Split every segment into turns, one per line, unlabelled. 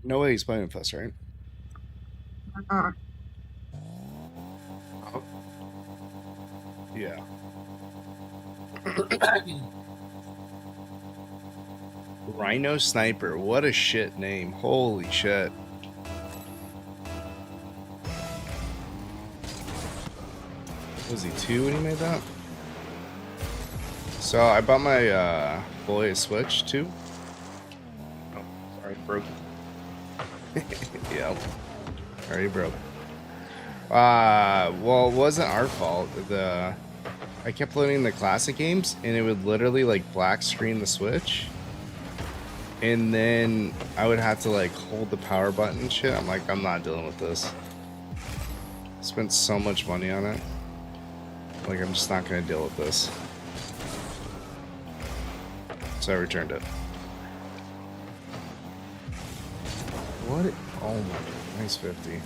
No way he's playing with us, right? Yeah. Rhino Sniper. What a shit name. Holy shit. Was he 2 when he made that? So I bought my boy a Switch too.
Oh, sorry, broke it.
Yep. Already broke. Well, it wasn't our fault. I kept loading the classic games and it would literally like black screen the Switch. And then I would have to like hold the power button and shit. I'm like, I'm not dealing with this. Spent so much money on it. Like, I'm just not gonna deal with this. So I returned it. What? Oh my, nice 50.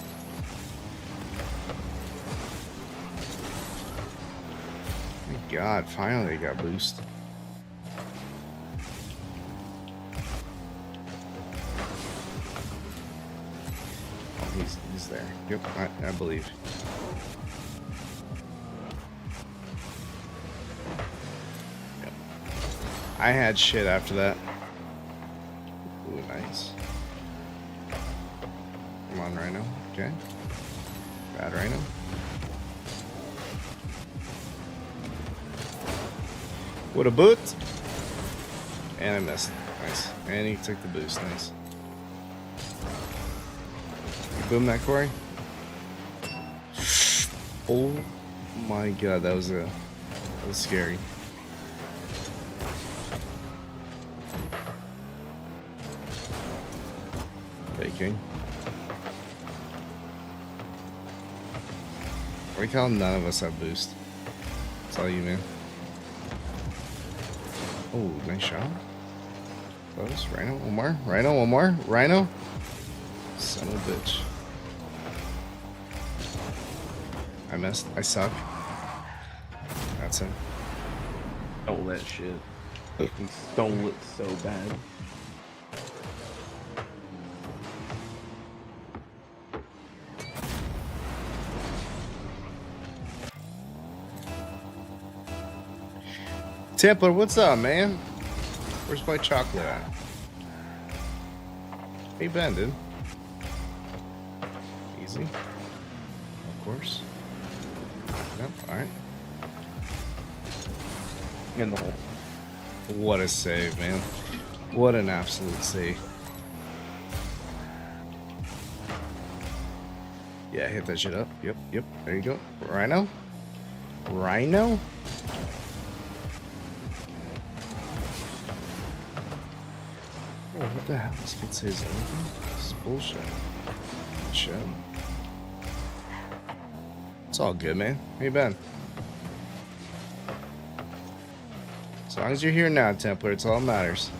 My God, finally it got boost. Oh, he's there. Yep, I believe. Yep. I had shit after that. Ooh, nice. Come on, Rhino. Okay. Bad Rhino. What a boot! And I missed. Nice. And he took the boost. Nice. You boom that, Corey? Oh my God, that was scary. Faking. I like how none of us have boost. It's all you, man. Oh, nice shot. Close. Rhino, one more. Rhino, one more. Rhino. Son of a bitch. I missed. I suck. That's him.
Stole that shit. He stole it so bad.
Templar, what's up, man? Where's my chocolate at? Hey, Ben, dude. Easy. Of course. Yep, alright.
In the hole.
What a save, man. What an absolute save. Yeah, hit that shit up. Yep, yep. There you go. Rhino? Rhino? Oh, what the hell? This kid says anything? This is bullshit. Shit. It's all good, man. Hey, Ben. As long as you're here now, Templar, it's all that matters.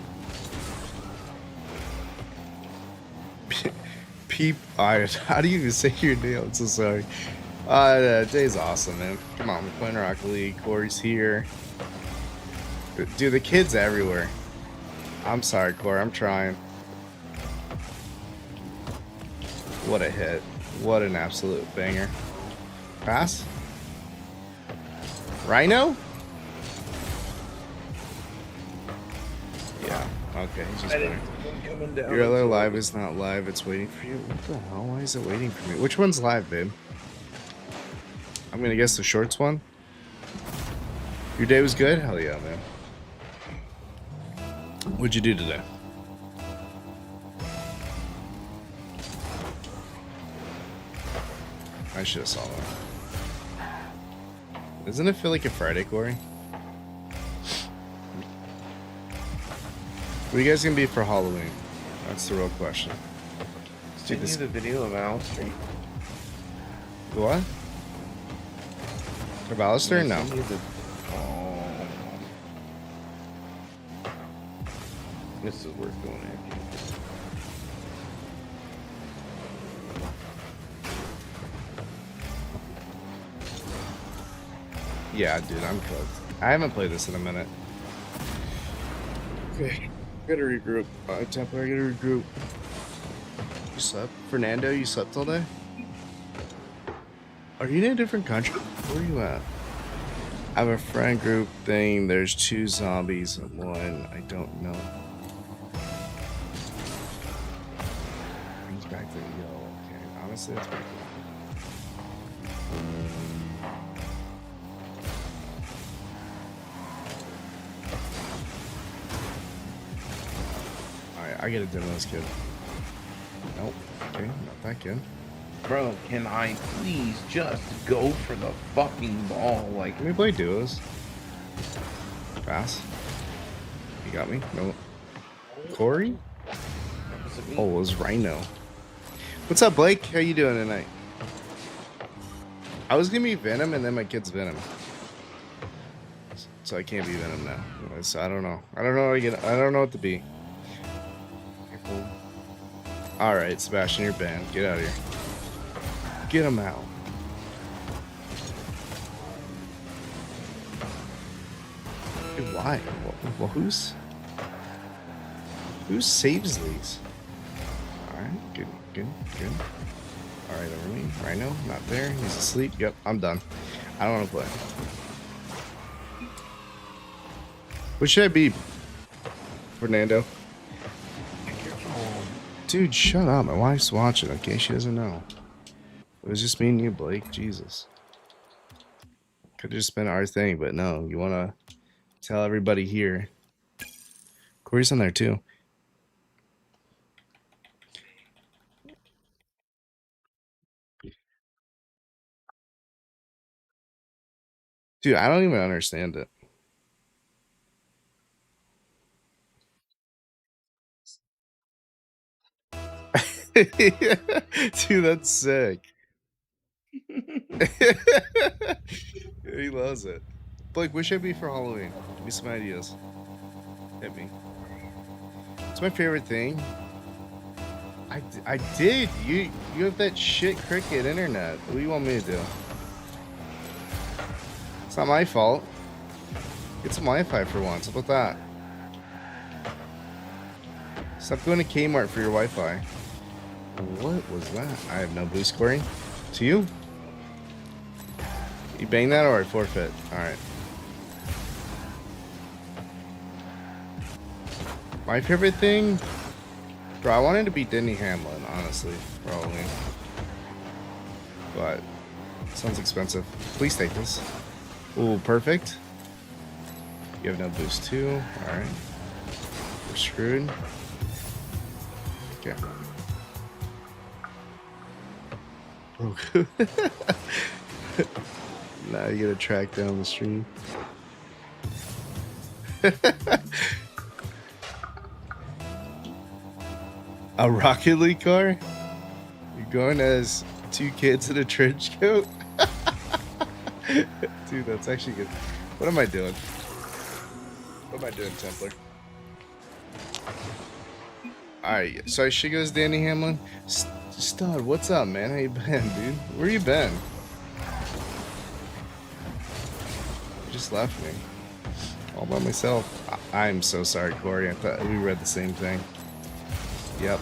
Peep, how do you even say your name? I'm so sorry. Today's awesome, man. Come on, we're playing Rocket League. Corey's here. Dude, the kid's everywhere. I'm sorry, Corey. I'm trying. What a hit. What an absolute banger. Pass? Rhino? Yeah. Okay, he's just playing. Your other live is not live. It's waiting for you. What the hell? Why is it waiting for me? Which one's live, babe? I'm gonna guess the shorts one. Your day was good? Hell yeah, man. What'd you do today? I should have saw that. Doesn't it feel like a Friday, Corey? What are you guys gonna be for Halloween? That's the real question.
Did you see the video of Alistair?
What? Of Alistair? No.
Oh. This is worth going after.
Yeah, dude, I'm cooked. I haven't played this in a minute. Okay, gotta regroup. Templar, I gotta regroup. You slept? Fernando, you slept all day? Are you in a different country? Where are you at? I have a friend group thing. There's 2 zombies and 1 I don't know. Brings back the yo. Okay, honestly, that's pretty cool. Alright, I gotta demo this kid. Nope. Okay, not that kid.
Bro, can I please just go for the fucking ball? Like,
Can we play duos? Pass. You got me? No. Corey? Oh, it was Rhino. What's up, Blake? How you doing tonight? I was gonna be Venom, and then my kid's Venom, so I can't be Venom now. So I don't know. I don't know. I don't know what to be. All right, Sebastian, you're banned. Get out of here. Get him out. Dude, why? Well, who saves these? All right, good. All right, over me. Rhino, not there. He's asleep. Yep, I'm done. I don't want to play. What should I be, Fernando? Dude, shut up. My wife's watching, okay? She doesn't know. It was just me and you, Blake. Jesus. Could have just been our thing, but no. You want to tell everybody here. Corey's on there, too. Dude, I don't even understand it. Dude, that's sick. He loves it. Blake, what should I be for Halloween? Give me some ideas. Hit me. It's my favorite thing. I did. You have that shit cricket internet. What do you want me to do? It's not my fault. Get some Wi-Fi for once. How about that? Stop going to Kmart for your Wi-Fi. What was that? I have no boost scoring. To you? You bang that or I forfeit? Alright. My favorite thing? Bro, I wanted to beat Denny Hamlin, honestly. Probably. But it sounds expensive. Please take this. Ooh, perfect. You have no boost too. Alright. We're screwed. Okay. Oh. Now you gotta track down the stream. A Rocket League car? You're going as 2 kids in a trench coat? Dude, that's actually good. What am I doing? What am I doing, Templar? Alright, so I should go as Danny Hamlin. Stud, what's up, man? How you been, dude? Where you been? You just left me. All by myself. I'm so sorry, Corey. I thought we read the same thing. Yep.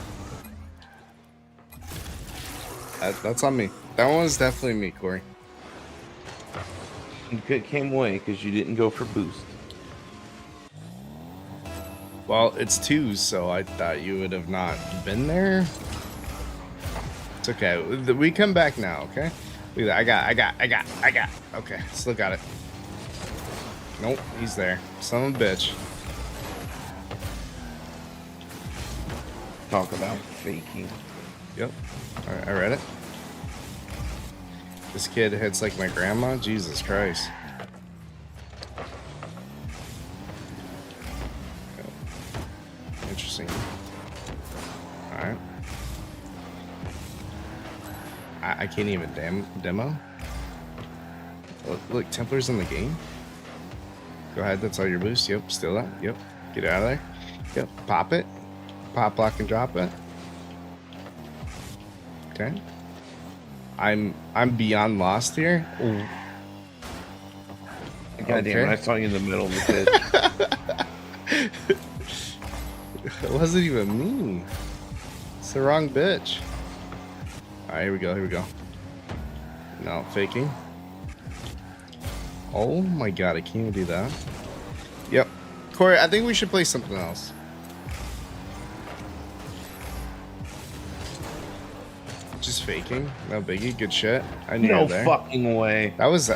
That's on me. That one was definitely me, Corey.
you came away because you didn't go for boost.
Well, it's 2, so I thought you would have not been there. It's okay. We come back now, okay? Look at that. I got. Okay, still got it. Nope, he's there. Son of a bitch.
Talk about faking.
Yep. Alright, I read it. This kid hits like my grandma. Jesus Christ. Interesting. Alright. I can't even demo. Look, Templar's in the game. Go ahead, that's all your boost. Yep, steal that. Yep. Get out of there. Yep. Pop it. Pop, lock, and drop it. Okay. I'm beyond lost here. Ooh.
God damn it, I saw you in the middle of the pitch.
It wasn't even me. It's the wrong bitch. Alright, here we go, here we go. No, faking. Oh my god, I can't even do that. Yep. Corey, I think we should play something else. Just faking. No biggie. Good shit. I knew
No
you there.
fucking way.
That was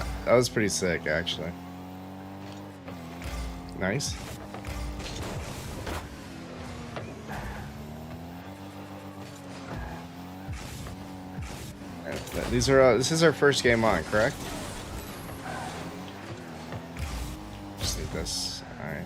pretty sick, actually. Nice. These are this is our first game on, correct? Just need this. All right.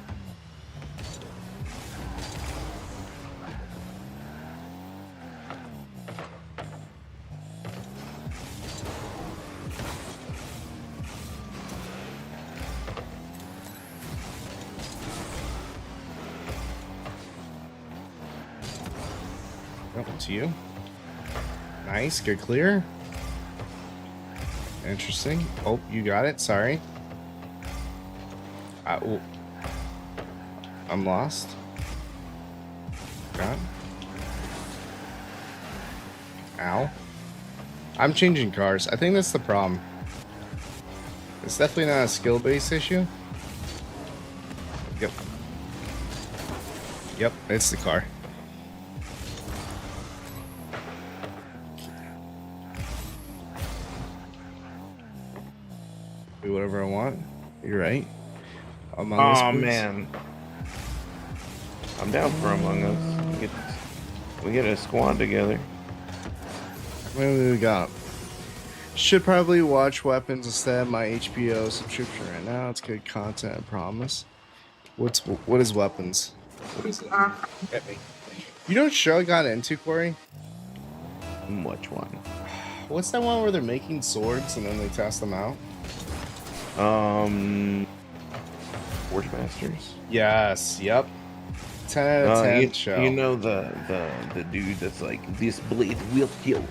Oh, to you. Nice, good clear. Interesting. Oh, you got it. Sorry. I'm lost. God. Ow. I'm changing cars. I think that's the problem. It's definitely not a skill-based issue. Yep. Yep, it's the car. Do whatever I want. You're right. Among Us,
Oh
please.
man, I'm down for Among Us. We get a squad together.
What do we got? Should probably watch Weapons instead of my HBO subscription right now. It's good content, I promise. What is Weapons? What is it? Get me. You know what show I got into, Corey?
Which one?
What's that one where they're making swords and then they test them out?
Forge Masters.
Yes. Yep. 10 out of 10 show.
You know the dude that's like, this blade will kill.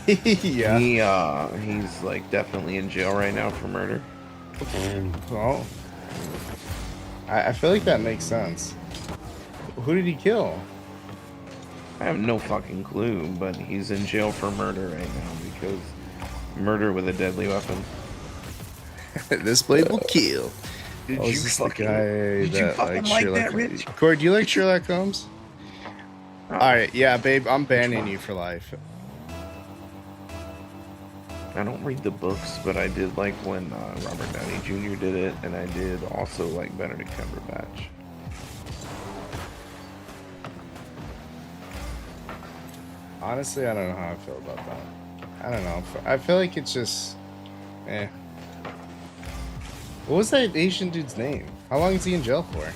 Yeah.
He's like definitely in jail right now for murder.
Well, I feel like that makes sense. Who did he kill?
I have no fucking clue, but he's in jail for murder right now because murder with a deadly weapon.
This blade will kill.
Did
Oh,
you
is this the
fucking,
guy
did you
that
fucking
like
like
Sherlock
that, Rich?
Corey, do you like Sherlock Holmes?
Oh,
Alright, yeah, babe, I'm banning you for life.
I don't read the books, but I did like when Robert Downey Jr. did it, and I did also like Benedict Cumberbatch.
Honestly, I don't know how I feel about that. I don't know. I feel like it's just eh. What was that Asian dude's name? How long is he in jail for?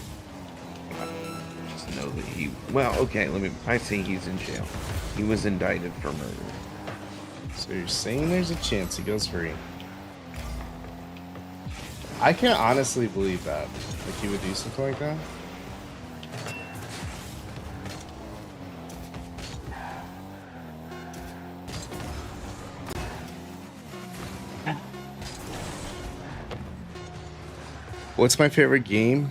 Just know that he. Well, okay. I say he's in jail. He was indicted for murder.
So you're saying there's a chance he goes free? I can honestly believe that. Like he would do something like that. What's my favorite game?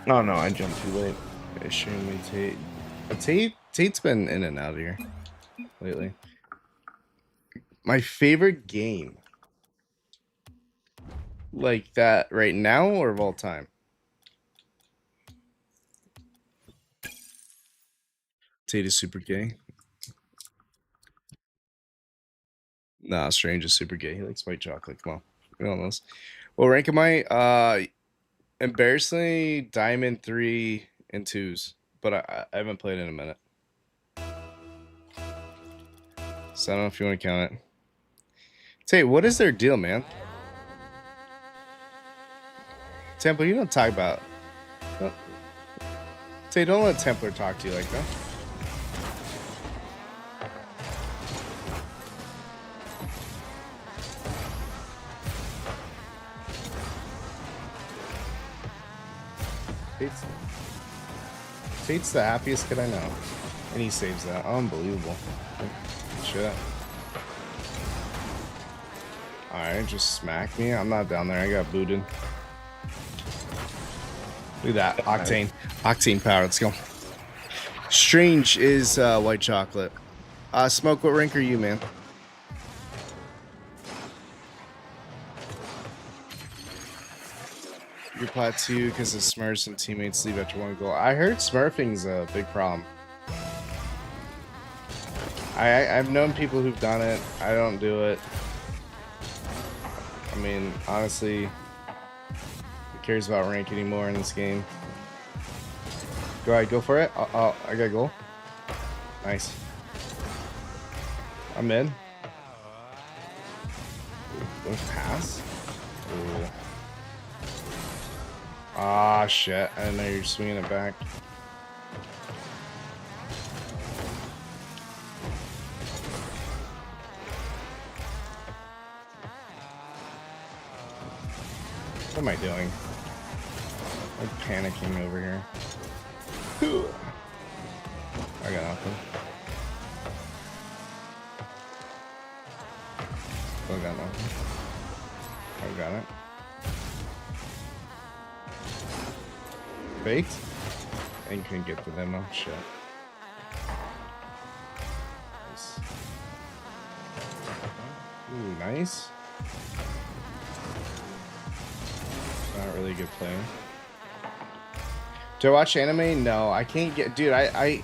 Oh no, I jumped too late.
Extremely Tate's been in and out here lately. My favorite game, like that right now or of all time? Tate is super gay. Nah, Strange is super gay. He likes white chocolate. Come on, we all know this. What rank am I? Embarrassingly, Diamond 3 and 2s, but I haven't played in a minute. So I don't know if you want to count it. Tate, what is their deal, man? Temple, you don't talk about. Tate, don't let Templar talk to you like that. Tate's the happiest kid I know. And he saves that. Unbelievable. Shit. Alright, just smack me. I'm not down there. I got booted. Look at that. Octane. Octane power. Let's go. Strange is white chocolate. Smoke, what rank are you, man? You're plat 2 because the Smurfs and teammates leave after 1 goal. I heard smurfing's a big problem. I've known people who've done it. I don't do it. I mean, honestly, who cares about rank anymore in this game? Go ahead, go for it. Oh, I got a goal. Nice. I'm in. What pass? Ooh. Ah, shit. I didn't know you were swinging it back. What am I doing? I'm panicking over here. I got nothing. Still got nothing. I got it. Baked? And couldn't get the demo. Shit. Nice. Ooh, nice. Not really good play. Do I watch anime? No, I can't get. Dude, I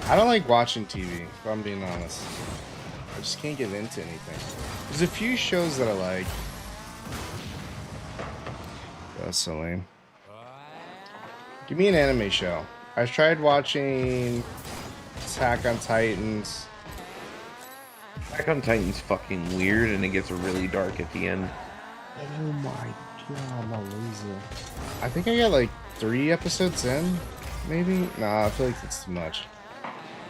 don't like watching TV, if I'm being honest. I just can't get into anything. There's a few shows that I like. That's so lame. Give me an anime show. I tried watching Attack on Titans.
Attack on Titan's fucking weird, and it gets really dark at the end.
Oh my god, I'm losing. I think I got like 3 episodes in, maybe. Nah, I feel like it's too much.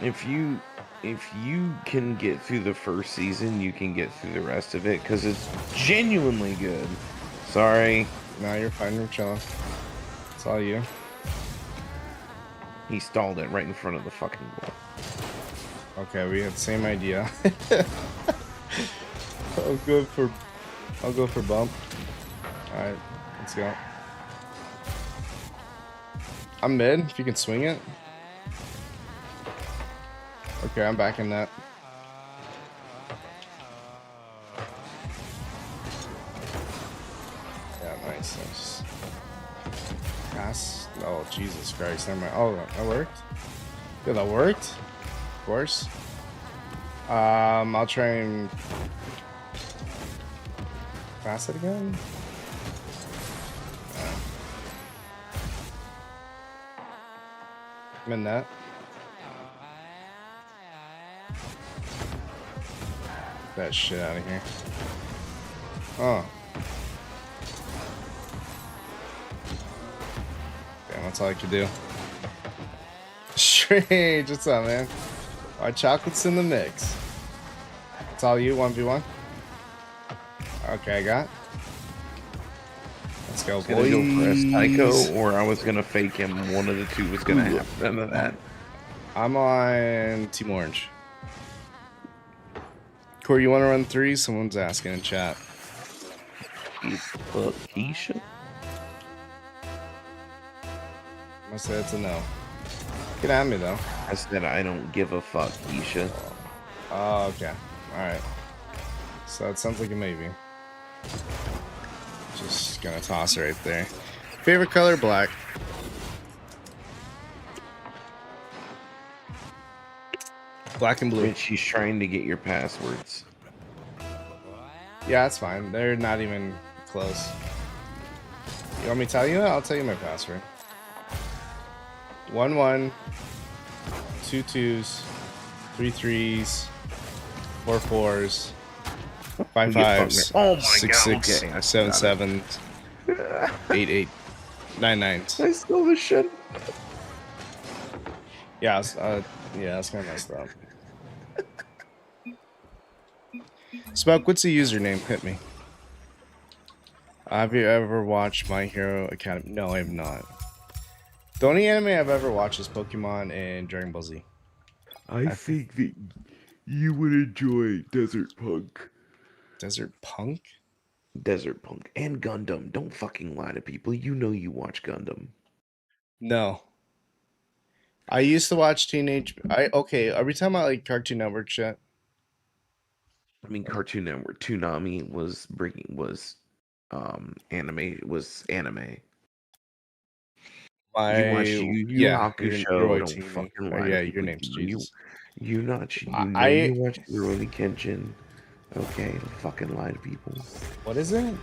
If you can get through the first season, you can get through the rest of it because it's genuinely good. Sorry.
Nah, you're fine. You're chilling. It's all you.
He stalled it right in front of the fucking goal.
Okay, we had the same idea. I'll go for bump. Alright, let's go. I'm mid, if you can swing it. Okay, I'm back in that. Yeah, nice. Pass. Oh, Jesus Christ. Never mind. Oh, that worked? Yeah, that worked? Of course. I'll try and pass it again. I'm in that. Get that shit out of here. Oh. Damn, that's all I could do. Strange. What's up, man? Our chocolate's in the mix. It's all you, 1v1. Okay, I got. Let's go, boys.
Gonna go for a psycho, or I was gonna fake him. One of the two was gonna happen. None of that.
I'm on Team Orange. Corey, you want to run 3? Someone's asking in chat.
Fuck Keisha.
I said it's a no. Get at me though.
I said I don't give a fuck, Keisha.
Oh, okay. Alright. So it sounds like a maybe. Just gonna toss it right there. Favorite color? Black. Black and blue.
Rich, she's trying to get your passwords.
Yeah, that's fine. They're not even close. You want me to tell you? I'll tell you my password. 1 1, 2 2s, 3 3s, 4 4s, 5 5s,
oh my
6
God,
6,
okay,
7 7, 8 8, 9 9s.
I stole the shit.
Yeah, that's kind of messed up. Smoke, what's the username? Hit me. Have you ever watched My Hero Academy? No, I have not. The only anime I've ever watched is Pokemon and Dragon Ball Z.
I think that you would enjoy Desert Punk.
Desert Punk?
Desert Punk and Gundam. Don't fucking lie to people. You know you watch Gundam.
No. I used to watch okay, are we talking about like Cartoon Network shit?
I mean, Cartoon Network Toonami was anime. You watch Yu Yu
Yeah, you're
Hakusho.
way
Don't
teeny.
fucking
Or
lie to
yeah, your
people.
name's Jesus.
You watch Rurouni Kenshin. Okay, don't fucking lie to people.
What is it?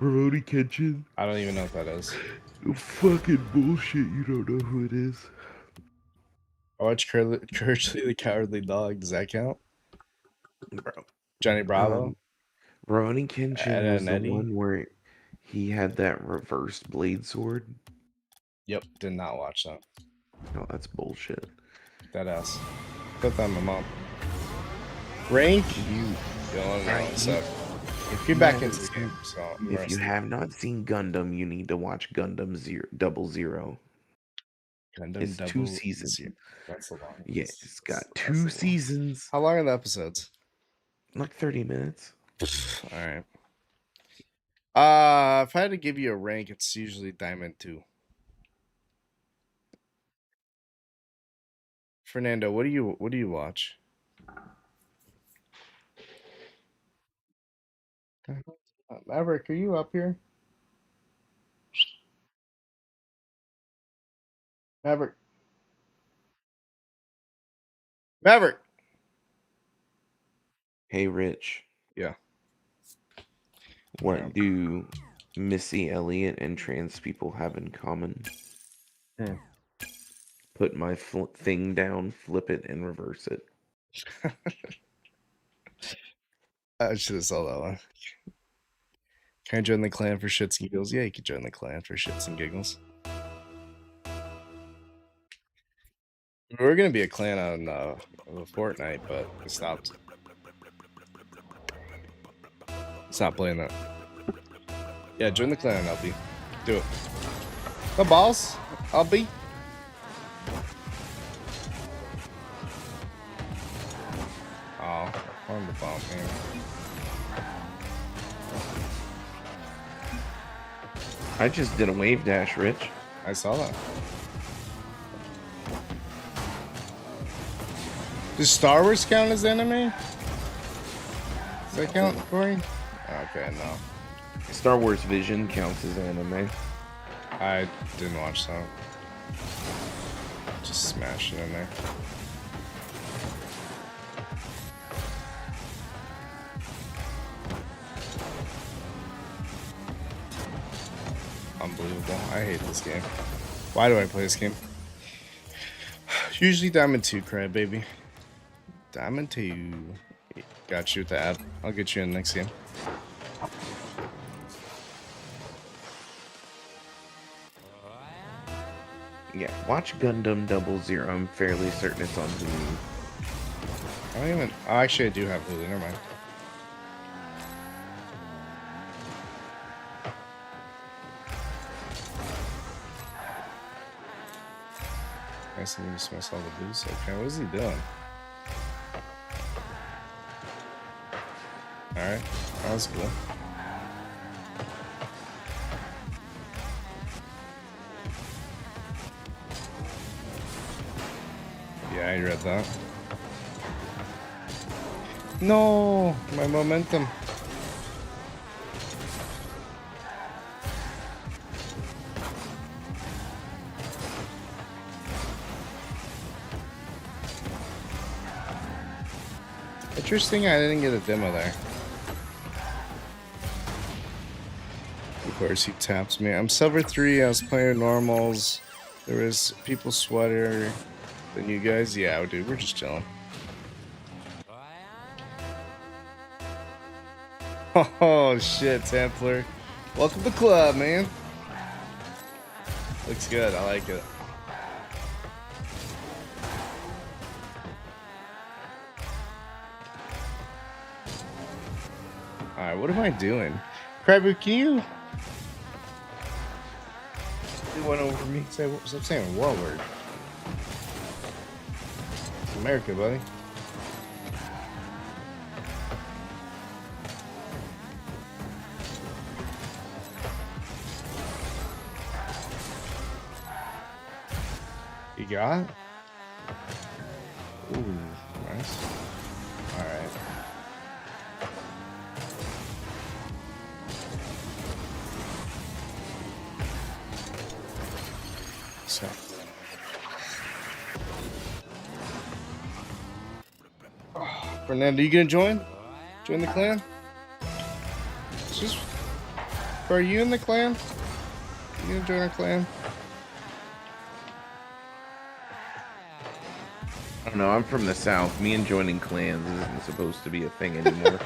Rurouni Kenshin.
I don't even know what that is.
Fucking bullshit. You don't know who it is.
I watch Courage the Cowardly Dog. Does that count?
Bro.
Johnny Bravo?
Rurouni Kenshin
Ed,
was
and
the
Eddie?
one where he had that reversed blade sword.
Yep, did not watch that.
No, that's bullshit.
That ass. Put that on my mom. Rank?
You
Don't know what's up.
if
You're
you
back
haven't
into the
seen-
game, so I'm
If you
resting.
have not seen Gundam, you need to watch Gundam Double Zero.
Gundam
It's
Double
2 seasons.
Zero. That's the long.
Yeah, it's got
That's
2
the long.
seasons.
How long are the episodes?
Like 30 minutes.
All right. If I had to give you a rank, it's usually Diamond 2. Fernando, what do you watch? Maverick, are you up here? Maverick. Maverick.
Hey, Rich.
Yeah.
What do Missy Elliott and trans people have in common?
Hmm.
Put my thing down, flip it, and reverse it.
I should have saw that one. Can I join the clan for shits and giggles? Yeah, you can join the clan for shits and giggles. We were gonna be a clan on Fortnite, but we stopped. Stop playing that. Yeah, join the clan, LB. Do it. The boss, LB. Oh, on the bomb, man.
I just did a wave dash, Rich.
I saw that. Does Star Wars count as anime? Does that count, Corey? Okay, no.
Star Wars Vision counts as anime.
I didn't watch that. Just smash it in there. Unbelievable. I hate this game. Why do I play this game? Usually Diamond 2, crybaby. Diamond 2. Got you with the ad. I'll get you in the next game.
Yeah, watch Gundam 00. I'm fairly certain it's on Hulu.
I don't even. Oh, actually, I do have Hulu. Never mind. Nice and you smash all the booze. Okay, what is he doing? Alright, that was cool. Yeah, I read that. No, my momentum. Interesting, I didn't get a demo there. Of course, he taps me. I'm Silver 3, I was playing normals. There was people sweater than you guys. Yeah, dude, we're just chilling. Oh, shit, Templar. Welcome to the club, man. Looks good, I like it. Alright, what am I doing? Crabby, can you do one over me? Stop saying war word. It's America, buddy. You got? Ooh, nice. All right. So. Fernando, you gonna join? Join the clan? It's just. Are you in the clan? You gonna join our clan?
I don't know. I'm from the South. Me and joining clans isn't supposed to be a thing anymore.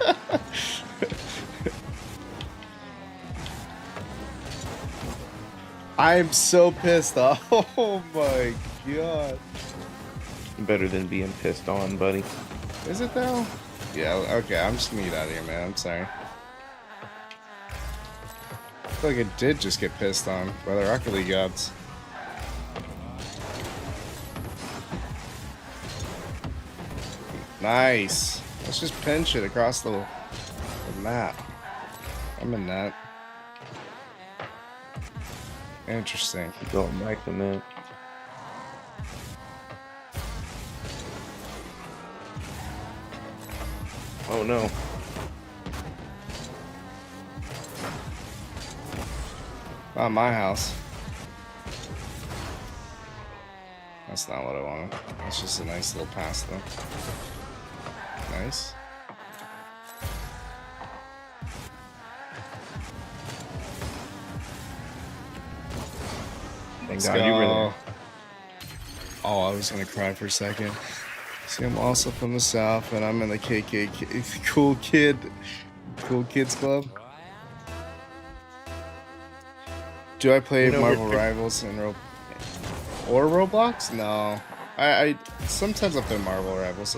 I'm so pissed off. Oh my god.
Better than being pissed on, buddy.
Is it though? Yeah, okay, I'm just gonna get out of here, man. I'm sorry. I feel like I did just get pissed on by the Rocket League gods. Nice. Let's just pinch it across the map. I'm in that. Interesting.
Going back to that. Oh no.
Not my house. That's not what I wanted. It's just a nice little pass though. Nice.
Thank
Let's
God
go.
you were there.
Oh, I was gonna cry for a second. See, I'm also from the South, and I'm in the KKK Cool Kids Club. Do I play Marvel Rivals and or Roblox? No, I sometimes I play Marvel Rivals.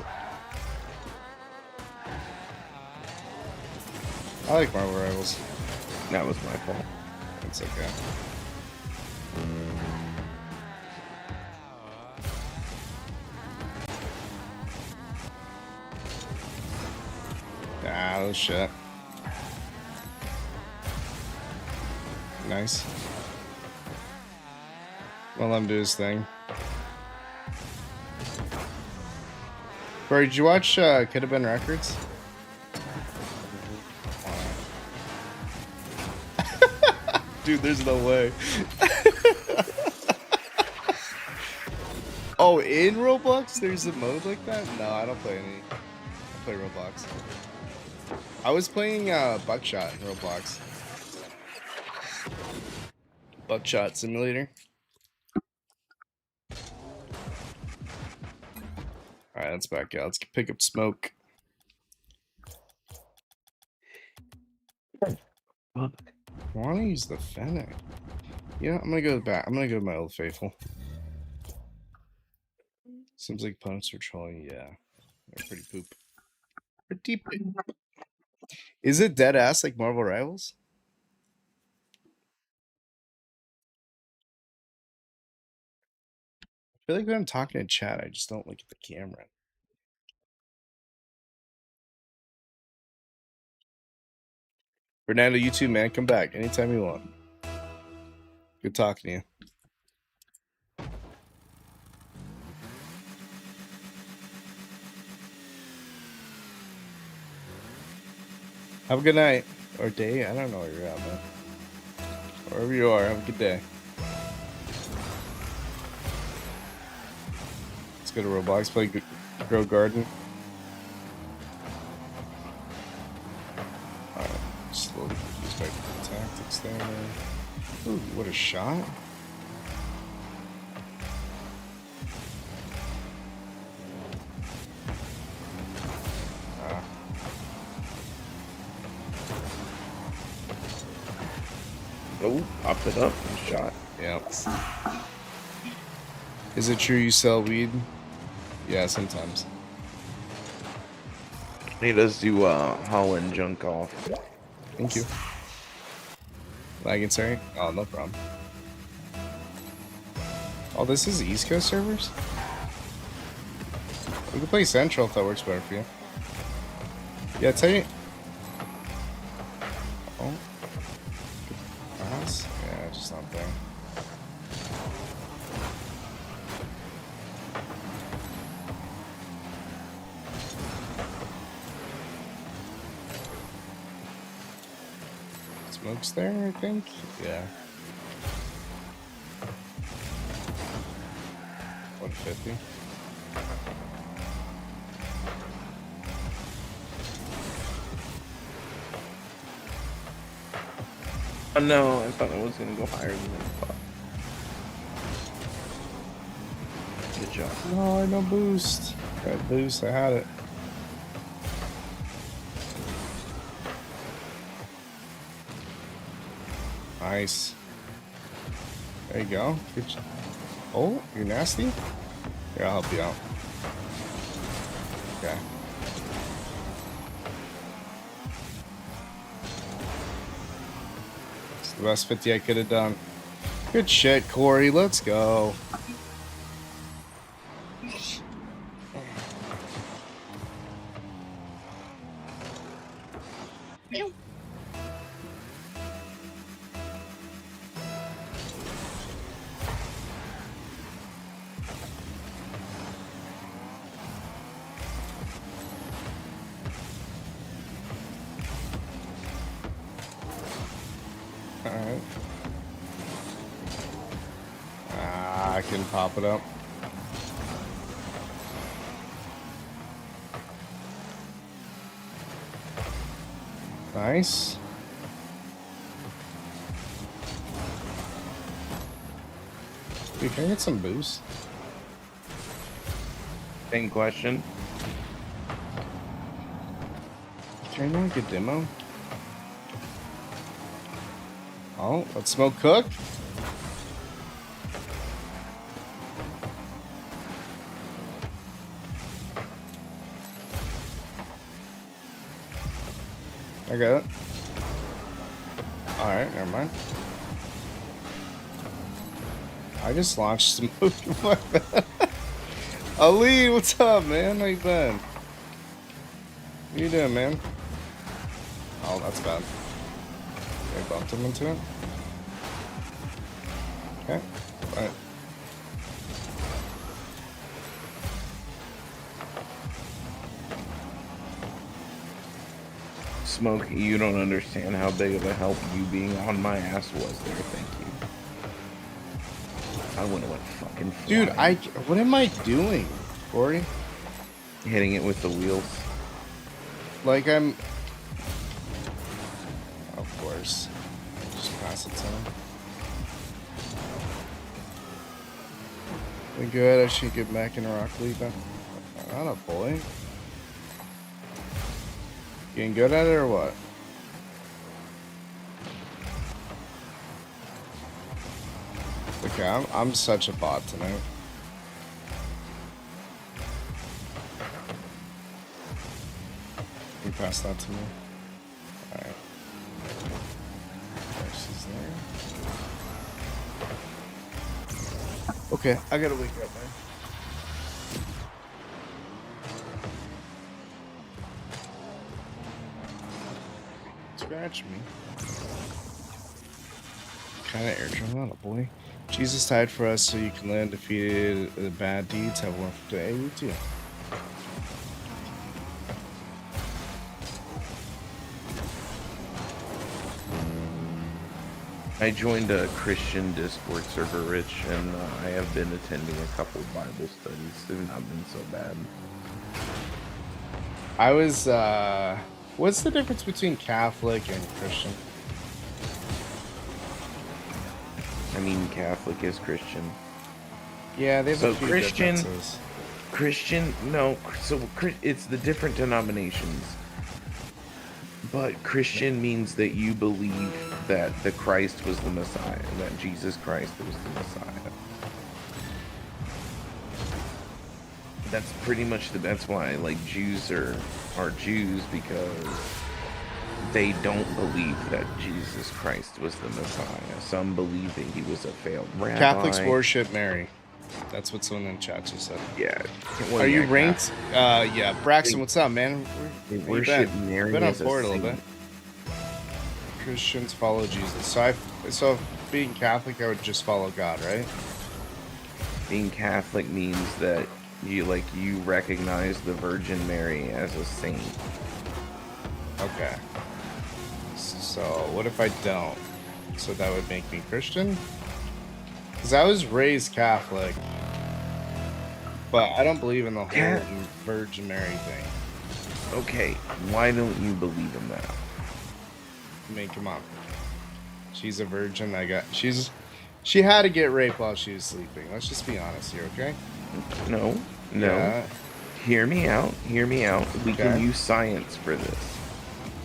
I like Marvel Rivals.
That was my fault.
It's okay. Ah, oh shit. Nice. Well, let him do his thing. Bro, did you watch Could Have Been Records? Dude, there's no way. Oh, in Roblox, there's a mode like that? No, I don't play any. I play Roblox. I was playing Buckshot in Roblox. Buckshot Simulator. Alright, let's back out. Let's pick up smoke. I want to use the Fennec. Yeah, I'm gonna go back. I'm gonna go to my Old Faithful. Seems like opponents are trolling. Yeah, they're pretty poop. Pretty poop. Is it dead ass like Marvel Rivals? I feel like when I'm talking in chat, I just don't look at the camera. Fernando, you too, man. Come back anytime you want. Good talking to you. Have a good night. Or day. I don't know where you're at, man. Wherever you are, have a good day. Let's go to Roblox, play Grow Garden. Alright, slowly use my tactics there. Ooh, what a shot.
Oh, popped it up and shot.
Yep. Is it true you sell weed? Yeah, sometimes.
He does do Holland junk off.
Thank you. Lagging, sorry? Oh, no problem. Oh, this is East Coast servers? We can play Central if that works better for you. Yeah, tell you. Oh. Pass? Yeah, just not there. Smoke's there, I think. Yeah. 150.
Oh no, I thought it was gonna go higher than I thought. Good job.
No, no boost. Got boost. I had it. Nice. There you go. Good job. Oh, you're nasty? Here, I'll help you out. Okay. It's the best 50 I could have done. Good shit, Corey. Let's go. Alright. I can pop it up. Nice. Dude, can I get some boost?
Same question.
Can I not get demo? Oh, let's smoke cook. I got it. Alright, never mind. I just launched smoke. My bad. Ali, what's up, man? How you been? What you doing, man? Oh, that's bad. I bumped him into it. Okay. Alright.
Smoke, you don't understand how big of a help you being on my ass was there. Thank you. I wouldn't have went fucking flying.
Dude, what am I doing, Corey?
Hitting it with the wheels.
Like I'm... Of course. Just pass it to him. We good? I should get back in Rock League. Not a boy. Getting good at it or what? Okay, I'm such a bot tonight. You pass that to me. Alright. She's there. Okay, I gotta wake up, man. Scratch me. Kind of air drum on a boy. Jesus died for us so you can live defeated the bad deeds. Have one for today. You too.
I joined a Christian Discord server, Rich, and I have been attending a couple Bible studies. They've not been so bad.
I was, what's the difference between Catholic and Christian?
I mean, Catholic is Christian.
Yeah, they have
So
a few
Christian-
differences.
Christian, no. So it's the different denominations. But Christian means that you believe that the Christ was the Messiah, that Jesus Christ was the Messiah. That's pretty much that's why like Jews are Jews, because they don't believe that Jesus Christ was the Messiah. Some believe that he was a failed rabbi.
Catholics worship Mary. That's what someone in chat just said.
Yeah. Well,
Are you
yeah,
ranked? Yeah. Braxton, what's up, man?
They
Where you
worship
been?
Mary
Been on
as a
board a little
saint.
bit. Christians follow Jesus. So being Catholic, I would just follow God, right?
Being Catholic means that you recognize the Virgin Mary as a saint.
Okay. So So what if I don't? So that would make me Christian? Because I was raised Catholic, but I don't believe in the whole Virgin Mary thing.
Okay, why don't you believe in that?
I mean, come on. She's a virgin. She had to get raped while she was sleeping. Let's just be honest here, okay?
No.
Yeah.
Hear me out. We can
Okay.
use science for this.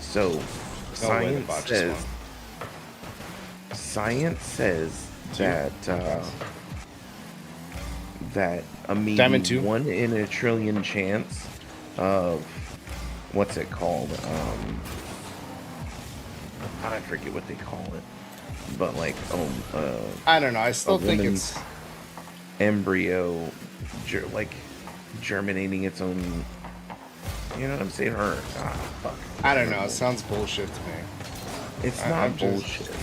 So,
No way the bot just won.
science says that that a
Diamond
maybe
2?
1 in a trillion chance of what's it called? I forget what they call it, but like
I don't know. I still think
woman's
it's
embryo, like germinating its own. You know what I'm saying? Or fuck.
I don't know. It sounds bullshit to me.
It's
I'm
not
just-
bullshit.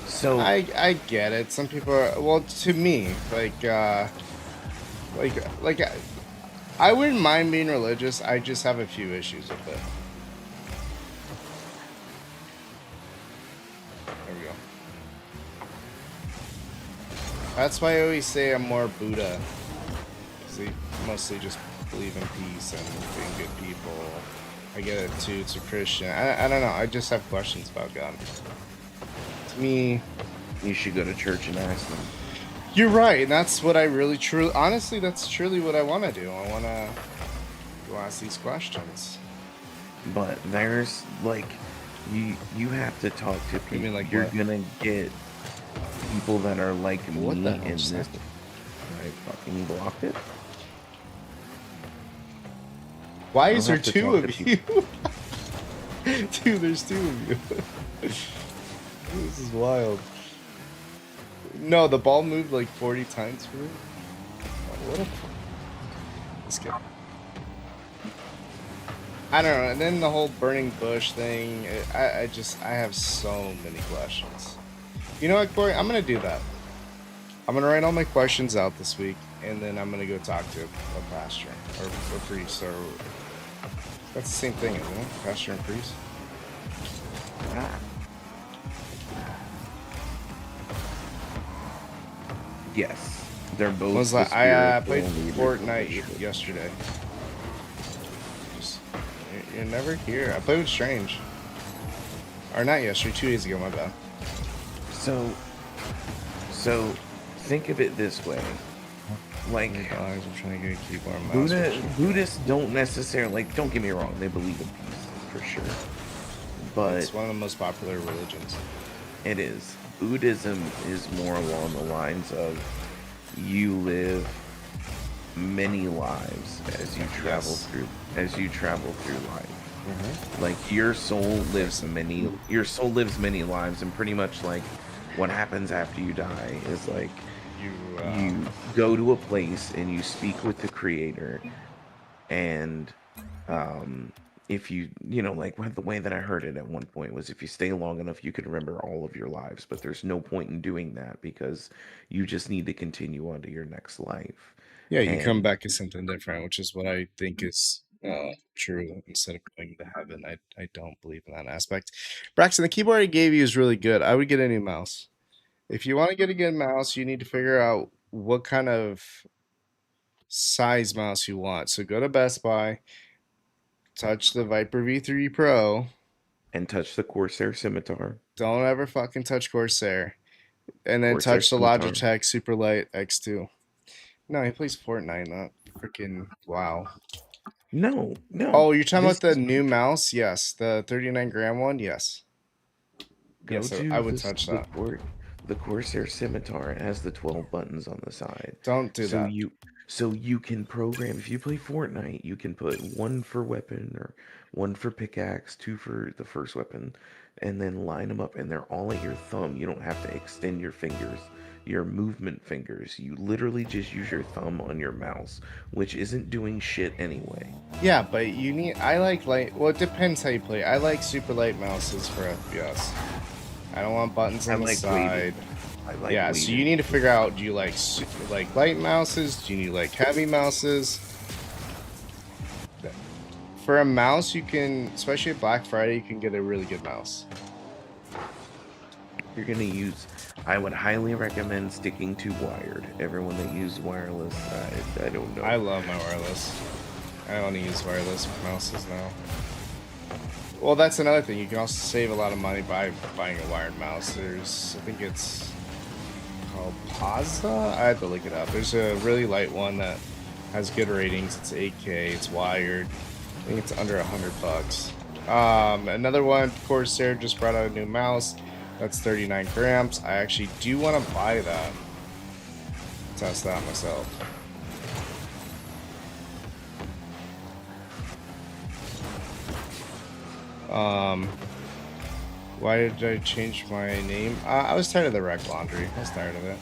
So
I get it. Some people are, well, to me, I wouldn't mind being religious. I just have a few issues with it. There we go. That's why I always say I'm more Buddha. Because they mostly just believe in peace and being good people. I get it too. It's a Christian. I don't know. I just have questions about God. To me,
you should go to church and ask them.
you're right, and that's what I really truly, honestly, that's truly what I want to do. I want to go ask these questions.
But there's like, you have to talk to people.
You mean like
you're
what?
gonna get people that are like
What
me
the hell
in
is
this.
that?
I fucking blocked it.
Why
I'll
is there
have to
two
talk
of
to
you? Dude, there's two of you. This is wild. No, the ball moved like 40 times for me. Oh, what a... Let's go. I don't know, and then the whole burning bush thing, I have so many questions. You know what, Corey? I'm gonna do that. I'm gonna write all my questions out this week, and then I'm gonna go talk to a pastor or a priest, or that's the same thing, isn't it? Pastor and priest.
Yes, they're both.
Was
the
like I played
spiritual leaders of the
Fortnite
church.
yesterday. Just, you're never here. I played with Strange, or not yesterday, 2 days ago. My bad.
So think of it this way. Like,
I'm trying to get a keyboard and mouse.
Buddhists don't necessarily, like, don't get me wrong, they believe in peace, for sure. But
It's one of the most popular religions.
it is. Buddhism is more along the lines of you live many lives as you travel through life.
Mm-hmm.
Like your soul lives many lives, and pretty much like what happens after you die is like you go to a place and you speak with the creator, and if you know, like the way that I heard it at one point was if you stay long enough you could remember all of your lives, but there's no point in doing that because you just need to continue on to your next life.
Yeah, you come
And
back as something different, which is what I think is true. Instead of going to heaven, I don't believe in that aspect. Braxton, the keyboard I gave you is really good. I would get a new mouse. If you want to get a good mouse, you need to figure out what kind of size mouse you want. So go to Best Buy, touch the Viper V3 Pro.
and touch the Corsair Scimitar.
Don't ever fucking touch Corsair. And then
Corsair
touch the
Scimitar.
Logitech Superlight X2. No, he plays Fortnite, not freaking WoW.
No.
Oh, you're talking about
This
the
is-
new mouse? Yes. The 39 gram one? Yes. Yes,
to
I would
the-
touch
the
that.
The Corsair Scimitar has the 12 buttons on the side.
Don't do that.
So you can program, if you play Fortnite, you can put one for weapon or one for pickaxe, two for the first weapon, and then line them up, and they're all at your thumb. You don't have to extend your fingers, your movement fingers. You literally just use your thumb on your mouse, which isn't doing shit anyway.
Yeah, but you need. I like light. Well, it depends how you play. I like super light mouses for FPS. I don't want buttons on the
like
side.
I like
Yeah, so
waving.
you need to figure out: do you like light mouses? Do you need like heavy mouses? For a mouse, you can, especially at Black Friday, you can get a really good mouse.
you're gonna use, I would highly recommend sticking to wired. Everyone that uses wireless, I don't know.
I love my wireless. I only use wireless mouses now. Well, that's another thing. You can also save a lot of money by buying a wired mouse. There's, I think it's called Pazza. I have to look it up. There's a really light one that has good ratings. It's 8K. It's wired. I think it's under $100. Another one, Corsair just brought out a new mouse. That's 39 grams. I actually do want to buy that. Test that myself. Why did I change my name? I was tired of the Wreck Laundry. I was tired of it.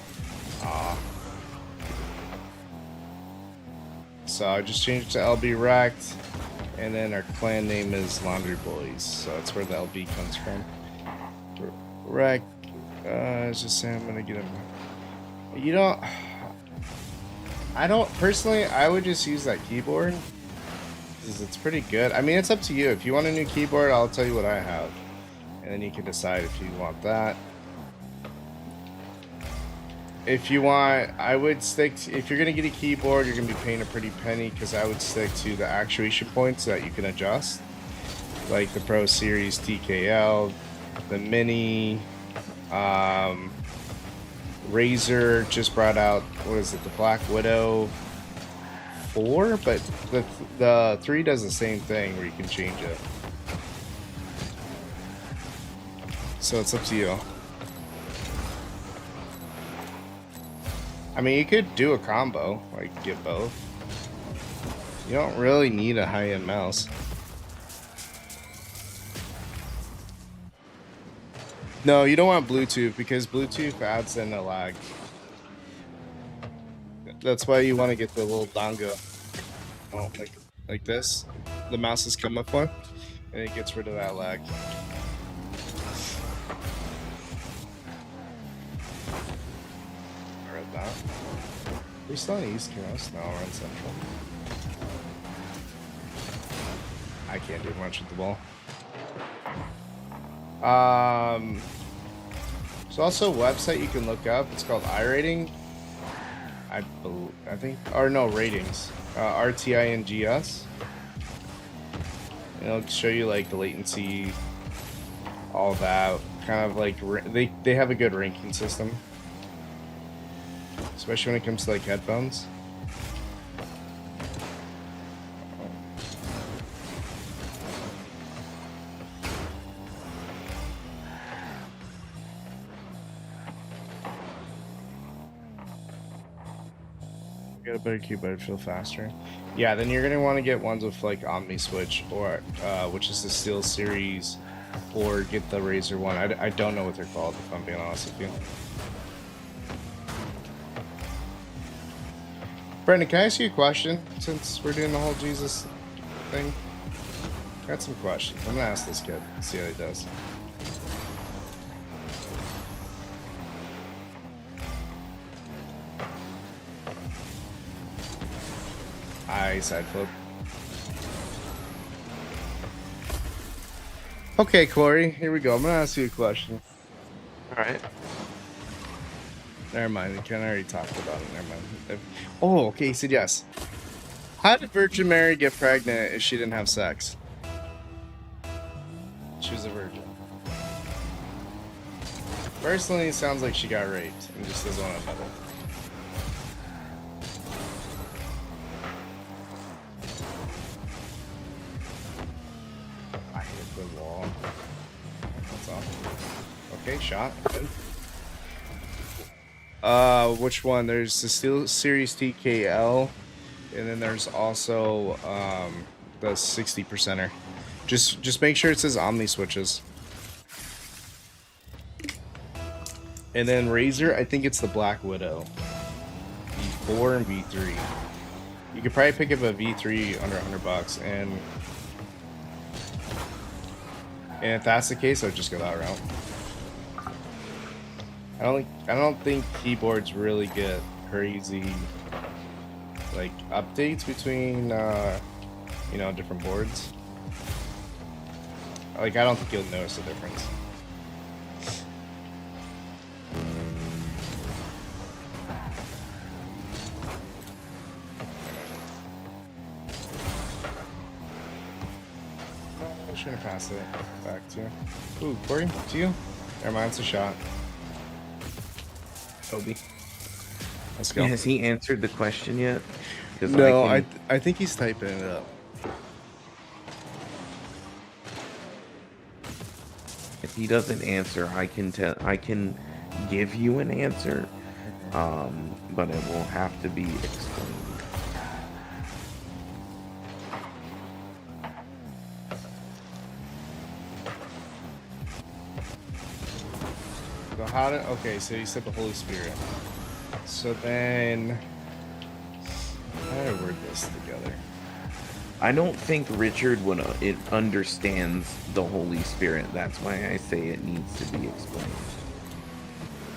So I just changed to LB Wrecked, and then our clan name is Laundry Boys. So that's where the LB comes from. Wreck. Just saying I'm gonna get him. You don't. I don't personally. I would just use that keyboard because it's pretty good. I mean, it's up to you. If you want a new keyboard, I'll tell you what I have, and then you can decide if you want that. If you want, I would stick to, if you're gonna get a keyboard, you're gonna be paying a pretty penny, because I would stick to the actuation points that you can adjust, like the Pro Series TKL, the Mini, Razer just brought out, what is it, the Black Widow 4, but the 3 does the same thing where you can change it. So it's up to you. I mean, you could do a combo, like get both. You don't really need a high-end mouse. No, you don't want Bluetooth, because Bluetooth adds in a lag. That's why you want to get the little dongle. Oh, like this. The mouse has come up one, and it gets rid of that lag. I read that. We're still on the East Coast. No, we're in Central. I can't do much with the ball. There's also a website you can look up. It's called iRating. I think, or no, ratings. RTINGS. It'll show you like the latency, all that. Kind of like they have a good ranking system, especially when it comes to like headphones. Get a better keyboard, feel faster. Yeah, then you're gonna want to get ones with like Omni Switch, or which is the Steel Series, or get the Razer one. I don't know what they're called, if I'm being honest with you. Brendan, can I ask you a question? Since we're doing the whole Jesus thing, I got some questions. I'm gonna ask this kid, see how he does. Side flip. Okay, Corey, here we go. I'm gonna ask you a question.
All right.
Never mind. Ken already talked about it. Never mind. Oh, okay. He said yes. How did Virgin Mary get pregnant if she didn't have sex? She was a virgin. Personally, it sounds like she got raped and just doesn't want to meddle. I hit the wall. That's off. Okay, shot. Good. Which one? There's the Steel Series TKL, and then there's also the 60%er. Just make sure it says Omni switches. And then Razer, I think it's the Black Widow. V4 and V3. You could probably pick up a V3 under $100, and if that's the case, I'd just go that route. I don't think keyboards really get crazy like updates between you know, different boards. Like, I don't think you'll notice a difference. just gonna pass it back to you. Ooh, Corey, to you. Never mind, it's a shot. Toby. Let's go.
Has he answered the question yet? Because
No, I think he's typing it up.
if he doesn't answer, I can give you an answer, but it will have to be explained.
So how did? Okay, so you said the Holy Spirit. So then, how do I word this together?
I don't think Richard would it understands the Holy Spirit. That's why I say it needs to be explained.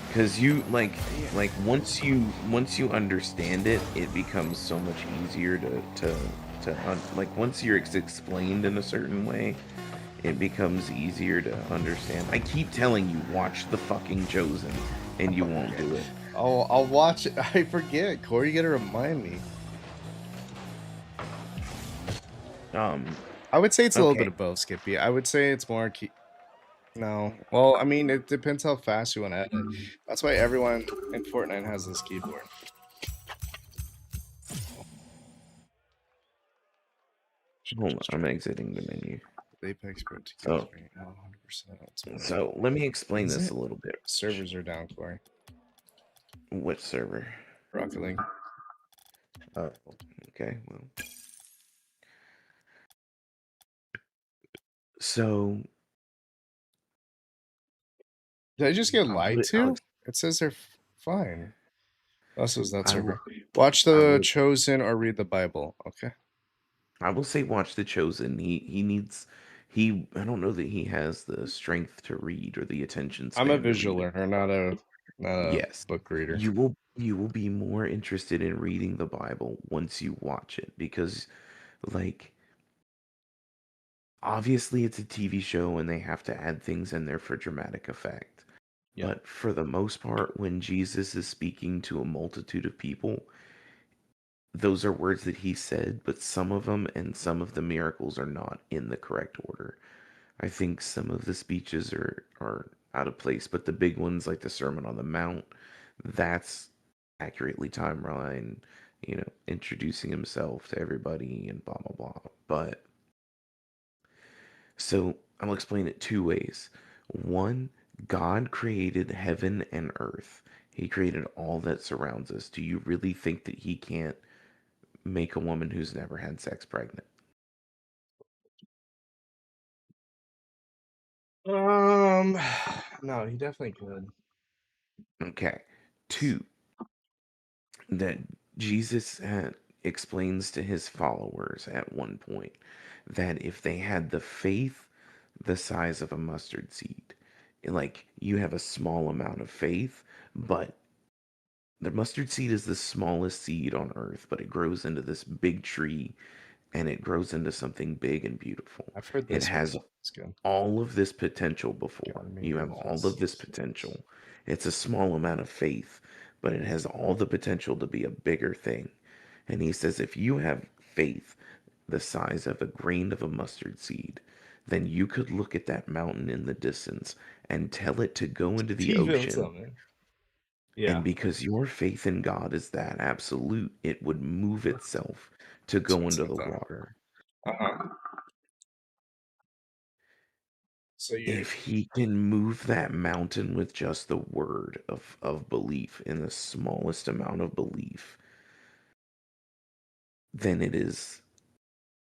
Because you like once you understand it, it becomes so much easier like once you're explained in a certain way, it becomes easier to understand. I keep telling you, watch the fucking Chosen, and you won't do it.
Oh, I'll watch it. I forget. Corey, you gotta remind me. I would say it's a little bit of both, Skippy. I would say it's more No. Well, I mean, it depends how fast you want to edit. That's why everyone in Fortnite has this keyboard.
Hold on, I'm exiting the menu.
Apex Pro 2
So,
100%.
so let me explain
Is
this
it?
a little bit.
Servers are down, Corey.
Which server?
Rocket League.
Oh, okay. Well, so
Did I just get
I'll
lied
put it.
to? It says they're fine. Oh, says that
I will,
server. Watch
I
The
will,
Chosen or read the Bible. Okay.
I will say watch The Chosen. He needs I don't know that he has the strength to read or the attention
I'm a
span to
visual
read it.
learner, not a
Yes.
book reader.
You will be more interested in reading the Bible once you watch it because like obviously it's a TV show and they have to add things in there for dramatic effect.
Yeah.
But for the most part when Jesus is speaking to a multitude of people, those are words that he said, but some of them and some of the miracles are not in the correct order. I think some of the speeches are out of place, but the big ones like the Sermon on the Mount, that's accurately timeline, introducing himself to everybody and blah blah blah. But so I'll explain it two ways. One, God created heaven and earth. He created all that surrounds us. Do you really think that he can't make a woman who's never had sex pregnant?
No, he definitely could.
Okay. Two, that explains to his followers at one point that if they had the faith the size of a mustard seed, like you have a small amount of faith, but the mustard seed is the smallest seed on earth, but it grows into this big tree and it grows into something big and beautiful.
I've heard
It
this one.
has
It's good.
all of this potential before.
God made
You have all of this
manifest.
potential. It's a small amount of faith, but it has all the potential to be a bigger thing. And he says, if you have faith the size of a grain of a mustard seed, then you could look at that mountain in the distance and tell it to go into the
He feels
ocean.
something. Yeah.
And because your faith in God is that absolute, it would move itself to
That's
go
what it
into
says
the
on
water.
Uh-huh. So you
If he can move that mountain with just the word of belief in the smallest amount of belief, then it is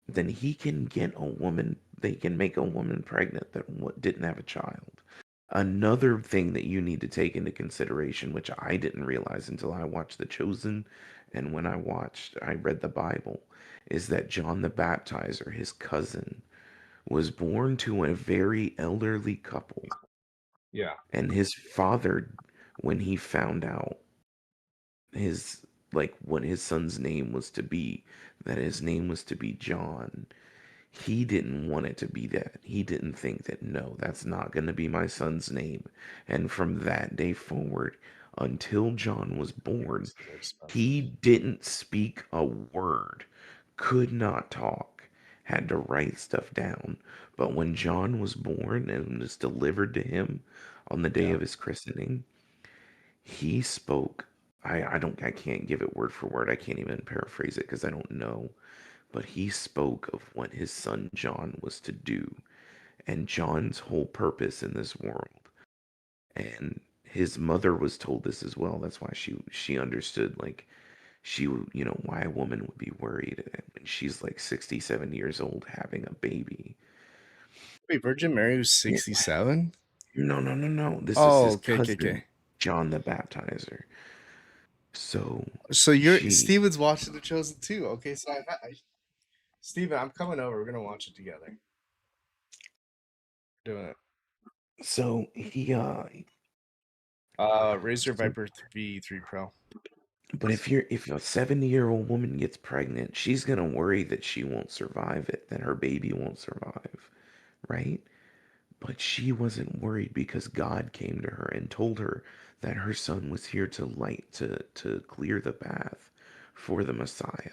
then he can get a woman, they can make a woman pregnant that didn't have a child. Another thing that you need to take into consideration, which I didn't realize until I watched The Chosen and when I read the Bible, is that John the Baptizer, his cousin, was born to a very elderly couple.
Yeah.
And his father, when he found out his like what his son's name was to be, that his name was to be John, he didn't want it to be that. He didn't think that, no, that's not going to be my son's name. And from that day forward, until John was born,
It's very expensive.
he didn't speak a word, could not talk. had to write stuff down. But when John was born and was delivered to him on the day
Yeah.
of his christening, he spoke. I can't give it word for word. I can't even paraphrase it because I don't know. But he spoke of what his son John was to do and John's whole purpose in this world. And his mother was told this as well. That's why she understood, like, why a woman would be worried when she's like 67 years old having a baby.
Wait, Virgin Mary was
Yeah.
67?
No, no, no, no. This is
Oh,
his
okay, okay,
cousin,
okay.
John the Baptizer. So
So you're
she,
Steven's watching The Chosen too. Okay, so Steven, I'm coming over. We're gonna watch it together. Doing it.
so he,
Razer Viper V3 Pro.
but if a 70-year-old woman gets pregnant, she's gonna worry that she won't survive it, that her baby won't survive, right? But she wasn't worried because God came to her and told her that her son was here to light to clear the path for the Messiah.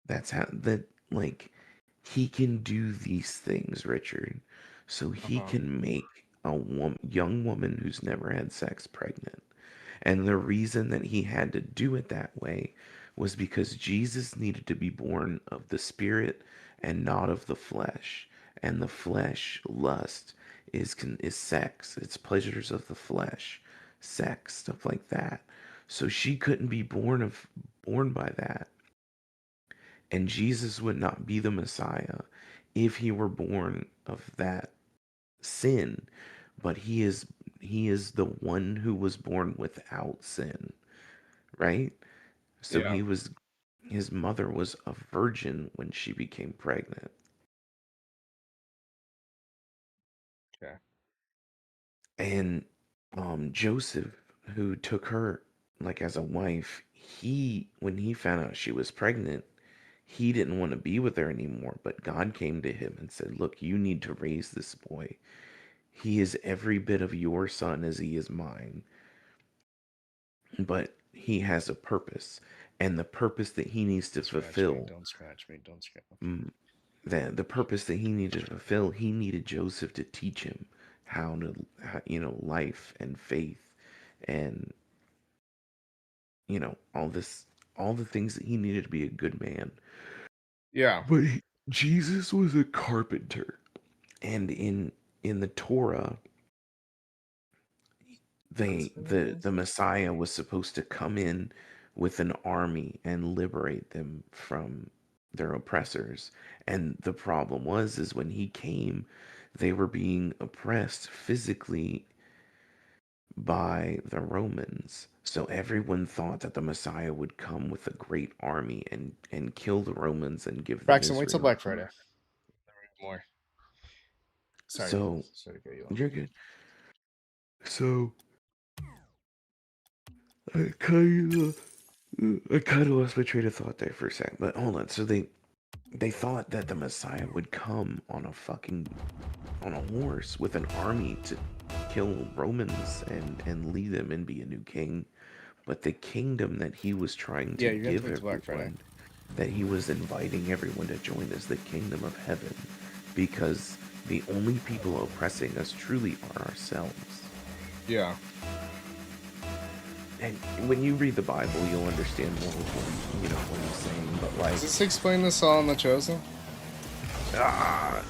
That's how that like he can do these things, Richard. So he
Uh-huh.
can make a young woman who's never had sex pregnant. And the reason that he had to do it that way was because Jesus needed to be born of the Spirit and not of the flesh. And the flesh, lust, is sex. It's pleasures of the flesh, sex, stuff like that. So she couldn't be born by that. And Jesus would not be the Messiah if he were born of that sin, but he is the one who was born without sin, right? So
Yeah.
his mother was a virgin when she became pregnant.
Okay.
And Joseph, who took her like as a wife, he when he found out she was pregnant, he didn't want to be with her anymore, but God came to him and said, "Look, you need to raise this boy. He is every bit of your son as he is mine, but he has a purpose, and the purpose that he needs to
Scratch me.
fulfill,
Don't scratch me. Don't scratch. Okay.
mm, the purpose that he needed to fulfill, he needed Joseph to teach him life and faith and all the things that he needed to be a good man.
Yeah.
But Jesus was a carpenter, and in the Torah,
That's
they
what it
the
is.
the Messiah was supposed to come in with an army and liberate them from their oppressors. And the problem was is when he came, they were being oppressed physically by the Romans. So everyone thought that the Messiah would come with a great army and kill the Romans and give them
Braxton, wait till
Israel.
Black Friday. More. Sorry.
So
Sorry to get you off.
you're good. So I kind of lost my train of thought there for a second, but hold on. So they thought that the Messiah would come on a horse with an army to kill Romans and lead them and be a new king. But the kingdom that he was trying to
Yeah, you're gonna have to
give
wait till Black Friday.
everyone, that he was inviting everyone to join, is the kingdom of heaven, because the only people oppressing us truly are ourselves.
Yeah.
And when you read the Bible, you'll understand more of what he's saying. But like,
Does this explain this all in The Chosen?
ah,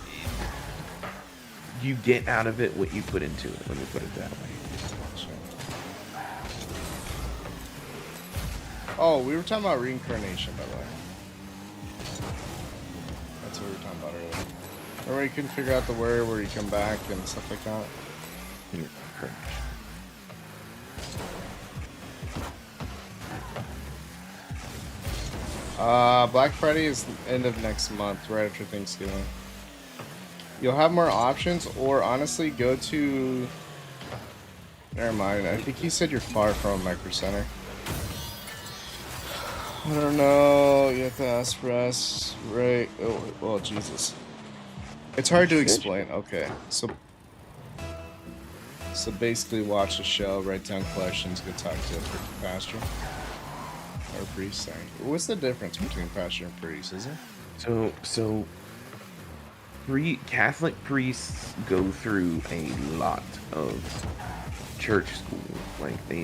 you get out of it what you put into it. Let me put it that way.
Sure. Oh, we were talking about reincarnation, by the way. That's what we were talking about earlier. Remember you couldn't figure out the word where you come back and stuff like that?
You're correct.
Black Friday is end of next month, right after Thanksgiving. You'll have more options, or honestly, go to... Never mind, I think he said you're far from Micro Center. I don't know, you have to ask for us, right? Oh, well, Jesus. It's hard to explain. Okay, so basically watch the show, write down questions, go talk to a freaking pastor. or priest. Sorry. What's the difference between pastor and priest? Is it?
So Catholic priests go through a lot of church school. Like they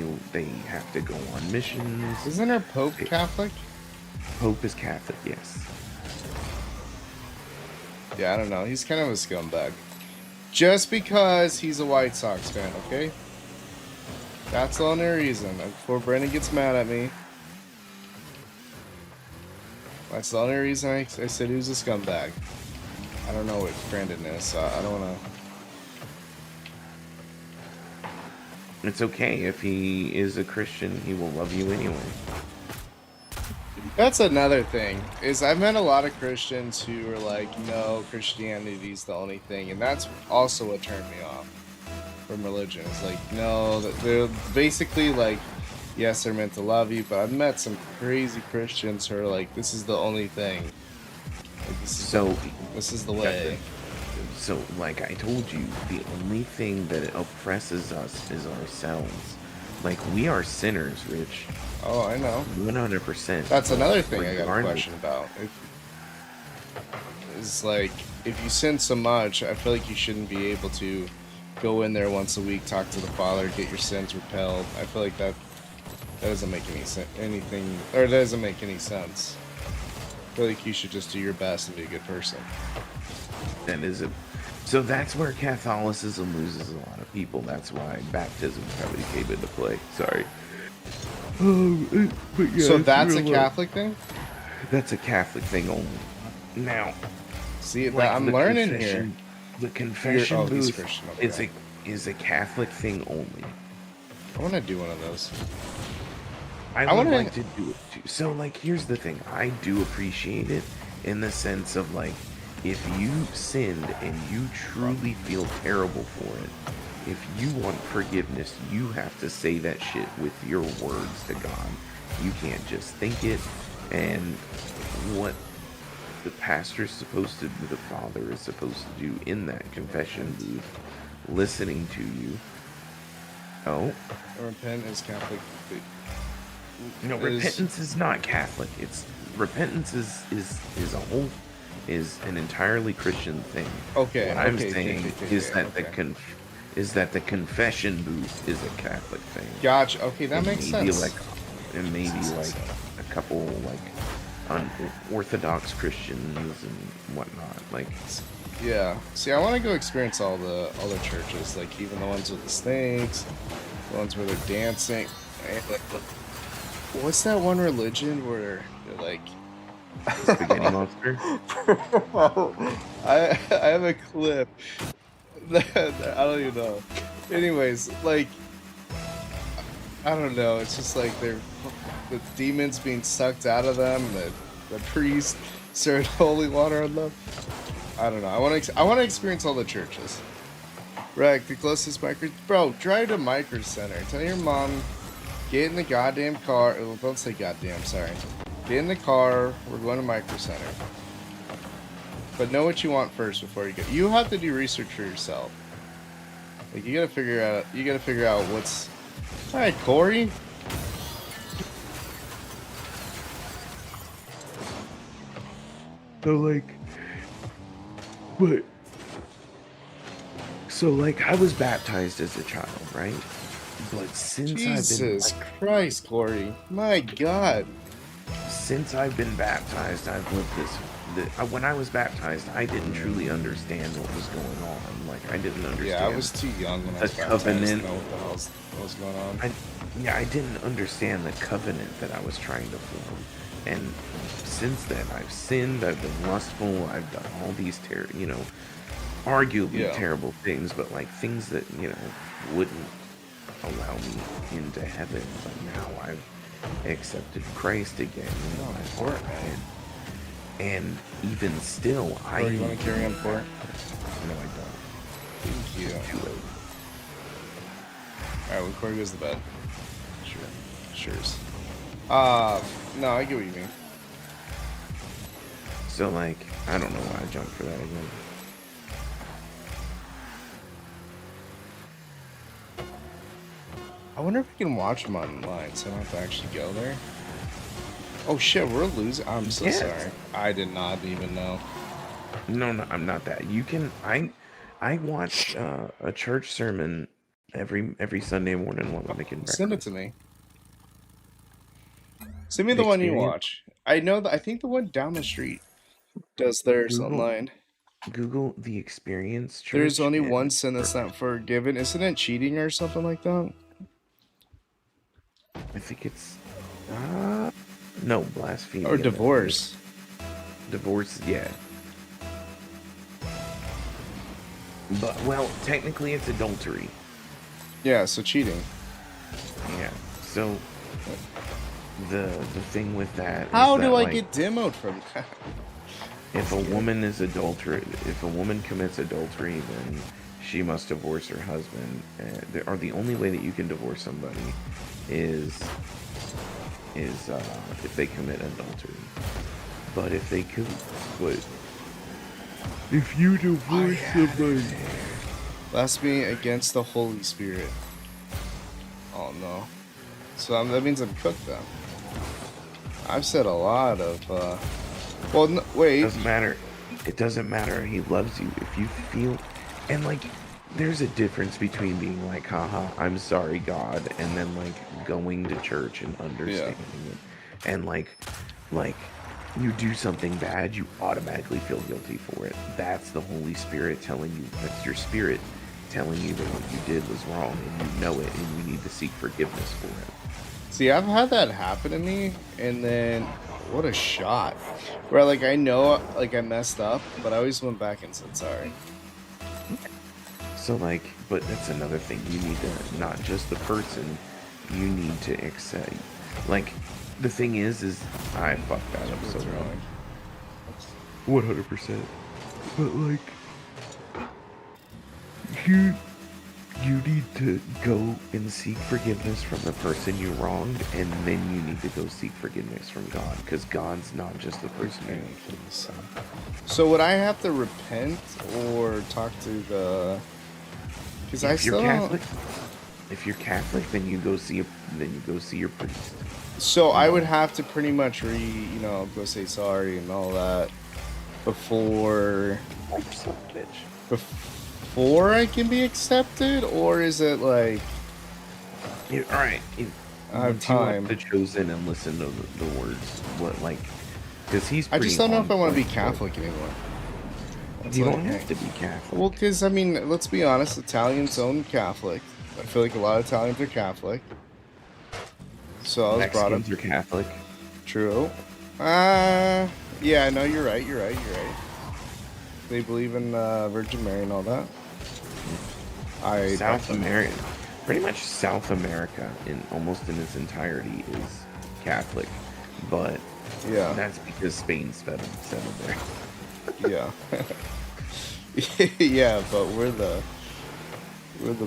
have to go on missions.
Isn't our Pope
They-
Catholic?
Pope is Catholic, yes.
Yeah, I don't know. He's kind of a scumbag. Just because he's a White Sox fan, okay? That's the only reason. Before Brendan gets mad at me. That's the only reason I said he was a scumbag. I don't know what Brandon is, so I don't want to...
It's okay if he is a Christian, he will love you anyway.
That's another thing, is I've met a lot of Christians who are like, no, Christianity's the only thing, and that's also what turned me off from religion. It's like, no, they're basically like, yes, they're meant to love you, but I've met some crazy Christians who are like, this is the only thing. Like, this is the way.
So, like I told you, the only thing that oppresses us is ourselves. Like, we are sinners, Rich.
Oh, I know.
100%.
That's another thing I got a
Regardless-
question about. It's like, if you sin so much, I feel like you shouldn't be able to go in there once a week, talk to the Father, get your sins repelled. I feel like that doesn't make anything, or it doesn't make any sense. I feel like you should just do your best and be a good person.
That is a. So that's where Catholicism loses a lot of people. That's why baptism probably came into play. Sorry. But yeah,
So
it's
that's a
real,
Catholic thing?
That's a Catholic thing only. Now,
See,
like
I'm
the
learning here.
confession- The confession
Oh, he's
booth
Christian, okay.
is a Catholic thing only.
I want to do one of those.
I
I
would
wanna-
like to do it too. So, like, here's the thing. I do appreciate it in the sense of, like, if you sinned and you truly feel terrible for it, if you want forgiveness, you have to say that shit with your words to God. You can't just think it. And what the pastor's supposed to do, the father is supposed to do in that confession booth, listening to you. Oh,
Repent is Catholic.
no,
Is-
repentance is not Catholic. It's repentance is a whole is an entirely Christian thing.
Okay.
What I'm
okay,
saying
okay,
is that
okay.
the confession booth is a Catholic thing.
Gotcha. Okay, that
And
makes
maybe
sense.
and maybe like a couple like unorthodox Christians and whatnot. Like,
Yeah. See, I want to go experience all the churches, like even the ones with the snakes, the ones where they're dancing. And, like, what's that one religion where they're like?
spaghetti monster.
I have a clip. That, I don't even know. Anyways, like I don't know. It's just like they're the demons being sucked out of them. The priest stirred holy water on them. I don't know. I want to experience all the churches. Rec, the closest micro. Bro, drive to Micro Center. Tell your mom, get in the goddamn car. Well, don't say goddamn. Sorry. Get in the car. We're going to Micro Center. But know what you want first before you go. You have to do research for yourself. Like you gotta figure out. You gotta figure out what's. All right, Corey.
So like, but so like I was baptized as a child, right? But
Jesus Christ, Corey. My God.
Since I've been baptized, I've lived this. When I was baptized, I didn't truly understand what was going on. Like I didn't understand.
Yeah, I was too young when I was
the
baptized to
covenant.
know what was going on.
I didn't understand the covenant that I was trying to form. And since then, I've sinned, I've been lustful, I've done all these arguably
Yeah.
terrible things, but like things that, wouldn't allow me into heaven. But now I've accepted Christ again in my heart. And even still,
Corey, you want to carry on for it?
No, I don't.
Thank you.
Too late.
Alright, when Corey goes to bed. Sure. No, I get what you mean.
So like, I don't know why I jumped for that again.
I wonder if we can watch them online, so I don't have to actually go there. Oh shit, we're losing. I'm so
Yes.
sorry. I did not even know.
No, no, I'm not that. You can. I watch a church sermon every Sunday morning while I'm making
Send it to
breakfast.
me. Send me
The
the one you
experience.
watch. I know that. I think the one down the street does theirs
Google
online.
Google the Experience
There's
Church
only one
and
sin that's not forgiven. Isn't it cheating or something like that?
I think it's no
Or
blasphemy and
divorce?
divorce. Yeah, but well, technically it's adultery.
Yeah, so cheating.
Yeah. So the thing with that is
How
that
do I
like
get demoed from that?
if a woman is adultery, if a woman commits adultery, then she must divorce her husband. Or the only way that you can divorce somebody is if they commit adultery. But if they could, but if you divorce somebody,
Blasphemy against the Holy Spirit. Oh no. So that means I'm cooked then. I've said a lot of. Well, no, wait.
doesn't matter. It doesn't matter. He loves you. If you feel, and like, there's a difference between being like, haha, I'm sorry, God, and then like going to church and understanding it. And like, you do something bad, you automatically feel guilty for it. That's the Holy Spirit telling you, that's your spirit telling you that what you did was wrong and you know it and you need to seek forgiveness for it.
See, I've had that happen to me, and then what a shot. Where like I know like I messed up, but I always went back and said sorry.
So like, but that's another thing. You need to not just the person. You need to accept. Like, the thing is I fucked that up so wrong. 100%. But like, you need to go and seek forgiveness from the person you wronged, and then you need to go seek forgiveness from God, because God's not just the person you wronged.
So would I have to repent or talk to the? Because I
If you're
still
Catholic, if you're Catholic, then you go see your priest.
So I would have to pretty much go say sorry and all that before
Bitch.
before I can be accepted, or is it like
All right.
I have
Once you have
time?
the chosen and listen to the words, what like, because he's.
I just don't know
on
if I want to be
point,
Catholic anymore.
but you don't have to be Catholic.
Well, because I mean, let's be honest, Italians own Catholic. I feel like a lot of Italians are Catholic. So I was brought up.
Mexicans are Catholic.
True. Yeah, no, you're right. You're right. You're right. They believe in Virgin Mary and all that.
South America, pretty much South America, almost in its entirety, is Catholic, but
Yeah.
that's because Spain settled there.
Yeah. Yeah, but we're the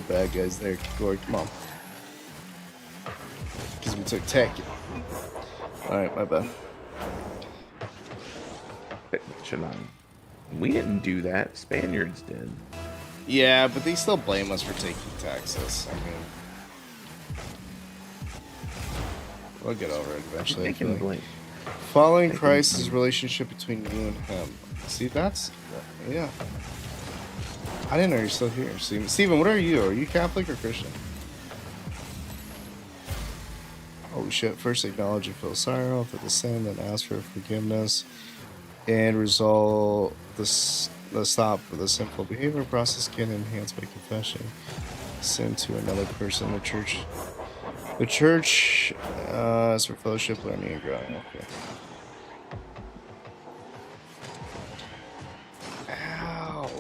bad guys there. Corey, come on. Because we took tech. Alright, my bad.
We didn't do that. Spaniards did.
Yeah, but they still blame us for taking Texas. I mean, we'll get over it eventually.
They
I feel
can
like.
blame.
Following
They can
Christ's
blame.
relationship between you and him. See, that's yeah. I didn't know you're still here. Steven, what are you? Are you Catholic or Christian? Oh shit! First, acknowledge you feel sorrow for the sin, then ask for forgiveness, and resolve the stop for the sinful behavior process can enhance by confession. Sin to another person. The church is for fellowship, learning, and growing. Okay. Ow.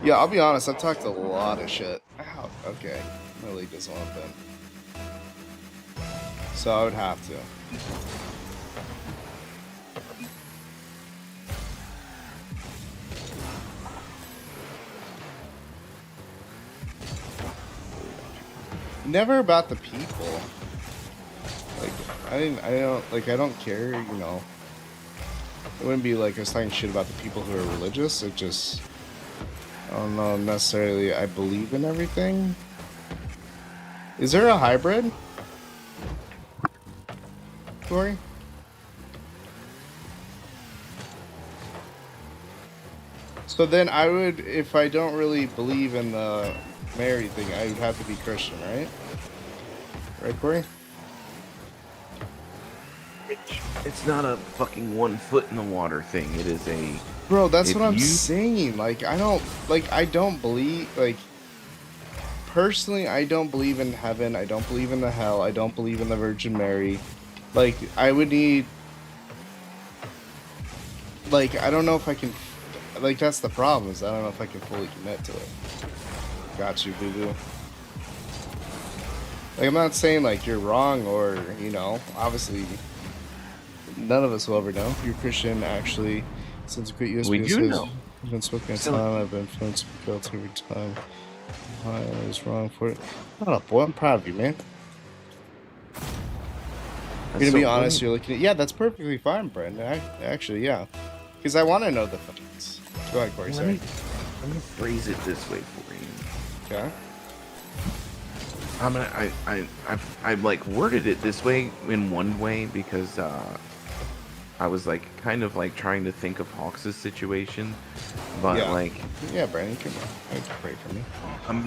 Yeah, I'll be honest. I've talked a lot of shit. Ow. Okay. My leg doesn't want to bend. So I would have to. Never about the people. Like I don't care, you know. It wouldn't be like I was talking shit about the people who are religious. It just, I don't know necessarily I believe in everything. Is there a hybrid? Corey? So then I would, if I don't really believe in the Mary thing, I would have to be Christian, right? Right, Corey?
It's not a fucking 1 foot in the water thing. It is a
Bro, that's
if
what I'm
you
saying. Like, I don't believe, like, personally, I don't believe in heaven. I don't believe in the hell. I don't believe in the Virgin Mary. Like, I would need, like, I don't know if I can, like, that's the problem, is I don't know if I can fully commit to it. Got you, boo boo. Like, I'm not saying, like, you're wrong or, you know, obviously, none of us will ever know. You're Christian, actually. Since a great USB
we do
says,
know.
I've been spoken a
So
ton, I've been influenced guilt every time. I was wrong for it. Shut up, boy. I'm proud of you, man. You're gonna
so
be
let
honest,
me
you're looking at, yeah, that's perfectly fine, Brandon. Actually, yeah. Because I want to know the things. Go ahead, Corey,
let
sorry.
me let me phrase it this way for you.
Okay.
I'm gonna I like worded it this way in one way because I was like kind of like trying to think of Hawks' situation, but
Yeah.
like
Yeah, Brandon, come on. You can pray for me.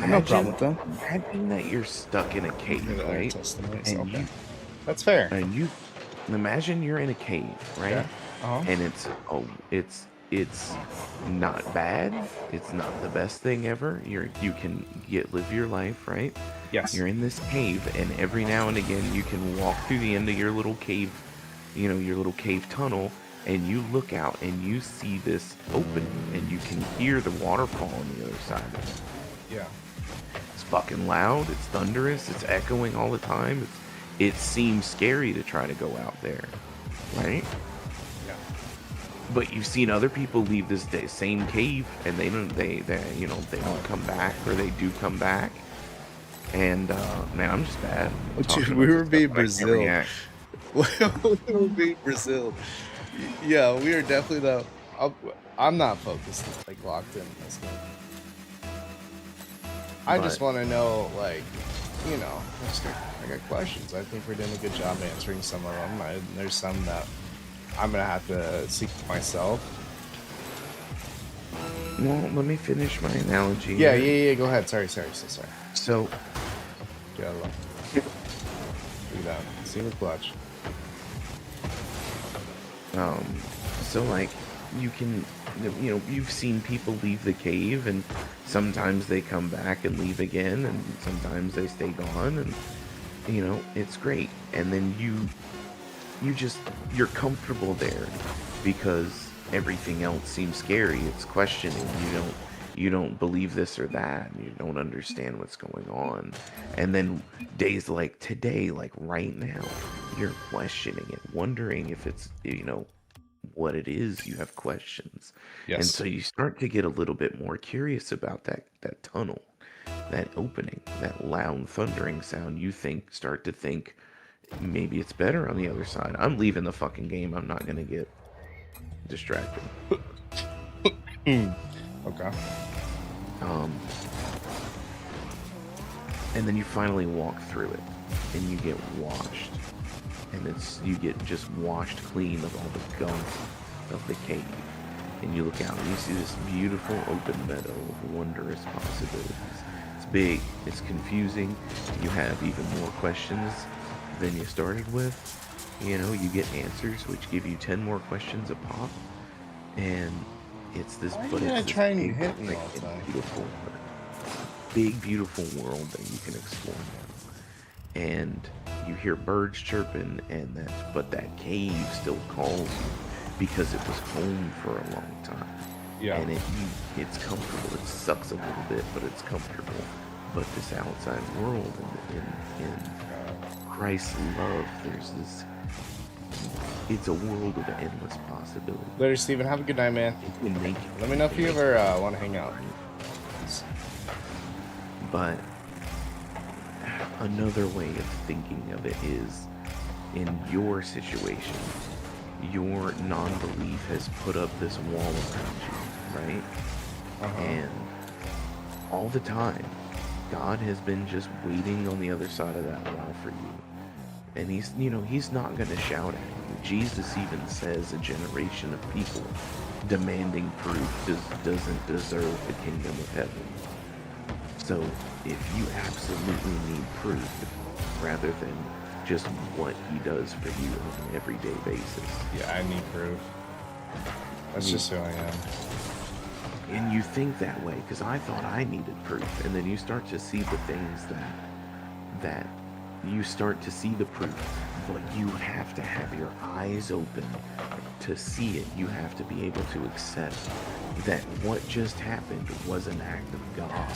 No problem
imagine
with that.
imagine that you're stuck in a
You're
cave,
the Old
right?
Testament.
And
Okay.
you
That's fair.
and you imagine you're in a cave,
Okay.
right?
Uh-huh.
And it's not bad. It's not the best thing ever. You can live your life, right?
Yes.
You're in this cave, and every now and again you can walk through the end of your little cave, your little cave tunnel, and you look out and you see this opening, and you can hear the waterfall on the other side of it.
Yeah.
It's fucking loud, it's thunderous, it's echoing all the time. It seems scary to try to go out there, right?
Yeah.
But you've seen other people leave this same cave, and they don't they don't come back, or they do come back. And man, I'm just bad
Oh,
talking
dude,
about
we
this
were
stuff,
being
but I can't
Brazil.
react.
We were being Brazil. Yeah, we are definitely the. I'm not focused, like locked in this game. I just
But
want to know, like, you know, I got questions. I think we're doing a good job answering some of them. There's some that I'm gonna have to seek myself.
well, let me finish my analogy
Yeah,
here.
yeah, yeah. Go ahead. Sorry, so sorry.
So
Get out of the way. Look at that. See the clutch.
um, so like you can, you've seen people leave the cave, and sometimes they come back and leave again, and sometimes they stay gone, and it's great. And then you're comfortable there because everything else seems scary. It's questioning. You don't believe this or that. You don't understand what's going on. And then days like today, like right now, you're questioning it, wondering if it's what it is. You have questions. And
Yes.
so you start to get a little bit more curious about that tunnel, that opening, that loud thundering sound. Start to think maybe it's better on the other side. I'm leaving the fucking game. I'm not gonna get distracted.
Okay.
Um, and then you finally walk through it, and you get washed, and you get just washed clean of all the gunk of the cave. And you look out and you see this beautiful open meadow of wondrous possibilities. It's big, it's confusing, you have even more questions than you started with. You get answers which give you 10 more questions a pop. And it's this,
Why are
but
you gonna
it's this
try and
big,
hit me
like,
all the time?
beautiful, big, beautiful world that you can explore now. And you hear birds chirping, but that cave still calls you because it was home for a long time.
Yeah.
And it's comfortable. It sucks a little bit, but it's comfortable. But this outside world, in Christ's love, there's this. It's a world of endless possibilities.
Later, Steven. Have a good night, man. Let me know if you ever want to hang out.
But another way of thinking of it is, in your situation, your non-belief has put up this wall around you, right?
Uh-huh.
And all the time, God has been just waiting on the other side of that wall for you. And he's not going to shout at you. Jesus even says a generation of people demanding proof doesn't deserve the kingdom of heaven. So if you absolutely need proof rather than just what he does for you on an everyday basis,
Yeah, I need proof. That's
you-
just who I am.
and you think that way because I thought I needed proof, and then you start to see the things that you start to see the proof, but you have to have your eyes open to see it. You have to be able to accept that what just happened was an act of God.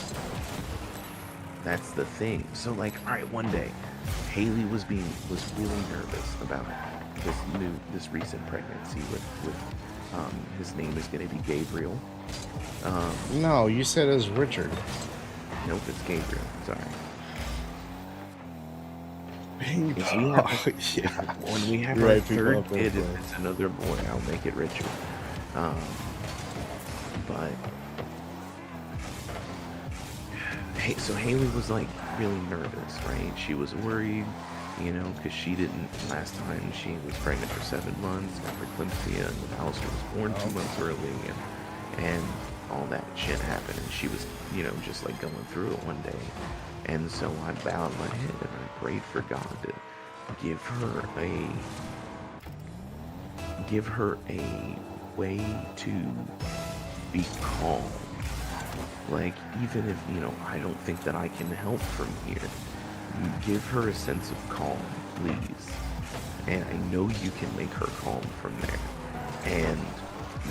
That's the thing. So like, all right, one day, Haley was really nervous about this recent pregnancy with his name is going to be Gabriel.
No, you said it was Richard.
Nope, it's Gabriel. Sorry.
Bing
If we
bong.
have,
Yeah.
when we have
You
our
write people
third
up real
kid, if
quick.
it's another boy, I'll make it Richard. But so Haley was like really nervous, right? She was worried, because she didn't, last time she was pregnant for 7 months, got preeclampsia, and the house was born 2 months early, and all that shit happened, and she was, just like going through it one day. And so I bowed my head and I prayed for God to give her a way to be calm. Like, even if, I don't think that I can help from here, give her a sense of calm, please. And I know you can make her calm from there. And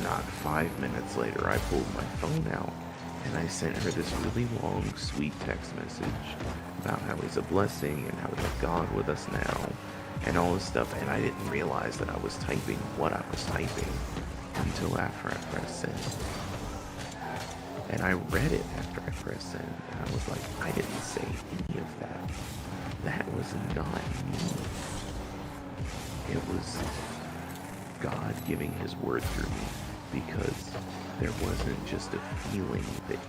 not 5 minutes later, I pulled my phone out and I sent her this really long, sweet text message about how he's a blessing and how we have God with us now and all this stuff. And I didn't realize that I was typing what I was typing until after I pressed send. And I read it after I pressed send, and I was like, I didn't say any of that. That was not me. It was God giving his word through me, because there wasn't just a feeling that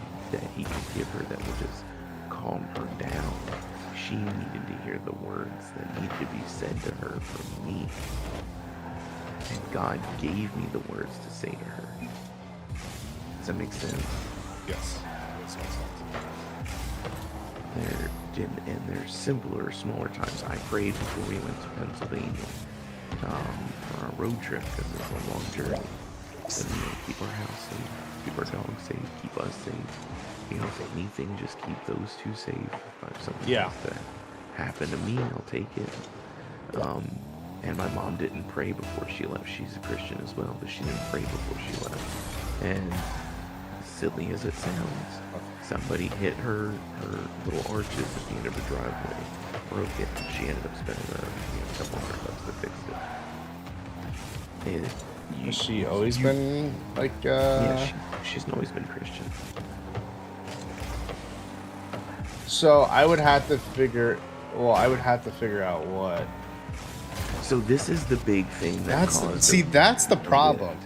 he could give her that would just calm her down. She needed to hear the words that needed to be said to her from me. And God gave me the words to say to her. Does that make sense?
Yes. That's what
There's simpler, smaller times. I prayed before we went to Pennsylvania for our road trip, because it's a long journey. So, keep our house safe, keep our dogs safe, keep us safe. If anything, just keep those two safe. If something
Yeah.
has to happen to me, I'll take it. And my mom didn't pray before she left. She's a Christian as well, but she didn't pray before she left. And silly as it sounds, somebody hit her little arches at the end of her driveway, broke it, and she ended up spending a couple $100 to fix it.
Has she always been like?
Yeah, she's always been Christian.
So I would have to figure. Well, I would have to figure out what.
So this is the big thing that caused.
That's the problem.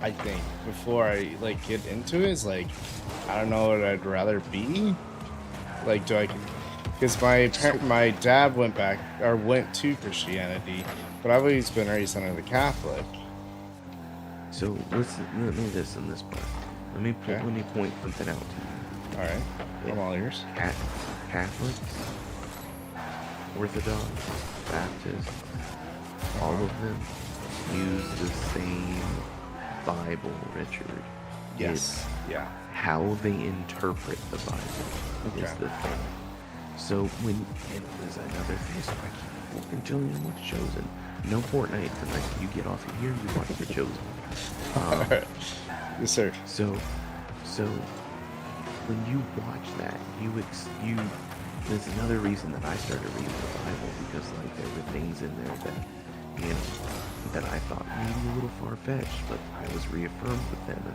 I think before I get into it is I don't know what I'd rather be. Do I? Because my dad went to Christianity, but I've always been raised under the Catholic.
So listen, let me listen this part. Let me point something out to you.
All right, I'm all ears.
Catholics, Orthodox, Baptist, all of them use the same Bible, Richard.
Yes.
Yeah. How they interpret the Bible is the thing. So and there's another thing, so I keep fucking telling you what's chosen. No Fortnite tonight. You get off of here, you watch The Chosen.
Yes, sir.
So when you watch that, there's another reason that I started reading the Bible, because there were things in there that that I thought maybe a little far-fetched, but I was reaffirmed with them in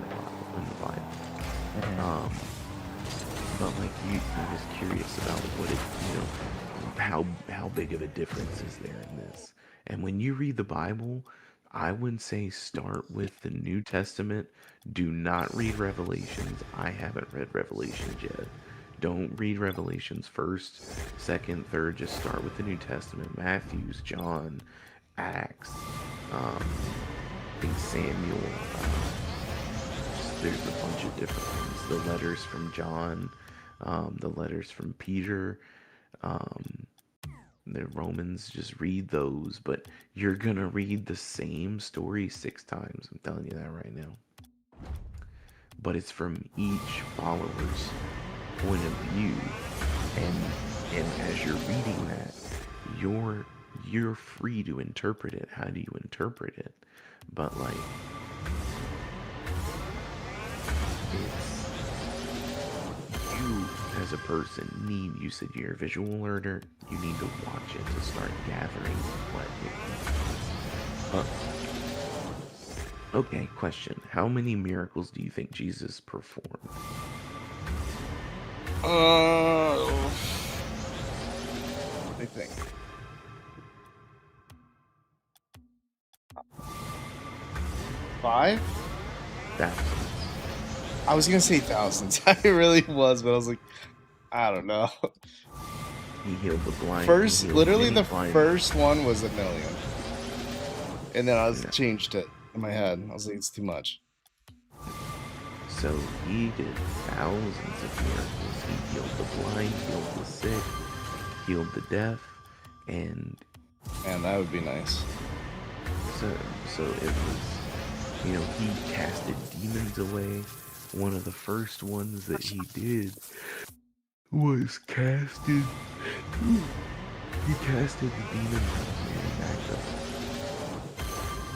the Bible. But I was curious about what how big of a difference is there in this. And when you read the Bible, I would say start with the New Testament. Do not read Revelations. I haven't read Revelations yet. Don't read Revelations first, second, third. Just start with the New Testament. Matthews, John, Acts, I think Samuel, there's a bunch of different ones. The letters from John, the letters from Peter, um, the Romans. Just read those, but you're gonna read the same story 6 times. I'm telling you that right now. But it's from each follower's point of view, and as you're reading that, you're free to interpret it. How do you interpret it? But like, it's you as a person need. You said you're a visual learner. You need to watch it to start gathering what it means. Okay, question. How many miracles do you think Jesus performed?
I think 5.
Thousands.
I was gonna say thousands. I really was, but I was like, I don't know.
He healed the blind.
First,
he healed
literally
many
the
blind.
first one was 1,000,000, and then I was
No.
changed it in my head. I was like, it's too much.
So he did thousands of miracles. He healed the blind, healed the sick, healed the deaf, and
Man, that would be nice.
so it was, he casted demons away. One of the first ones that he did was casted. He casted the demons out of Mary Magdalene.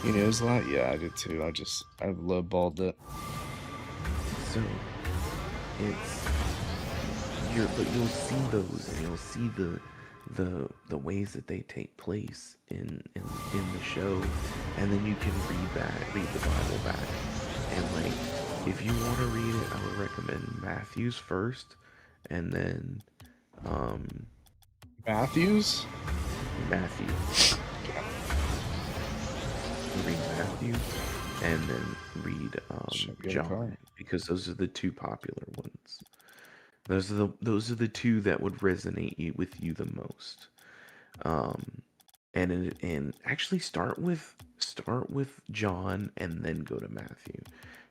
You knew that? Yeah, I did too. I lowballed it.
So it's but you'll see those, and you'll see the ways that they take place in the show, and then you can read the Bible back, and like if you want to read it, I would recommend Matthew's first, and then
Matthews?
Matthew. Read Matthew, and then read
Should be in the car.
John, because those are the two popular ones. Those are the two that would resonate with you the most. And actually start with John and then go to Matthew,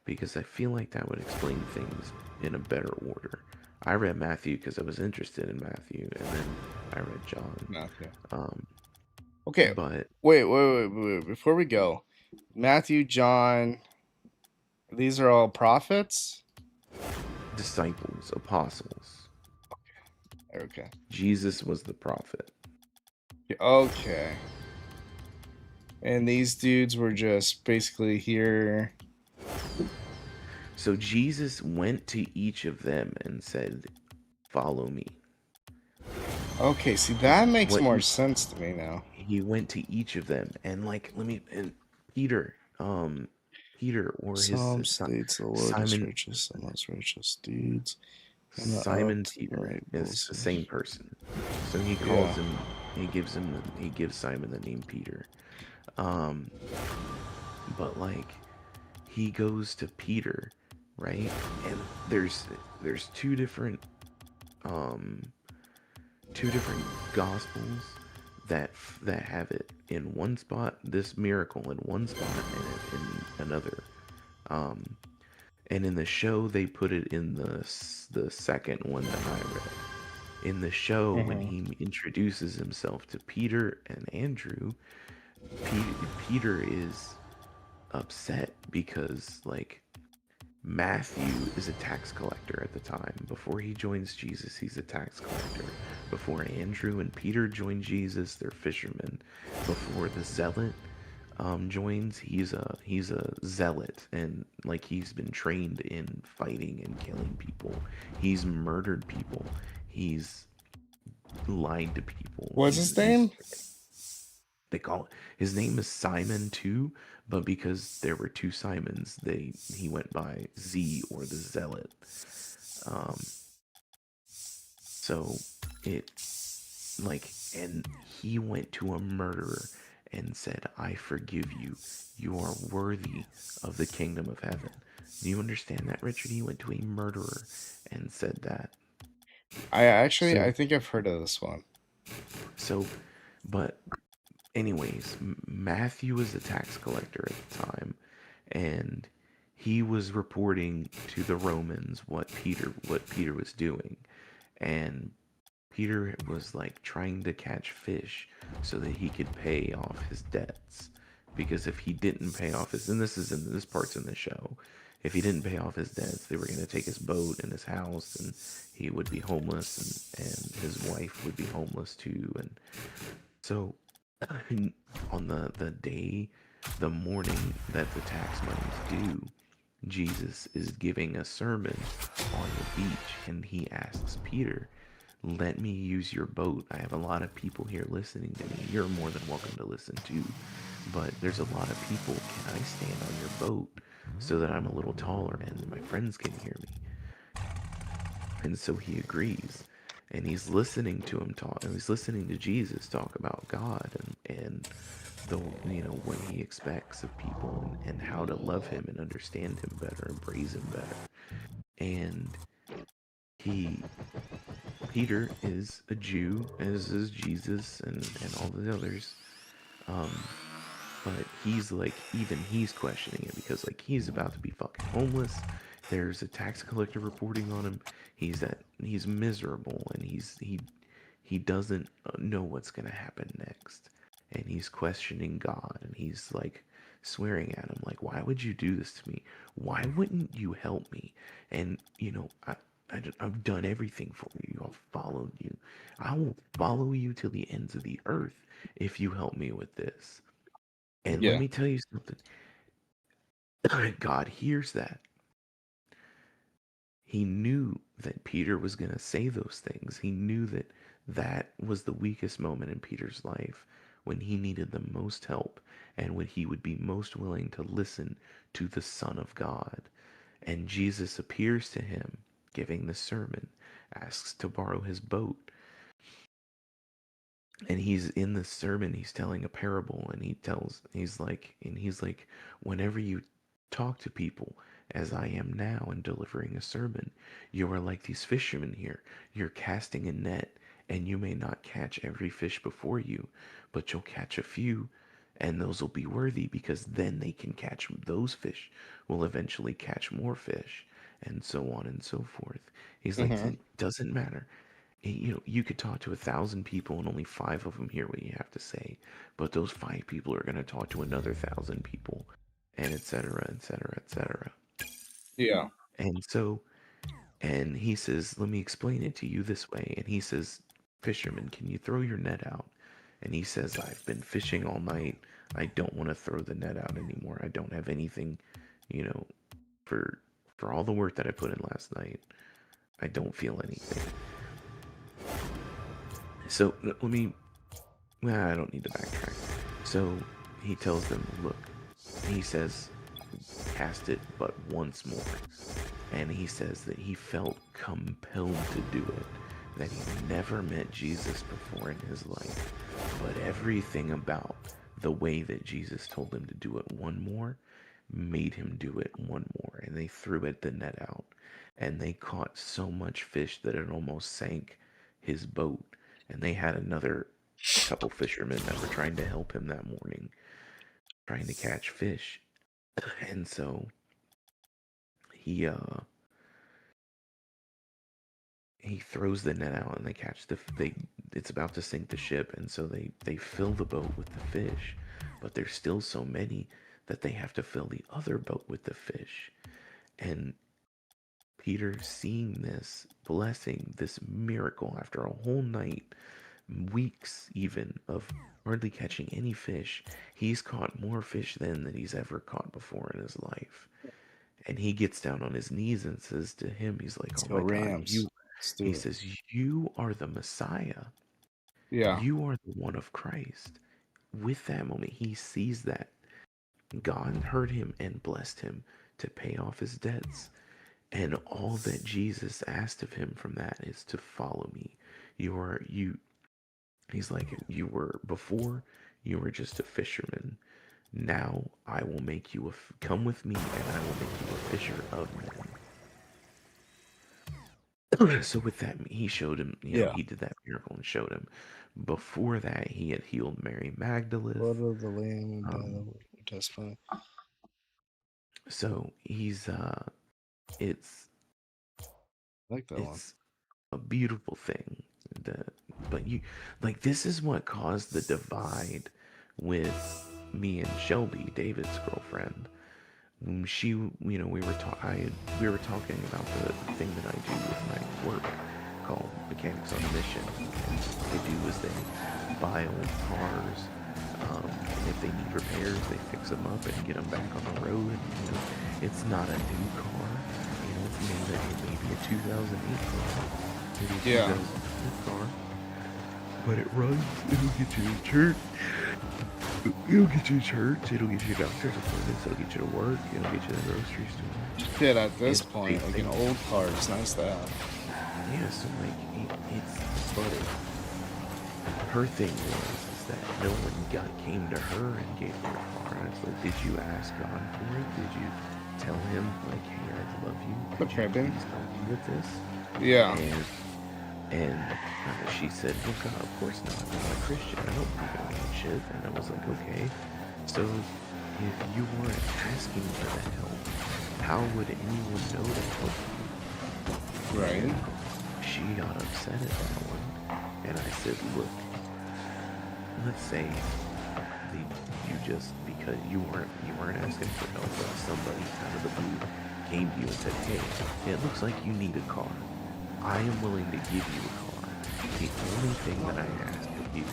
because I feel like that would explain things in a better order. I read Matthew because I was interested in Matthew, and then I read John.
Matthew.
Um,
Okay,
but
wait. Before we go, Matthew, John, these are all prophets?
disciples, apostles.
Okay.
Jesus was the prophet.
Okay. And these dudes were just basically here.
So Jesus went to each of them and said, "Follow me."
Okay, see, that makes
What
more
you-
sense to me now.
He went to each of them, and like, and Peter, or
Psalm
his
states the Lord is
Simon,
righteous and most righteous deeds.
Simon Peter is the same person. So he calls him. He gives Simon the name Peter. But like, he goes to Peter, right? And there's two different gospels that have it in one spot, this miracle in one spot, and in another. And in the show they put it in the second one that I read. In the show, when he introduces himself to Peter and Andrew, Peter is upset because like Matthew is a tax collector at the time. Before he joins Jesus, he's a tax collector. Before Andrew and Peter join Jesus, they're fishermen. Before the zealot joins, he's a zealot, and like he's been trained in fighting and killing people. He's murdered people. He's lied to people.
What's his name?
They call it, his name is Simon too, but because there were two Simons, he went by Z, or the Zealot. So it like, and he went to a murderer and said, "I forgive you. You are worthy of the kingdom of heaven." Do you understand that, Richard? He went to a murderer and said that.
I think I've heard of this one.
So, but anyways, Matthew was a tax collector at the time, and he was reporting to the Romans what Peter was doing, and Peter was like trying to catch fish so that he could pay off his debts. Because if he didn't pay off his, and this part's in the show, if he didn't pay off his debts, they were going to take his boat and his house, and he would be homeless, and his wife would be homeless too. And so, on the day, the morning that the tax money's due, Jesus is giving a sermon on the beach, and he asks Peter, let me use your boat. I have a lot of people here listening to me. You're more than welcome to listen too. But there's a lot of people. Can I stand on your boat so that I'm a little taller and my friends can hear me? And so he agrees. And he's listening to him talk, and he's listening to Jesus talk about God and the what he expects of people and how to love him and understand him better and praise him better. And he Peter is a Jew, as is Jesus and all the others. Um, but he's like, even he's questioning it because like he's about to be fucking homeless. There's a tax collector reporting on him. He's miserable and he doesn't know what's gonna happen next. And he's questioning God and he's like swearing at him like, why would you do this to me? Why wouldn't you help me? And I've done everything for you. I've followed you. I will follow you to the ends of the earth if you help me with this. And let
Yeah.
me tell you something. God hears that. He knew that Peter was going to say those things. He knew that that was the weakest moment in Peter's life when he needed the most help and when he would be most willing to listen to the Son of God. And Jesus appears to him giving the sermon, asks to borrow his boat. And he's in the sermon, he's telling a parable, and he's like, whenever you talk to people as I am now and delivering a sermon, you are like these fishermen here. You're casting a net, and you may not catch every fish before you, but you'll catch a few, and those will be worthy because then they can catch those fish, will eventually catch more fish, and so on and so forth. He's like,
Hmm.
it doesn't matter. You could talk to 1,000 people and only five of them hear what you have to say, but those five people are going to talk to another 1,000 people, and etc., etc., etc.
Yeah.
And so, and he says, let me explain it to you this way. And he says, fisherman, can you throw your net out? And he says, I've been fishing all night. I don't want to throw the net out anymore. I don't have anything, you know, for for all the work that I put in last night. I don't feel anything. So let me Well, I don't need to backtrack. So he tells them, look, he says, cast it but once more. And he says that he felt compelled to do it, that he never met Jesus before in his life. But everything about the way that Jesus told him to do it one more made him do it one more. And they threw the net out. And they caught so much fish that it almost sank his boat. And they had another couple fishermen that were trying to help him that morning, trying to catch fish. And so he he throws the net out and they catch they it's about to sink the ship, and so they fill the boat with the fish, but there's still so many that they have to fill the other boat with the fish. And Peter, seeing this blessing, this miracle after a whole night, weeks even, of hardly catching any fish, he's caught more fish than he's ever caught before in his life. And he gets down on his knees and says to him, he's like,
Let's
oh
go
my God,
Rams. Let's
he
do it.
says, you are the Messiah.
Yeah.
You are the one of Christ. With that moment, he sees that God heard him and blessed him to pay off his debts. And all that Jesus asked of him from that is to follow me. He's like, you were before, you were just a fisherman. Now I will make you come with me and I will make you a fisher of men. So with that, he showed him,
Yeah.
he did that miracle and showed him. Before that, he had healed Mary Magdalene.
Blood of the Lamb and by the
Um,
word of testifying.
So he's it's
I like that one.
it's a beautiful thing. The, but you like this is what caused the divide with me and Shelby, David's girlfriend. She, we were talking about the thing that I do with my work called Mechanics on a Mission. And what they do is they buy old cars, and if they need repairs, they fix them up and get them back on the road. It's not a new car. It may be a 2008 car, maybe a
Yeah.
2008 car, but it runs. It'll get you to church. It'll get you to church. It'll get you to doctor's appointments. It'll get you to work. It'll get you to the grocery store.
Shit, at this
It's
point, like an old car is nice to have.
Yeah, so it's funny. Her thing was is that no one came to her and gave her a car. And it's like, did you ask God for it? Did you tell him like, hey, I love you? Could
Okay,
you
Ben.
please help me with this?
Yeah.
And she said, well, God, of course not. I'm not a Christian. I don't believe in all that shit. And I was like, okay. So if you weren't asking for that help, how would anyone know to help you?
Right.
And she got upset at that one. And I said, look, let's say you just, because you weren't asking for help, but somebody out of the blue came to you and said, hey, it looks like you need a car. I am willing to give you a car. The only thing that I ask of you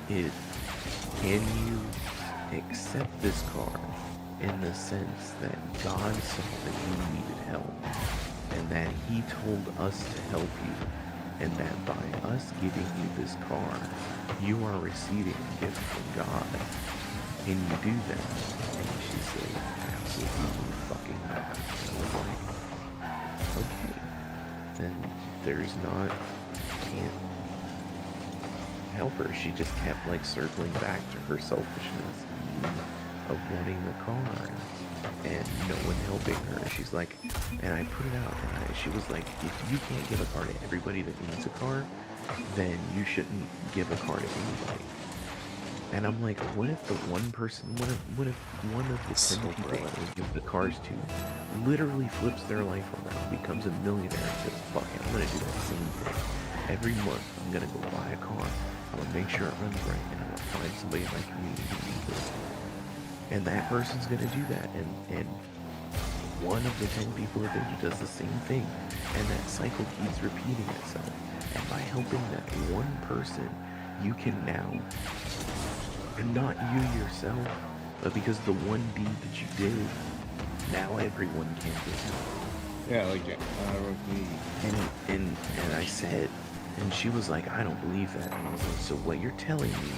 is, can you accept this car in the sense that God saw that you needed help and that he told us to help you, and that by us giving you this car, you are receiving a gift from God. Can you do that? And she said, absolutely fucking not. And I was like, okay. Then there's not, can't help her. She just kept like circling back to her selfishness of wanting the car and no one helping her. She's like, and I put it out, and she was like, if you can't give a car to everybody that needs a car, then you shouldn't give a car to anybody. And I'm like, what if the one person, what if one of the 10 people that we give the cars to literally flips their life around, becomes a millionaire, and says, fuck it, I'm gonna do that same thing. Every month, I'm gonna go buy a car, I'm gonna make sure it runs right, and I'm gonna find somebody in my community who needs it. And that person's gonna do that, and one of the 10 people that does the same thing, and that cycle keeps repeating itself. And by helping that one person, you can now, and not you yourself, but because the one deed that you did, now everyone can do it.
Yeah, like
And I said, and she was like, I don't believe that. And I was like, so what you're telling me,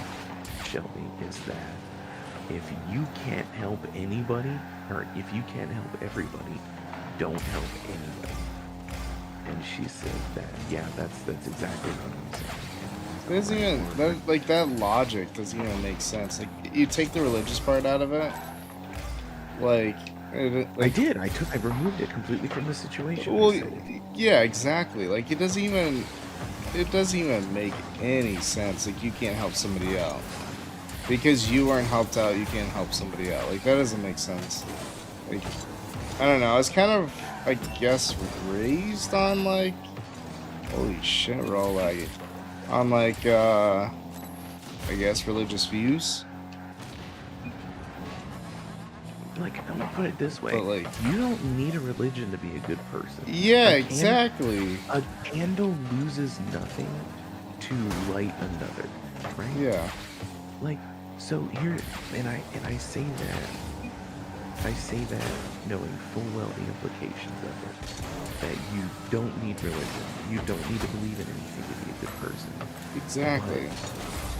Shelby, is that if you can't help anybody, or if you can't help everybody, don't help anybody. And she said that, yeah, that's exactly what I'm saying.
doesn't even that logic doesn't even make sense. Like, you take the religious part out of it.
I did. I removed it completely from the situation.
Well, yeah, exactly. Like, it doesn't even make any sense. Like, you can't help somebody out because you weren't helped out. You can't help somebody out. Like, that doesn't make sense. Like, I don't know. I was kind of, I guess, raised on like, holy shit, we're all laggy. On like, I guess, religious views.
Like, I'm gonna put it this way:
But, like,
you don't need a religion to be a good person.
Yeah, exactly.
A candle loses nothing to light another, right?
Yeah.
Like, so here, and I say that knowing full well the implications of it. That you don't need religion. You don't need to believe in anything to be a good person.
Exactly.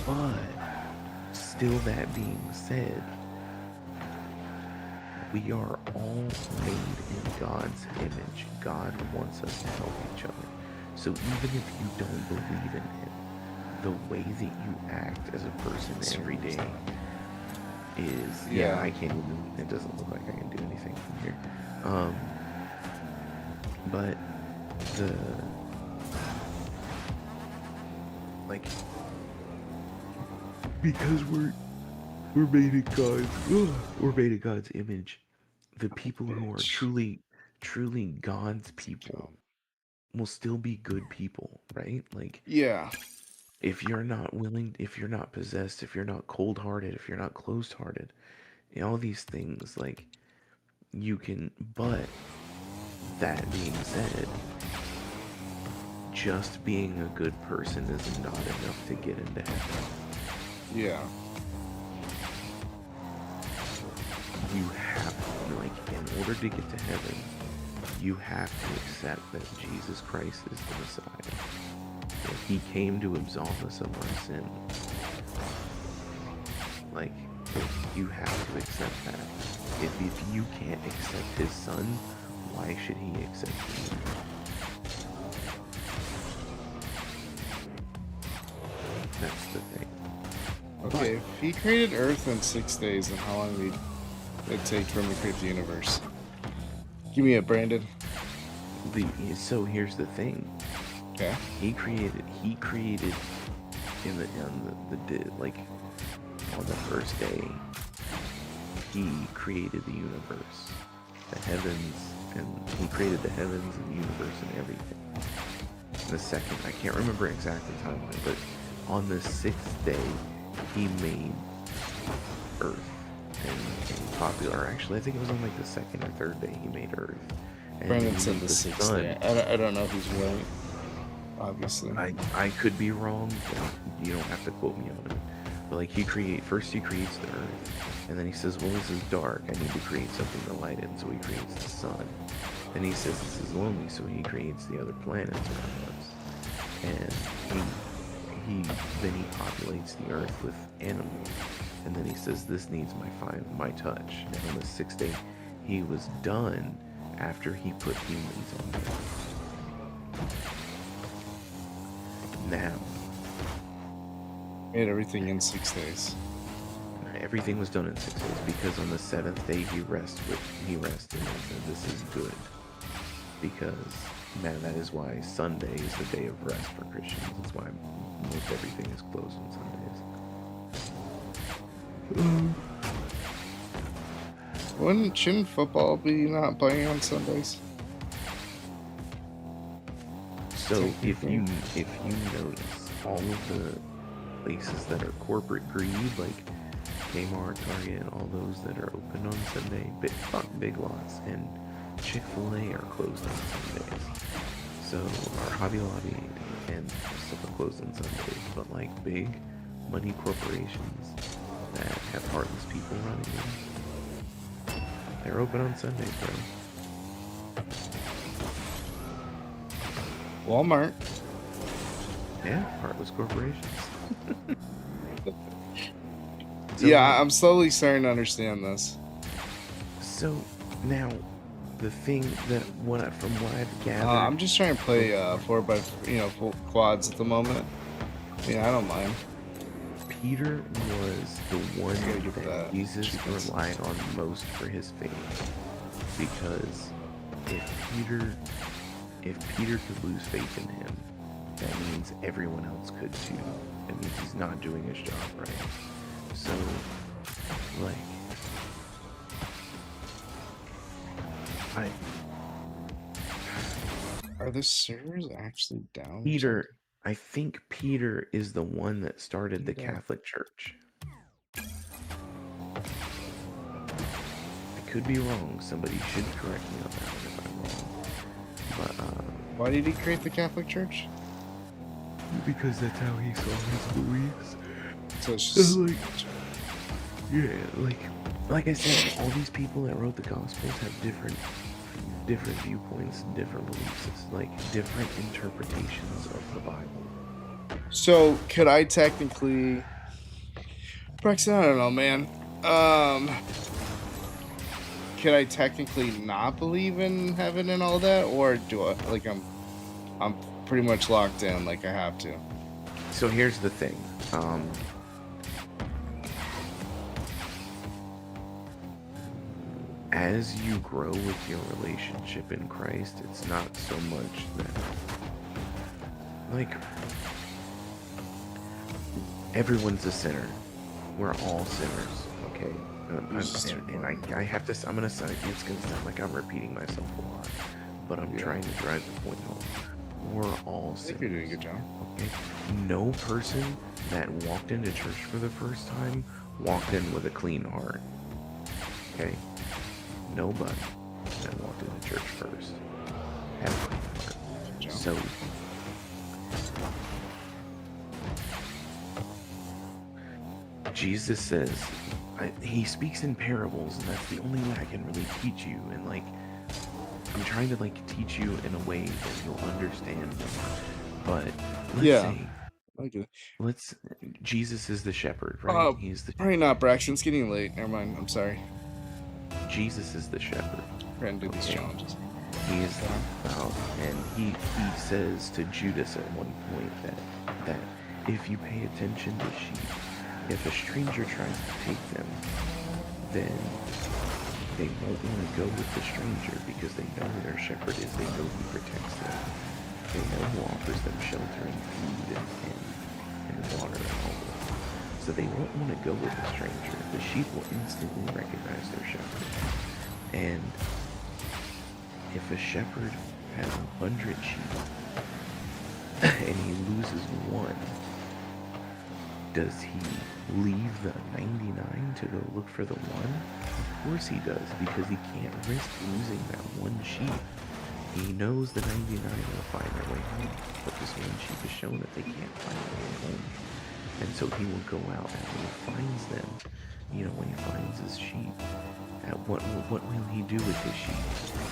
But still, that being said, we are all made in God's image. God wants us to help each other. So even if you don't believe in it, the way that you act as a person every day is, yeah, I can't even, it doesn't look like I can do anything from here. But because we're made in God's image, the people who are
Bitch.
truly God's
It's a
people
count.
will still be good people, right? Like,
Yeah.
if you're not willing, if you're not possessed, if you're not cold-hearted, if you're not closed-hearted, all these things, like, you can, but that being said, just being a good person is not enough to get into heaven.
Yeah.
You have, like, in order to get to heaven, you have to accept that Jesus Christ is the Messiah. That he came to absolve us of our sin. Like, you have to accept that. If you can't accept his son, why should he accept you? That's the thing.
Okay, if he created Earth in 6 days, then how long did it take for him to create the universe? Give me it, Brandon.
So here's the thing.
Okay.
He created in like on the first day, he created the universe, the heavens, and he created the heavens and the universe and everything. The second, I can't remember exact the timeline, but on the 6th day, he made Earth and popular. Actually, I think it was on like the 2nd or 3rd day he made Earth. And
Brandon
he
said
made
the
the
6th
sun.
day. I don't know if he's right. Obviously.
I could be wrong. But you don't have to quote me on it. But like he creates the Earth, and then he says, "Well, this is dark. I need to create something to light it." So he creates the sun. And he says, "This is lonely," so he creates the other planets around us. And he then he populates the Earth with animals. And then he says, "This needs my touch." And on the 6th day, he was done after he put humans on Earth. Now,
Made everything in 6 days.
everything was done in 6 days because on the 7th day he rested and said, "This is good." Because, man, that is why Sunday is the day of rest for Christians. That's why most everything is closed on Sundays.
Shouldn't football be not playing on Sundays?
So if you notice, all of the places that are corporate greed, like Kmart, Target, all those that are open on Sunday, Big Lots, and Chick-fil-A are closed on Sundays. So our Hobby Lobby and stuff are closed on Sundays, but like big money corporations that have heartless people running them, they're open on Sundays, bro.
Walmart.
Yeah, heartless corporations. So,
Yeah, I'm slowly starting to understand this.
So now, the thing that from what I've gathered,
I'm just trying to play 4x, full quads at the moment. Yeah, I don't mind.
Peter was the one
I gotta give
that
that
Jesus
chickens.
relied on most for his faith, because if Peter could lose faith in him, that means everyone else could too. It means he's not doing his job right. So, like,
Are the servers actually down?
Peter, I think Peter is the one that started the
Yeah.
Catholic Church. I could be wrong. Somebody should correct me on that one if I'm wrong. But
Why did he create the Catholic Church?
because that's how he saw his beliefs.
So it's just
Yeah, like I said, all these people that wrote the Gospels have different viewpoints, different beliefs, like different interpretations of the Bible.
So could I technically, Braxton? I don't know, man. Could I technically not believe in heaven and all that, or do I? Like I'm pretty much locked in. Like I have to.
So here's the thing. As you grow with your relationship in Christ, it's not so much that, like, everyone's a sinner. We're all sinners, okay? I have to. I'm gonna say it's gonna sound like I'm repeating myself a lot, but I'm trying to drive the point home. We're all
I think you're doing a
sinners.
good job.
Okay. No person that walked into church for the first time walked in with a clean heart. Okay. Nobody that walked into church first had a clean heart.
Good job.
So Jesus says, he speaks in parables, and that's the only way I can really teach you. And like, I'm trying to like teach you in a way that you'll understand them. But let's say,
Okay.
Jesus is the shepherd, right? He's the
Probably not, Braxton. It's getting late. Never mind. I'm sorry.
Jesus is the shepherd.
We're gonna do these
Okay.
challenges.
He is and he says to Judas at one point that if you pay attention to sheep, if a stranger tries to take them, then they won't want to go with the stranger because they know their shepherd is. They know who protects them. They know who offers them shelter and food and water and all that. So they won't want to go with the stranger. The sheep will instantly recognize their shepherd. And if a shepherd has 100 sheep and he loses one, does he leave the 99 to go look for the one? Of course he does, because he can't risk losing that one sheep. He knows the 99 will find their way home, but this one sheep has shown that they can't find their way home. And so he will go out, and when he finds them, when he finds his sheep, what will he do with his sheep?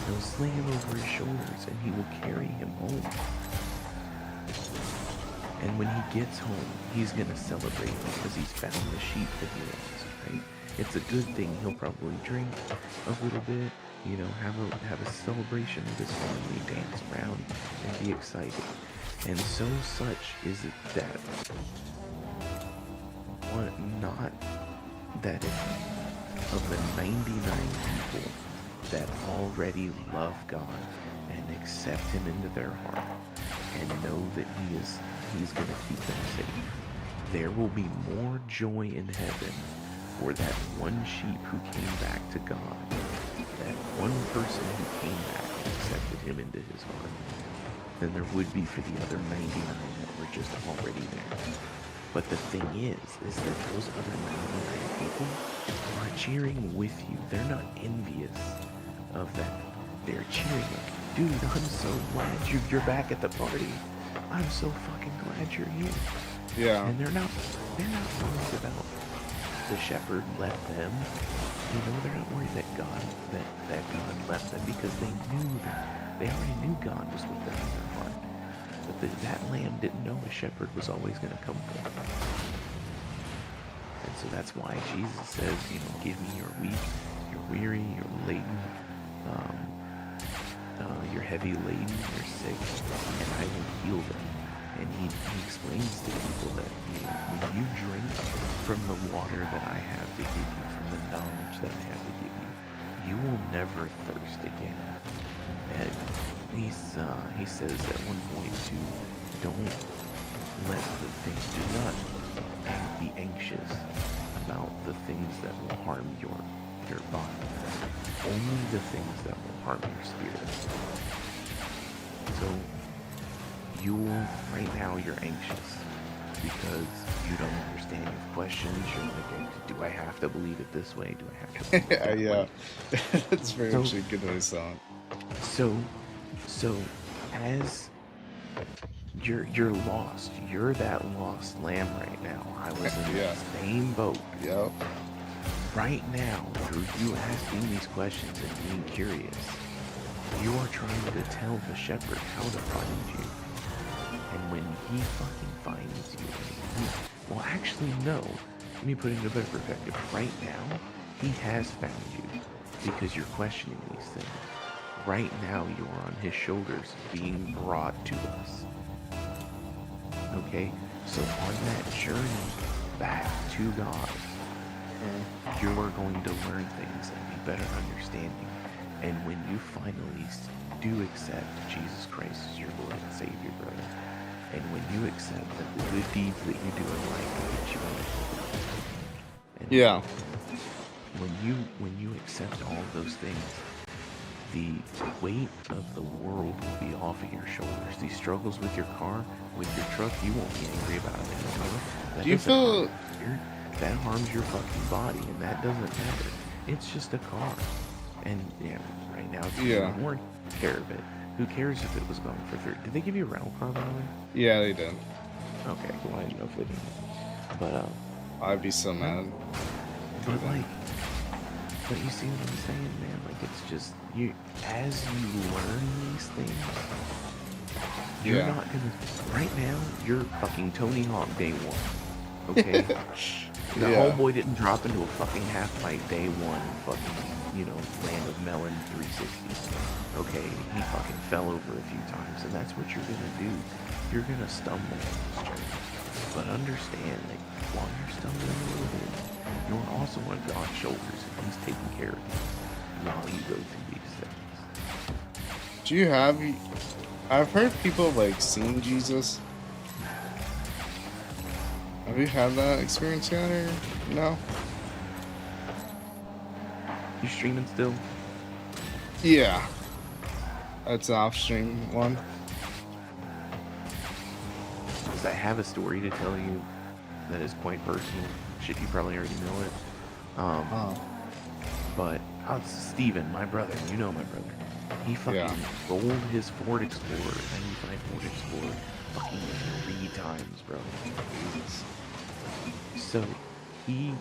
He'll sling him over his shoulders, and he will carry him home. And when he gets home, he's going to celebrate because he's found the sheep that he lost, right? It's a good thing. He'll probably drink a little bit, have a celebration with his family, dance around, and be excited. And so such is it that not that of the 99 people that already love God and accept him into their heart and know that he's going to keep them safe, there will be more joy in heaven for that one sheep who came back to God, that one person who came back and accepted him into his heart, than there would be for the other 99 that were just already there. But the thing is that those other 99 people are cheering with you. They're not envious of that. They're cheering like, dude, I'm so glad you're back at the party. I'm so fucking glad you're here.
Yeah.
And they're not worried about the shepherd left them. They're not worried that God left them, because they already knew God was with them in their heart. But that lamb didn't know a shepherd was always going to come for them. And so that's why Jesus says, give me your weak, you're weary, you're laden, you're heavy laden, you're sick, and I will heal them. And he explains to people that when you drink from the water that I have to give you, from the knowledge that I have to give you, you will never thirst again. And he says at one point to don't let the things, do not be anxious about the things that will harm your body, only the things that will harm your spirit. So right now you're anxious because you don't understand your questions. You're like, do I have to believe it this way? Do I have to believe it that
Yeah.
way?
That's very much a good way to sound.
So as you're lost, you're that lost lamb right now. I was in the same boat.
Yep.
Right now, through you asking these questions and being curious, you are trying to tell the shepherd how to find you. And when he fucking finds you, well, actually, no. Let me put it into a better perspective. Right now, he has found you because you're questioning these things. Right now, you are on his shoulders being brought to us. Okay? So on that journey back to God, you are going to learn things and be better understanding. And when you finally do accept Jesus Christ as your Lord and Savior, brother, and when you accept that the good deeds that you do in life will get you into heaven, and when you accept all of those things, the weight of the world will be off of your shoulders. These struggles with your car, with your truck, you won't be angry about it anymore. That
Do you
doesn't harm
feel?
your spirit. That harms your fucking body, and that doesn't matter. It's just a car. And yeah, right now it's
Yeah.
more care of it. Who cares if it was going for 30? Did they give you a rental car, by the way?
Yeah, they did.
Okay, cool. I didn't know if they did. But
I'd be so mad.
but like, but you see what I'm saying, man? Like, it's just you as you learn these things, you're
Yeah.
not gonna. Right now, you're fucking Tony Hawk day one. Okay. The
Yeah.
homeboy didn't drop into a fucking half pipe day one, fucking, Land of Melon 360. Okay, he fucking fell over a few times, and that's what you're gonna do. You're gonna stumble on this journey. But understand that while you're stumbling a little bit, you're also on God's shoulders, and He's taking care of you while you go through these things.
Do you have? I've heard people like seen Jesus. Have you had that experience yet, or no?
You streaming still?
Yeah. It's an off-stream one.
Because I have a story to tell you that is quite personal. Shit, you probably already know it.
Oh.
But Steven, my brother, you know my brother. He fucking rolled his Ford Explorer, 95 Ford Explorer, fucking 3 times, bro. So he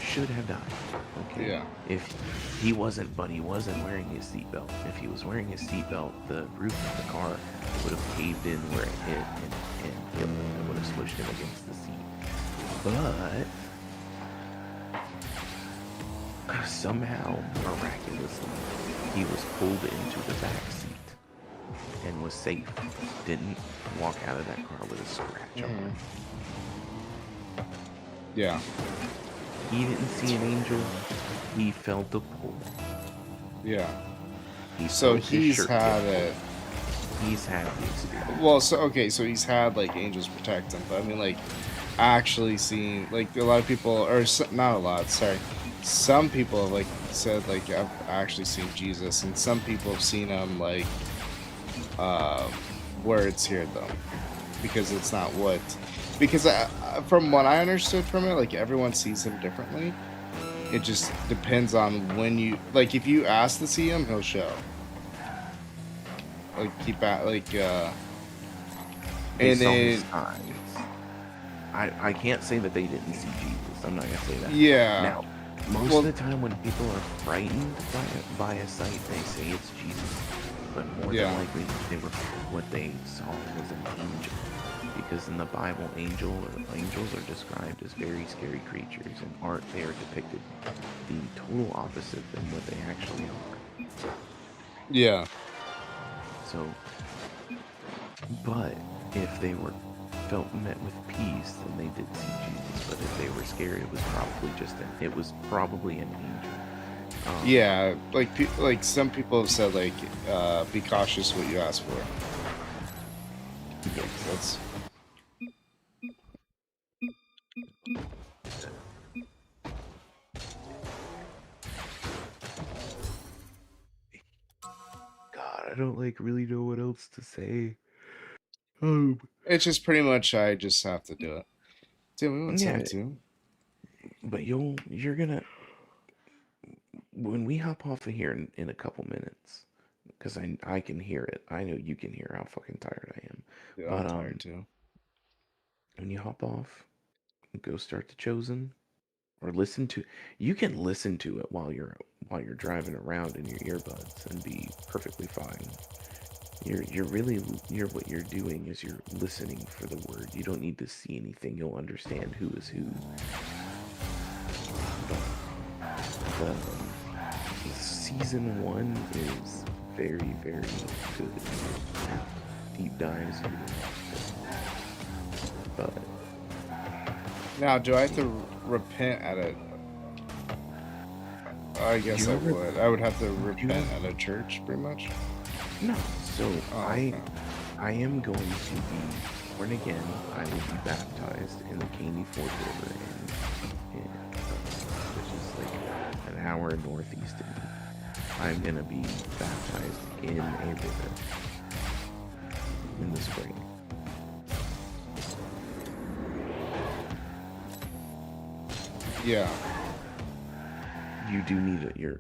should have died. Okay.
Yeah.
If he wasn't wearing his seatbelt. If he was wearing his seatbelt, the roof of the car would have caved in where it hit and killed him. It would have smushed him against the seat. But somehow, miraculously, he was pulled into the back seat and was safe. Didn't walk out of that car with a scratch on him.
Yeah.
He didn't see an angel. He felt the pull.
Yeah.
He
So
felt his
he's
shirt
had
get
it.
He's had the experience.
Well, so he's had like angels protect him, but I mean like actually seeing like a lot of people, or not a lot, sorry, some people have like said like I've actually seen Jesus, and some people have seen him like words here though, because it's not what, because from what I understood from it, like everyone sees him differently. It just depends on when you like. If you ask to see him, he'll show. Like keep at like and
Based on his
then
signs. I can't say that they didn't see Jesus. I'm not gonna say that.
yeah.
Now, most of the time when people are frightened by a sight, they say it's Jesus. But more than likely, what they saw was an angel. Because in the Bible, angels are described as very scary creatures, and they are depicted the total opposite than what they actually are.
Yeah.
So, but if they felt met with peace, then they did see Jesus. But if they were scared, it was probably an angel.
Yeah, like some people have said like be cautious what you ask for.
Yes,
That's
God, I don't really know what else to say.
it's just pretty much I just have to do it. Dude, we went
Yeah,
72.
but you're gonna when we hop off of here in a couple minutes, because I can hear it. I know you can hear how fucking tired I am.
Dude,
But
I'm tired too.
when you hop off, go start the Chosen, or you can listen to it while you're driving around in your earbuds and be perfectly fine. What you're doing is you're listening for the word. You don't need to see anything. You'll understand who is who. But season 1 is very, very good. Deep dives. But
Now, do I have to repent at a? I guess I would. I would have to repent at a church, pretty much.
No. So
okay.
I am going to be born again. I will be baptized in the Caney Ford River, which is like hour northeast of me. I'm gonna be baptized in a river in the spring.
Yeah.
You do need a you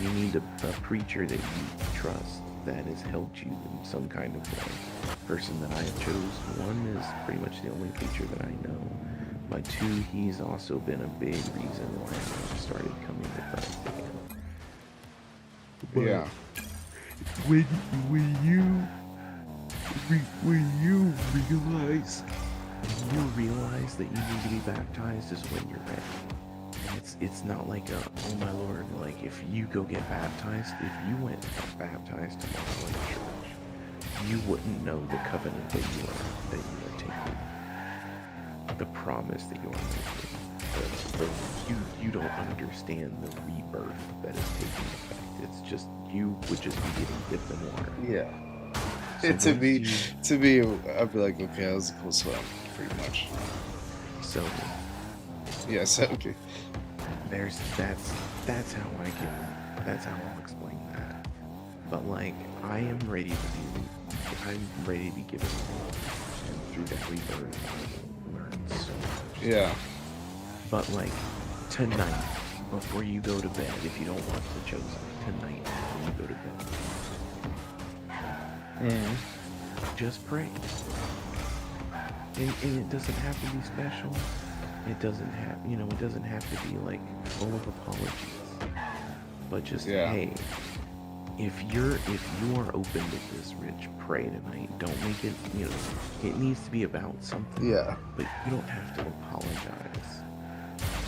need a preacher that you trust that has helped you in some kind of way. Person that I have chose, one is pretty much the only preacher that I know. But two, he's also been a big reason why I started coming to Christ again. But
Yeah.
when you realize that you need to be baptized is when you're ready. It's not like a, oh my Lord, like if you go get baptized, if you went and got baptized tomorrow in church, you wouldn't know the covenant that you are taking, the promise that you are making. You don't understand the rebirth that is taking effect. It's just, you would just be getting dipped in water.
Yeah.
So
To be, I'd be like, okay, that was a cool swim, pretty much.
so
Yeah, so okay.
that's how I'll explain that. But like, I'm ready to be given more, and through that rebirth I will learn so much.
Yeah.
But like, tonight, before you go to bed, if you don't watch The Chosen, tonight before you go to bed, just pray. And it doesn't have to be special. It doesn't have to be like full of apologies. But just, hey, if you are open to this, Rich, pray tonight. Don't make it, it needs to be about something.
Yeah.
But you don't have to apologize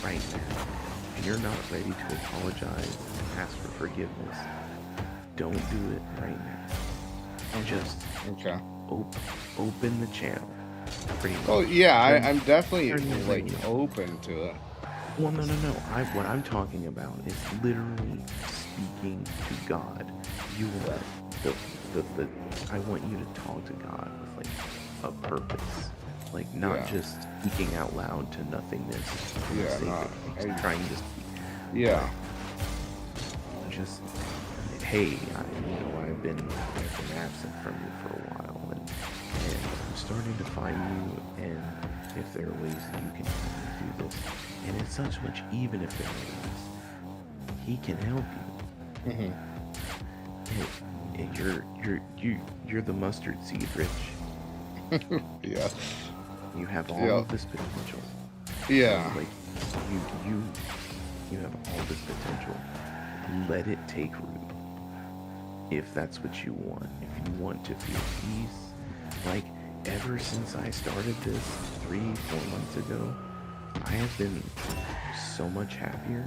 right now. If you're not ready to apologize and ask for forgiveness, don't do it right now. Just open the channel. Pretty much.
Oh yeah, I'm definitely like open to it.
Well, no. What I'm talking about is literally speaking to God. You want I want you to talk to God with like a purpose, like not just speaking out loud to nothingness. Trying to speak.
Yeah.
Just, hey, I've been absent from you for a while, and I'm starting to find you, and if there are ways that you can help me do this, and it's such much, even if there are ways, he can help you. And you're the mustard seed, Rich.
Yeah.
You have all of this potential.
Yeah.
Like you have all this potential. Let it take root. If that's what you want. If you want to feel peace, like ever since I started this 3-4 months ago, I have been so much happier.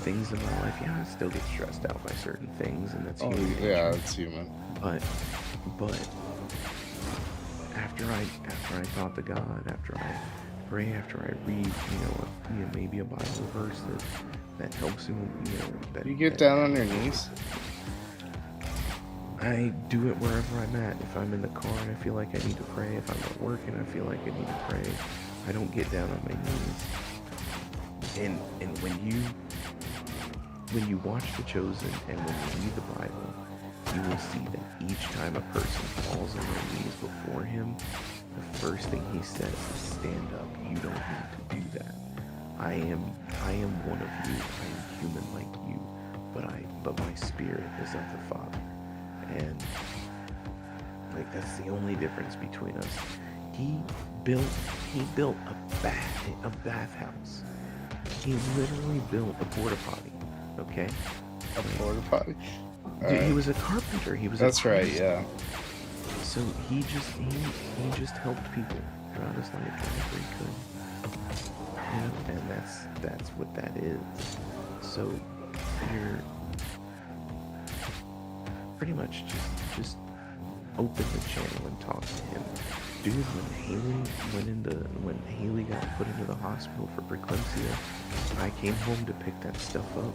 Things in my life, I still get stressed out by certain things, and that's human.
Yeah, it's human.
But after I talk to God, after I pray, after I read, maybe a Bible verse that helps him, that
you get down on your knees.
I do it wherever I'm at. If I'm in the car and I feel like I need to pray, if I'm at work and I feel like I need to pray, I don't get down on my knees. And when you watch The Chosen and when you read the Bible, you will see that each time a person falls on their knees before him, the first thing he says is stand up. You don't need to do that. I am one of you. I am human like you, but my spirit is of the Father. And like that's the only difference between us. He built a bathhouse. He literally built a porta potty. Okay?
A porta potty?
He was a carpenter.
That's right, yeah.
So he just helped people throughout his life whenever he could. And that's what that is. So you're pretty much just open the channel and talk to him. Dude, when Haley got put into the hospital for preeclampsia, I came home to pick that stuff up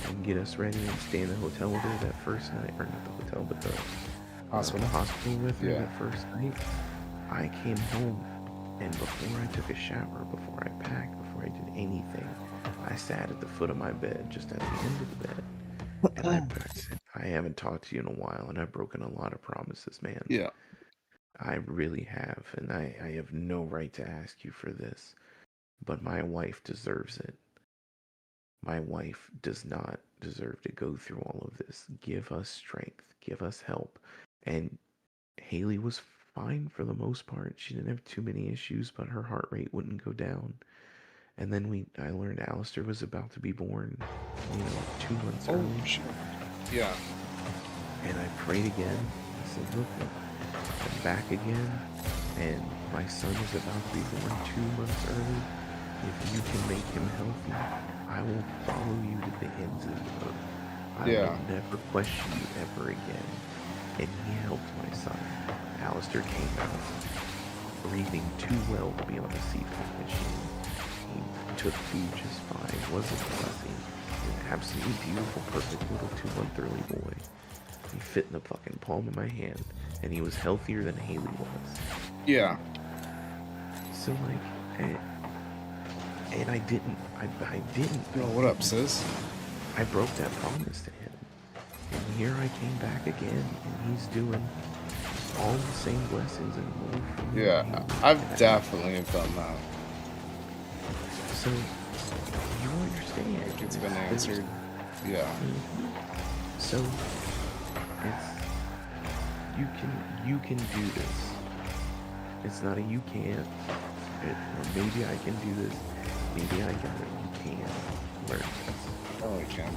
and get us ready and stay in the hotel with her that first night, or not the hotel, but the hospital with her that first night. I came home And before I took a shower, before I packed, before I did anything, I sat at the foot of my bed, just at the end of the bed, and I said, I haven't talked to you in a while, and I've broken a lot of promises, man.
Yeah.
I really have, and I have no right to ask you for this, but my wife deserves it. My wife does not deserve to go through all of this. Give us strength, give us help. And Haley was fine for the most part. She didn't have too many issues, but her heart rate wouldn't go down. And then I learned Alistair was about to be born, 2 months
Oh,
early.
shit. Yeah.
And I prayed again. I said, look, I'm back again, and my son is about to be born 2 months early. If you can make him healthy, I will follow you to the ends of the earth. I will never question you ever again. And he helped my son. Alistair came out breathing too well to be on the CPAP machine. He took food just fine. Wasn't fussy. An absolutely beautiful, perfect little 2 month early boy. He fit in the fucking palm of my hand, and he was healthier than Haley was.
Yeah.
So like, and I didn't.
Yo, what up, sis?
I broke that promise to him, and here I came back again, and he's doing all the same blessings and more for me.
Yeah, I've definitely done that.
So you understand?
Like it's been answered. Yeah.
So you can do this. It's not a you can't. Or maybe I can do this. Maybe I can. You can learn this.
Oh, I can.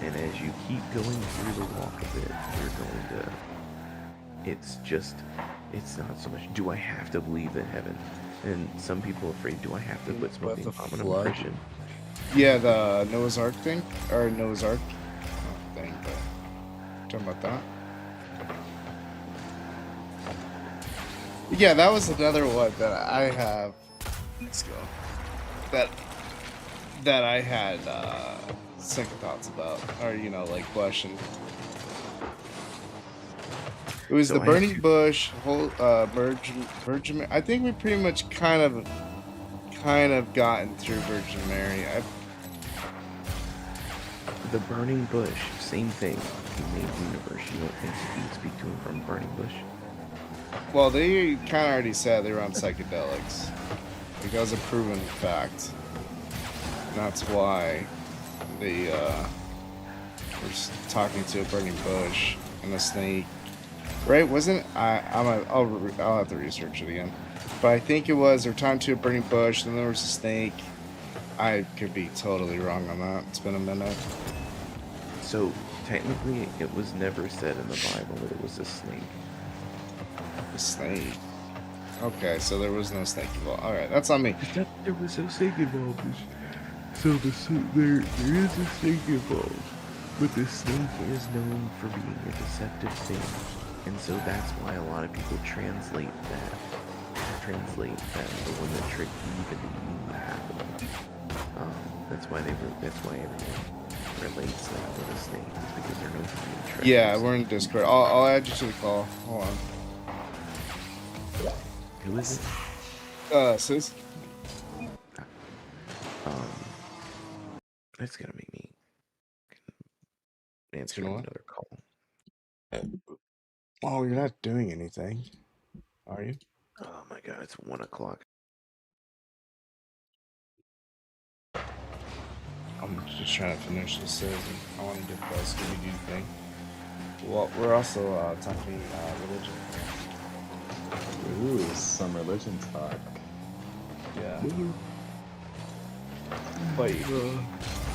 And as you keep going through the walk of it, you're going to. It's not so much. Do I have to believe in heaven? And some people are afraid. Do I have to quit smoking pot when I'm a Christian?
Yeah, the Noah's Ark thing, or Noah's Ark thing. But talking about that. Yeah, that was another one that I have. Let's go. That I had second thoughts about, or like question. It was
So
the burning bush, whole Virgin. I think we pretty much kind of gotten through Virgin Mary.
The burning bush, same thing. He made the universe. You don't think you can speak to him from burning bush?
Well, they kind of already said they were on psychedelics. Like, that was a proven fact. And that's why they were talking to a burning bush and a snake. Right? Wasn't I'll have to research it again. But I think it was they're talking to a burning bush, then there was a snake. I could be totally wrong on that. It's been a minute.
So technically, it was never said in the Bible that it was a snake.
A snake. Okay, so there was no snake involved. All right, that's on me.
There was no snake involved. So there is a snake involved, but the snake is known for being a deceptive thing, and so that's why a lot of people translate that the one that tricked Eve into eating the apple. That's why everyone relates that to the snake, is because they're known for being tricked.
Yeah, we're in Discord. I'll add you to the call. Hold on.
Who is it?
Sis.
That's gonna make me answer
You know what?
another call.
Oh, you're not doing anything, are you?
Oh my god, it's 1 o'clock.
I'm just trying to finish this season. I want to get the Scooby-Doo thing. Well, we're also talking religion.
Ooh, some religion talk.
Yeah. Wait.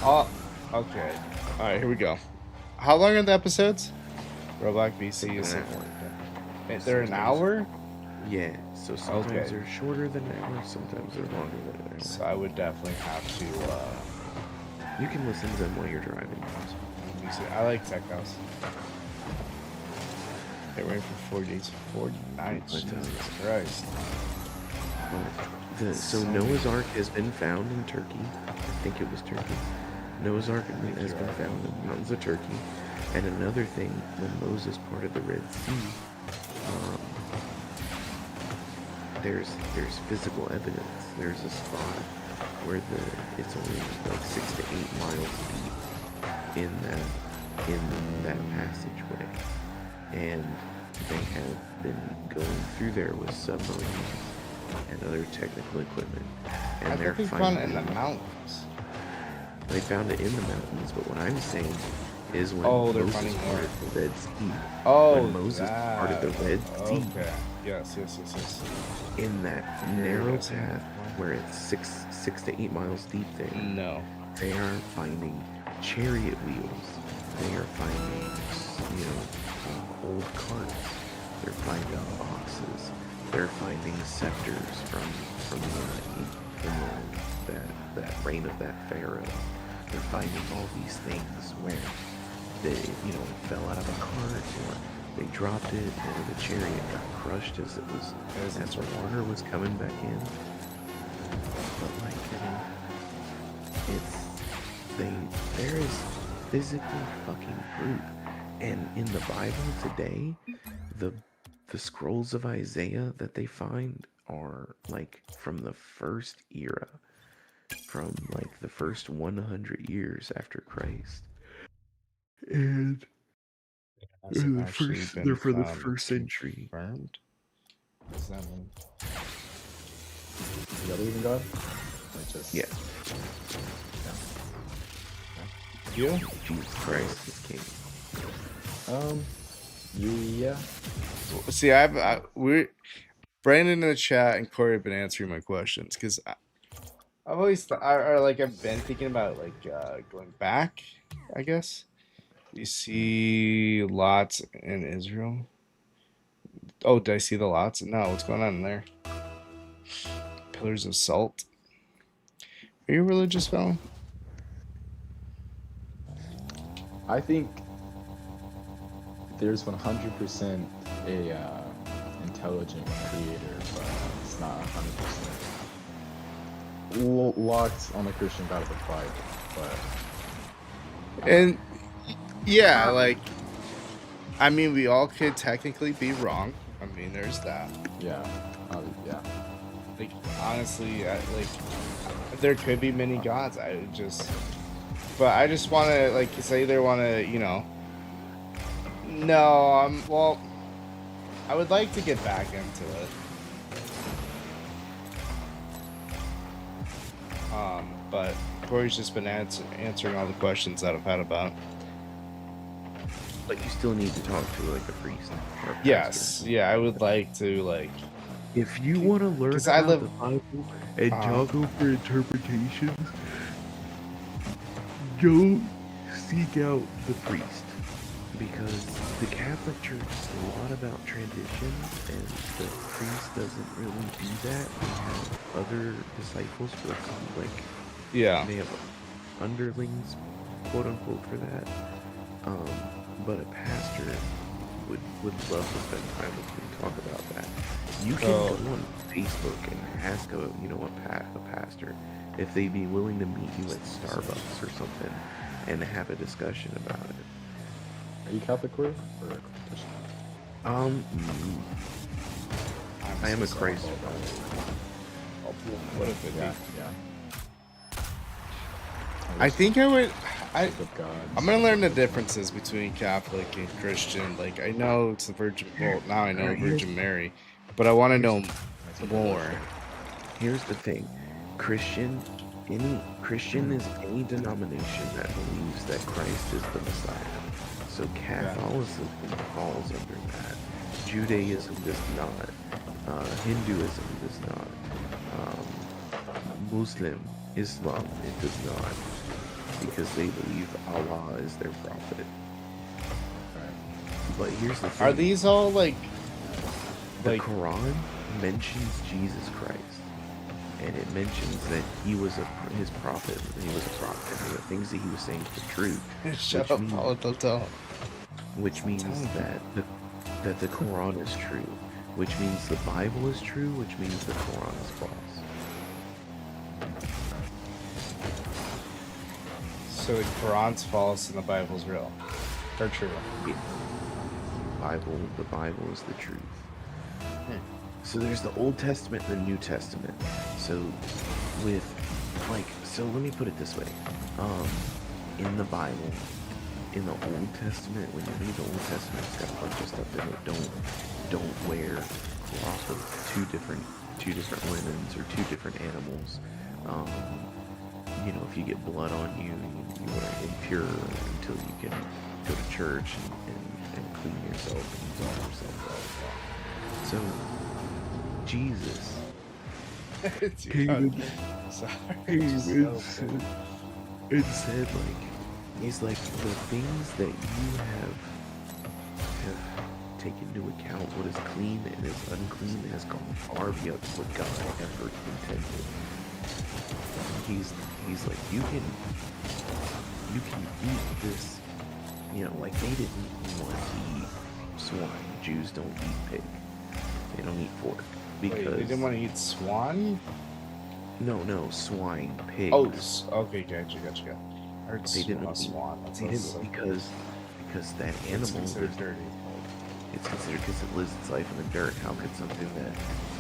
Oh, okay. All right, here we go. How long are the episodes? Roblox BC is they're an hour?
Yeah, so sometimes they're shorter than an hour, sometimes they're longer than an hour.
So I would definitely have to.
You can listen to them while you're driving.
I like Tech House. They're waiting for 4 days, 4 nights. Jesus Christ.
So Noah's Ark has been found in Turkey. I think it was Turkey. Noah's Ark has been found in the mountains of Turkey. And another thing, when Moses parted the Red Sea, there's physical evidence. There's a spot where it's only like 6 to 8 miles deep in that passageway, and they have been going through there with submarines and other technical equipment, and
I
they're
think they found it in
finding
the mountains.
they found it in the mountains. But what I'm saying is when
Oh, they're
Moses
finding more.
parted the Red Sea,
Oh,
when Moses parted the Red Sea,
Okay. Yes.
in that narrow path where it's six to 8 miles deep there,
No.
they are finding chariot wheels. They are finding, old carts. They're finding boxes. They're finding scepters from that reign of that pharaoh. They're finding all these things where they, it fell out of a cart, or they dropped it, or the chariot got crushed as the water was coming back in. But there is physical fucking proof. And in the Bible today, the scrolls of Isaiah that they find are like from the first era, from like the first 100 years after Christ. And they're for the first century.
Confirmed? What does that mean?
You gotta believe in God? Like just
Yeah,
You?
Jesus Christ is king.
Yeah.
See, we're Brandon in the chat and Corey have been answering my questions because I've always I've been thinking about going back. I guess you see lots in Israel. Oh, did I see the lots? No, what's going on in there? Pillars of salt. Are you a religious fellow?
I think there's 100% a intelligent creator, but it's not 100% locked on the Christian God of the Bible. But
And yeah, I mean, we all could technically be wrong. I mean, there's that.
yeah.
Like, honestly, there could be many gods. But I just want to, say they want to, no, well, I would like to get back into it. But Corey's just been answering all the questions that I've had about.
But you still need to talk to like a priest or a pastor.
Yes, yeah, I would like to,
If you want to learn
'cause
about
I live-
the Bible and toggle for interpretations, go seek out the priest. Because the Catholic Church is a lot about tradition, and the priest doesn't really do that. They have other disciples for
yeah.
they have underlings, quote unquote, for that. But a pastor would love to spend time with you and talk about that. You can go on Facebook and ask a pastor if they'd be willing to meet you at Starbucks or something and have a discussion about it.
Are you Catholic, Corey? Or Christian?
I am a Christ.
What if it
Yeah.
I think I would.
With God.
I'm gonna learn the differences between Catholic and Christian. Like, I know it's the Virgin. Well, now I know Virgin Mary, but I want to know more.
Here's the thing. Christian is any denomination that believes that Christ is the Messiah. So Catholicism falls under that. Judaism does not. Hinduism does not. Islam, it does not. Because they believe Allah is their prophet. But here's the thing.
Are these all
the Quran mentions Jesus Christ, and it mentions that he was his prophet. He was a prophet, and the things that he was saying were true.
Shut up, Paul. Don't tell.
Which means that the Quran is true. Which means the Bible is true. Which means the Quran is false.
So the Quran's false and the Bible's real, or true?
Yeah. The Bible is the truth. So there's the Old Testament and the New Testament. So with so let me put it this way. In the Bible, in the Old Testament, when you read the Old Testament, it's got a bunch of stuff in it. Don't wear cloth of two different linens or two different animals. If you get blood on you, you are impure until you can go to church and clean yourself and absolve yourself, blah, blah, blah. So Jesus,
Dude, sorry.
it said he's like, the things that you have taken into account, what is clean and is unclean, has gone far beyond what God ever intended. He's like, you can eat this, they didn't want to eat swine. Jews don't eat pig. They don't eat pork. Because
Wait, they didn't want to eat swan?
No, swine, pigs.
Oh, okay, gotcha. I heard
They didn't eat
swan. That's
They didn't because that animal
It's considered dirty.
It's considered because it lives its life in the dirt. How could something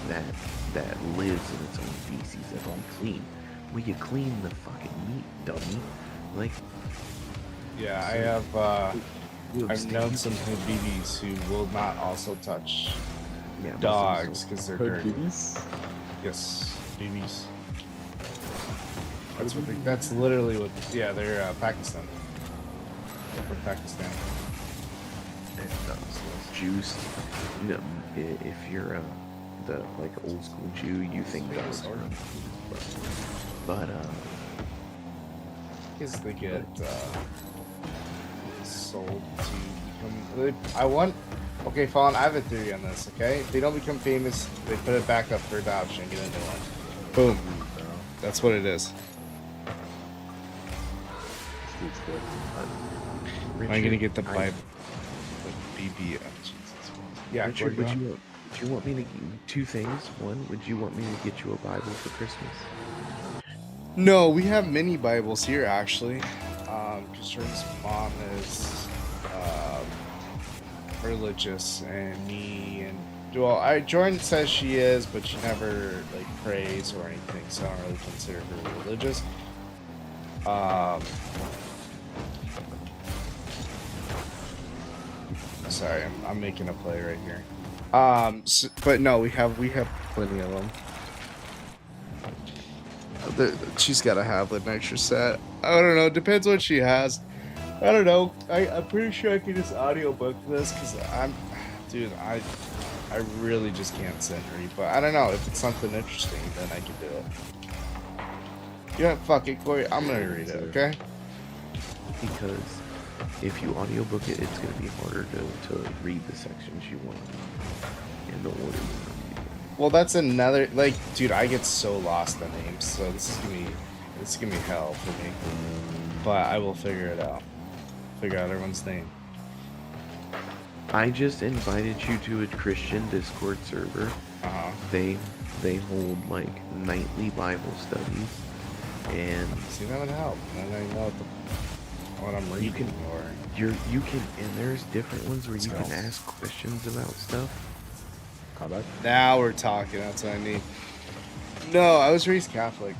that lives in its own feces ever be clean? Well, you clean the fucking meat, dummy. Like,
Yeah,
so
I have.
you
I've known some Habibis who will not also touch
yeah, most of
dogs because they're dirty.
Hoodies?
Yes, babies. That's literally what. Yeah, they're Pakistan. They're from Pakistan.
Jews, if you're the old school Jew, you think dogs are but
Because they get sold to become. Okay, Fallen, I have a theory on this. Okay, if they don't become famous, they put it back up for adoption and get a new one. Boom. That's what it is.
It's good.
I'm gonna get the
I-
Bible. The BB. Oh, Jesus. Yeah,
Richard,
Corey,
would
go on.
you want me to two things? One, would you want me to get you a Bible for Christmas?
No, we have mini Bibles here actually. Because Jordan's mom is religious, and Jordan says she is, but she never prays or anything, so I don't really consider her religious. Sorry, I'm making a play right here. But no, we have plenty of them. She's got to have an extra set. I don't know. Depends what she has. I don't know. I'm pretty sure I can just audiobook this because dude, I really just can't sit and read. But I don't know. If it's something interesting, then I can do it. Yeah, fuck it, Corey. I'm gonna read it. Okay.
Because if you audiobook it, it's going to be harder to read the sections you want in the order you want to read them.
Well, that's another dude. I get so lost in names, so this is gonna be hell for me. But I will figure it out. Figure out everyone's name.
I just invited you to a Christian Discord server. They hold nightly Bible studies, and
See, that would help. Then I know what I'm reading or.
you can, and there's different ones where you
Let's
can
go.
ask questions about stuff.
Come back.
Now we're talking. That's what I need. No, I was raised Catholic.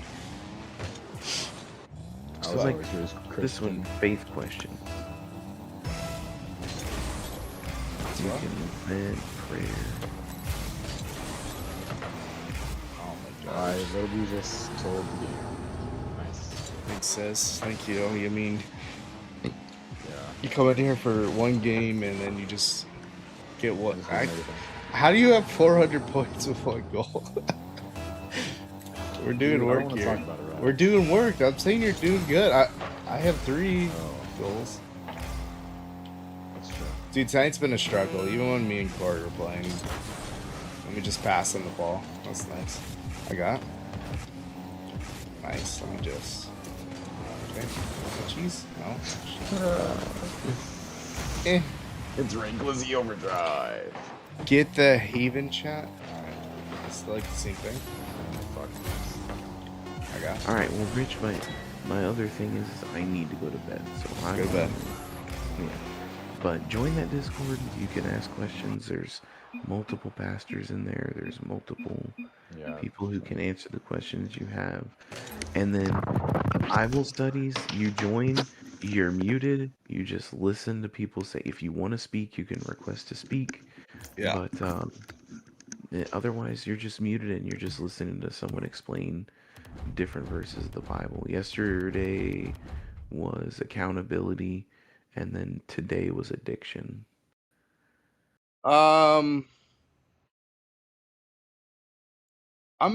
I
So,
was
like,
always raised
This
Christian.
one, faith questions. You
What?
can invent prayer.
Oh my
I
gosh.
literally just told you. Nice.
Thanks, sis. Thank you. You mean
Yeah.
you come in here for one game and then you just get what?
Just doing everything.
How do you have 400 points with one goal? We're doing
Dude, I don't
work
wanna
here.
talk about it, right?
We're doing work. I'm saying you're doing good. I have 3
Oh,
goals.
that's true.
Dude, tonight's been a struggle. Even when me and Corey were playing. Let me just pass him the ball. That's nice. I got. Nice. Let me just. Okay. Cheese? No. Eh.
It's Ringlizzy Overdrive.
Get the Haven chat. Alright. It's like the same thing.
Fuck.
I got.
All right, well, Rich, my other thing is I need to go to bed, so I'm
Go to bed.
Yeah, but join that Discord. You can ask questions. There's multiple pastors in there. There's multiple
Yeah.
people who can answer the questions you have. And then Bible studies, you join, you're muted, you just listen to people say. If you want to speak, you can request to speak.
Yeah.
But otherwise, you're just muted and you're just listening to someone explain different verses of the Bible. Yesterday was accountability, and then today was addiction.
I'm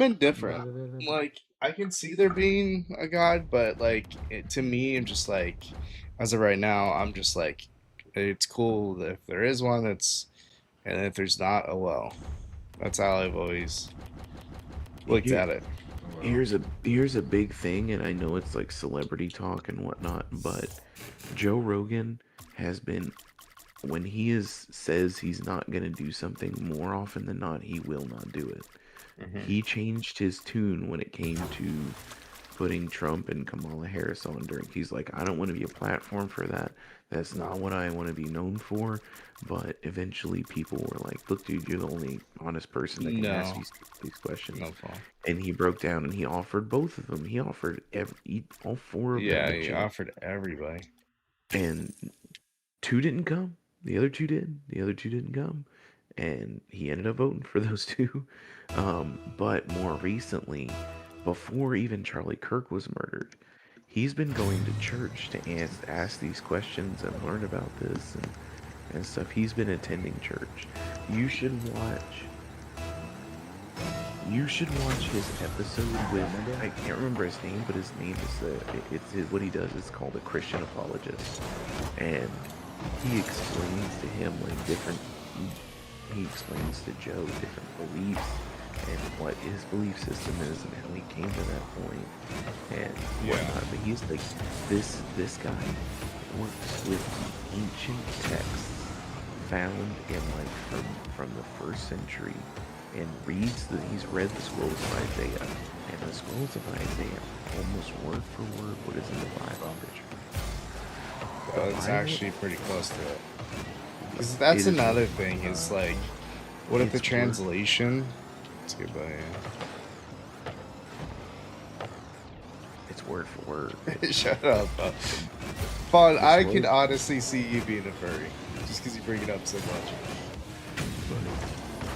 indifferent. Like, I can see there being a God, but like to me, I'm just like, as of right now, I'm just like, it's cool if there is one. It's and if there's not, oh well. That's how I've always looked
Here,
at it.
Well,
here's a big thing, and I know it's like celebrity talk and whatnot, but Joe Rogan has been, when he says he's not gonna do something, more often than not, he will not do it. He changed his tune when it came to putting Trump and Kamala Harris on during. He's like, I don't want to be a platform for that. That's not what I want to be known for. But eventually, people were like, "Look, dude, you're the only honest person that can ask
No,
these questions."
no fault.
And he broke down and he offered both of them. He offered all four of them
Yeah,
a
he
chance,
offered everybody.
and two didn't come. The other two did. The other two didn't come, and he ended up voting for those two. But more recently, before even Charlie Kirk was murdered, he's been going to church to ask these questions and learn about this and stuff. He's been attending church. You should watch. You should watch his episode with, I can't remember his name, but his name is what he does is called a Christian apologist, and he explains to him like different. He explains to Joe different beliefs and what his belief system is and how he came to that point and
Yeah.
whatnot. But he's like, this guy works with ancient texts found in like from the first century and he's read the scrolls of Isaiah, and the scrolls of Isaiah almost word for word what is in the Bible.
Well, it's actually pretty close to it. Because that's
It is
another thing. Is like, what if the
It's
translation? Let's get by.
It's word for word.
Shut up. Fawn,
It's
I
word-
can honestly see you being a furry, just because you bring it up so much.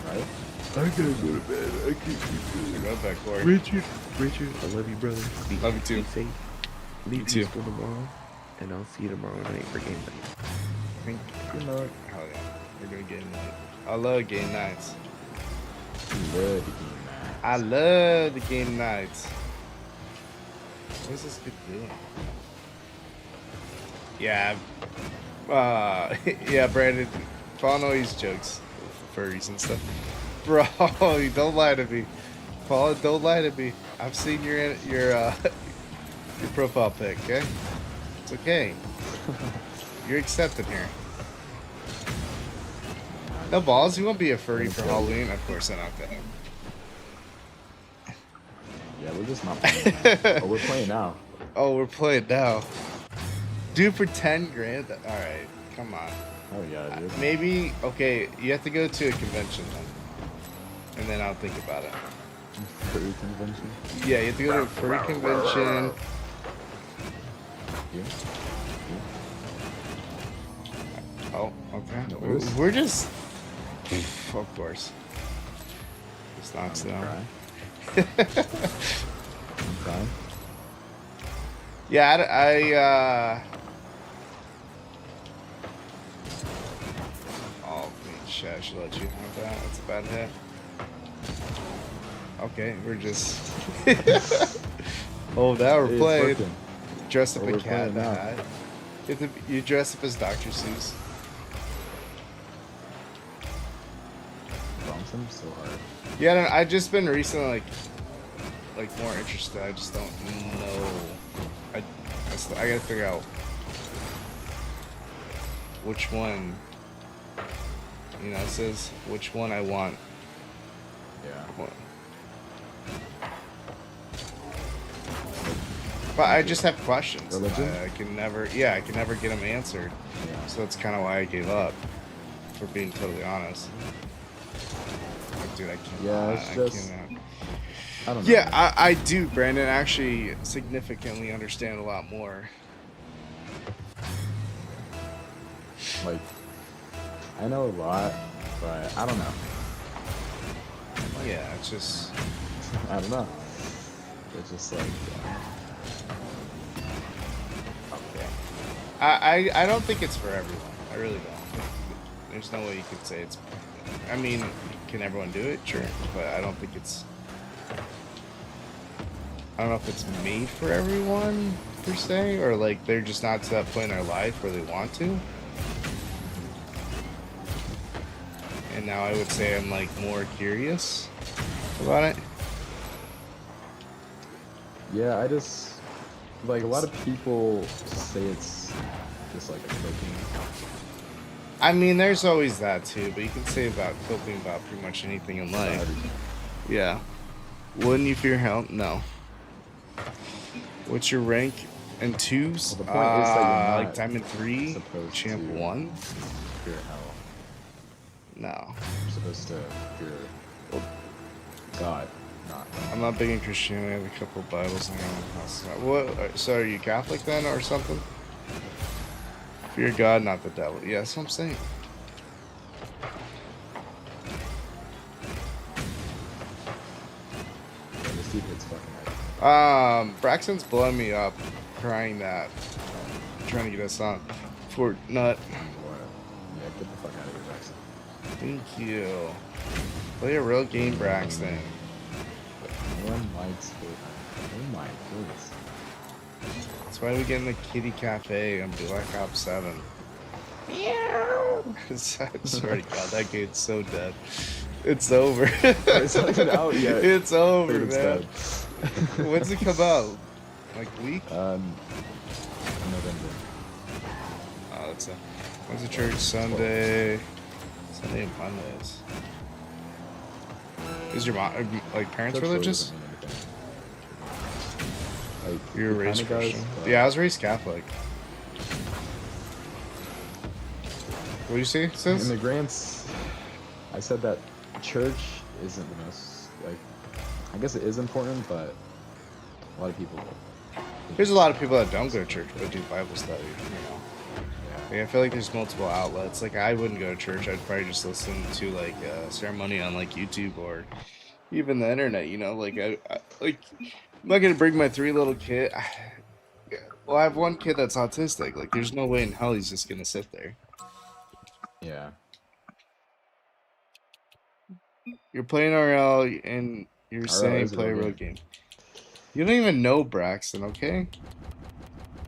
right?
I gotta go to bed. I can't keep
Go back, Corey.
Richard, I love you, brother.
Love you too.
Be safe. Leave
You too.
peaceful tomorrow, and I'll see you tomorrow night for game night.
Good night.
Hell yeah, we're doing game night. I love game nights.
Love the game, man.
I love the game nights. What is this kid doing? Yeah, yeah, Brandon. Fawn always jokes for furries and stuff. Bro, don't lie to me. Paul, don't lie to me. I've seen your your profile pic, okay? It's okay. You're accepted here. No balls, you won't be a furry for Halloween? Of course I'm not gonna.
Yeah, we're just not playing now. Oh, we're playing now.
Oh, we're playing now. Dude, for 10 grand? Alright, come on.
Oh yeah, dude.
Maybe, okay, you have to go to a convention then. And then I'll think about it.
Furry convention.
Yeah, you have to go to a furry convention.
Yeah.
Oh, okay.
Noise.
We're just... Of course. Just knocks
I'm
down.
crying. I'm crying.
Yeah, oh, shit, I should let you have that. That's a bad hit. Okay, we're just... Oh, now we're
Hey, it's
playing.
working.
Dress up
Oh,
a
we're
cat in
playing
a
now.
hat. You dress up as Dr. Seuss.
Bumps him so hard.
Yeah, I don't know, I've just been recently like more interested. I just don't know. I gotta figure out which one. You know, it says which one I want.
Yeah.
What- But I just have questions.
Religion?
I can never get them answered.
Yeah.
So that's kind of why I gave up. For being totally honest. Dude, I cannot.
Yeah, it's
I
just-
cannot.
I don't know.
Yeah, I do, Brandon. Actually, significantly understand a lot more.
Like, I know a lot, but I don't know.
Yeah, it's just.
I don't know. It's just like,
Okay. I don't think it's for everyone. I really don't. There's no way you could say it's. I mean, can everyone do it? Sure, but I don't think it's. I don't know if it's made for everyone per se, or like they're just not to that point in their life where they want to. And now I would say I'm like more curious about it.
yeah, I just like a lot of people say it's just like a cooking.
I mean, there's always that too, but you can say about coping about pretty much anything in life.
Everything.
Yeah. Wouldn't you fear hell? No. What's your rank and twos?
Well, the point is that you're
like
not
Diamond 3,
supposed
Champ
to
1?
Fear hell.
No.
You're supposed to fear God, not.
I'm not big in Christianity. I have a couple of Bibles in my house. What? So are you Catholic then or something? Fear God, not the devil. Yeah, that's what I'm saying.
Yeah, this dude hits fucking right.
Braxton's blowing me up, crying that, trying to get us on Fortnite.
What? Yeah, get the fuck out of here, Jackson.
Thank you. Play a real game, Braxton.
No one likes Fortnite. Oh my goodness.
That's why we get in the Kitty Cafe on Black Ops 7. I swear to God, that game's so dead. It's over.
It's not even out yet.
It's over,
Dude, it's
man.
dead.
When's it come out? Like week?
November.
Oh, that's a. When's the church? Sunday. Sunday and Mondays. Is your mom like parents
Church really
religious?
doesn't mean anything. Like,
You were
it
raised
kinda does,
Christian.
but-
Yeah, I was raised Catholic. What do you say,
In
sis?
the grants, I said that church isn't the most, like, I guess it is important, but a lot of people.
There's a lot of people that don't go to church but do Bible study. You know,
Yeah.
like, I feel like there's multiple outlets. Like I wouldn't go to church. I'd probably just listen to like a ceremony on like YouTube or even the internet. You know, like I like I'm not gonna bring my 3 little kid. Well, I have one kid that's autistic. Like, there's no way in hell he's just gonna sit there.
Yeah.
You're playing RL and you're saying
is a
play a
real
real
game.
game. You don't even know Braxton, okay?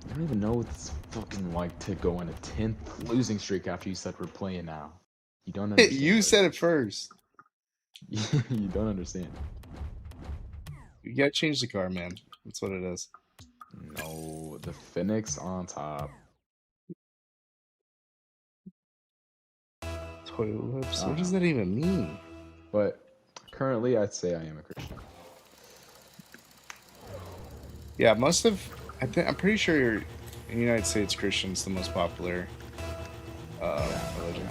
I don't even know what it's fucking like to go on a 10th losing streak after you said we're playing now. You don't understand.
You
what
said it first.
You don't understand.
You gotta change the car, man. That's what it is.
No, the Phoenix on top.
Toilet lips. What does that even mean?
But currently, I'd say I am a Christian.
Yeah, most of. I'm pretty sure in the United States, Christian's the most popular religion.